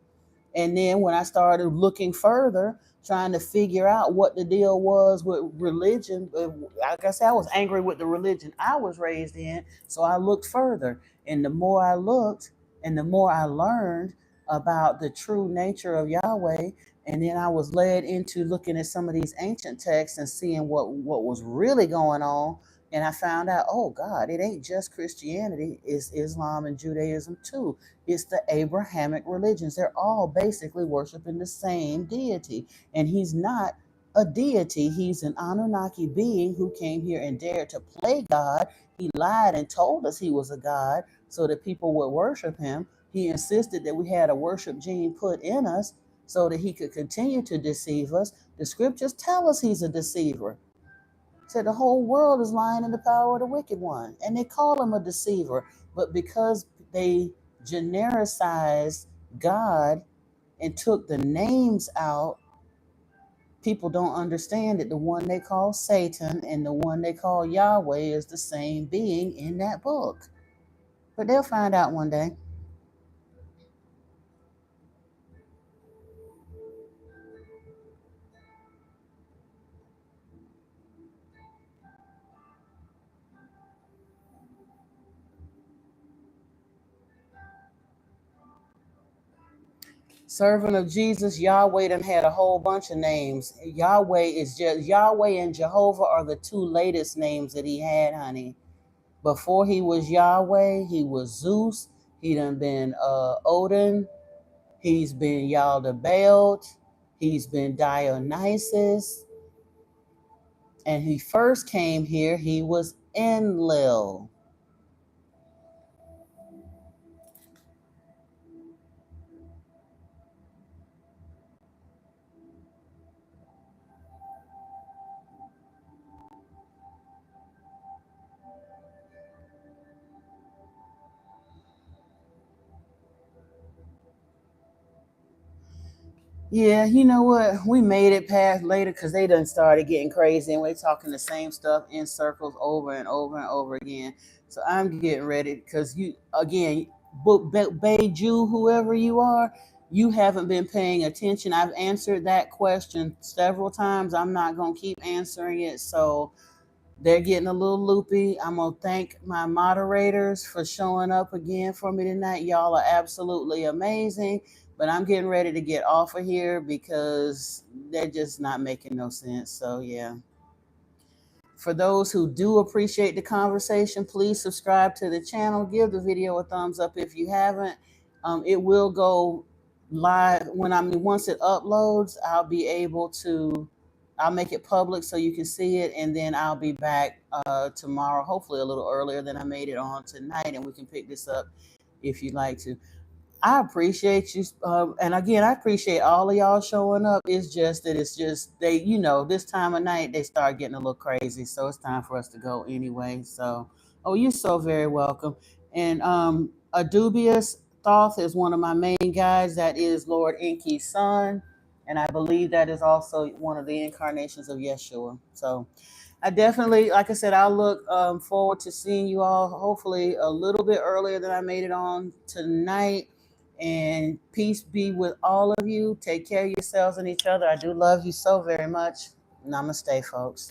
Speaker 1: And then when I started looking further, trying to figure out what the deal was with religion, like I said, I was angry with the religion I was raised in. So I looked further. And the more I looked and the more I learned about the true nature of Yahweh, and then I was led into looking at some of these ancient texts and seeing what was really going on. And I found out, oh God, it ain't just Christianity, it's Islam and Judaism too. It's the Abrahamic religions. They're all basically worshiping the same deity. And he's not a deity. He's an Anunnaki being who came here and dared to play God. He lied and told us he was a God so that people would worship him. He insisted that we had a worship gene put in us so that he could continue to deceive us. The scriptures tell us he's a deceiver. Said the whole world is lying in the power of the wicked one, and they call him a deceiver. But because they genericized God and took the names out, people don't understand that the one they call Satan and the one they call Yahweh is the same being in that book. But they'll find out one day. Servant of Jesus, Yahweh done had a whole bunch of names. Yahweh is just, Yahweh and Jehovah are the two latest names that he had, honey. Before he was Yahweh, he was Zeus. He done been Odin. He's been Yaldabaoth. He's been Dionysus. And he first came here, he was Enlil. Yeah, you know what? We made it past later because they done started getting crazy and we're talking the same stuff in circles over and over and over again. So I'm getting ready because you, again, Beiju, whoever you are, you haven't been paying attention. I've answered that question several times. I'm not going to keep answering it. So they're getting a little loopy. I'm going to thank my moderators for showing up again for me tonight. Y'all are absolutely amazing. But I'm getting ready to get off of here because they're just not making no sense. So, yeah. For those who do appreciate the conversation, please subscribe to the channel. Give the video a thumbs up if you haven't. It will go live once it uploads. I'll make it public so you can see it, and then I'll be back tomorrow, hopefully a little earlier than I made it on tonight, and we can pick this up if you'd like to. I appreciate you. And again, I appreciate all of y'all showing up. It's just they, this time of night, they start getting a little crazy. So it's time for us to go anyway. So, oh, you're so very welcome. And a dubious Thoth is one of my main guys. That is Lord Enki's son. And I believe that is also one of the incarnations of Yeshua. So I definitely, like I said, I'll look forward to seeing you all hopefully a little bit earlier than I made it on tonight. And peace be with all of you. Take care of yourselves and each other. I do love you so very much. Namaste, folks.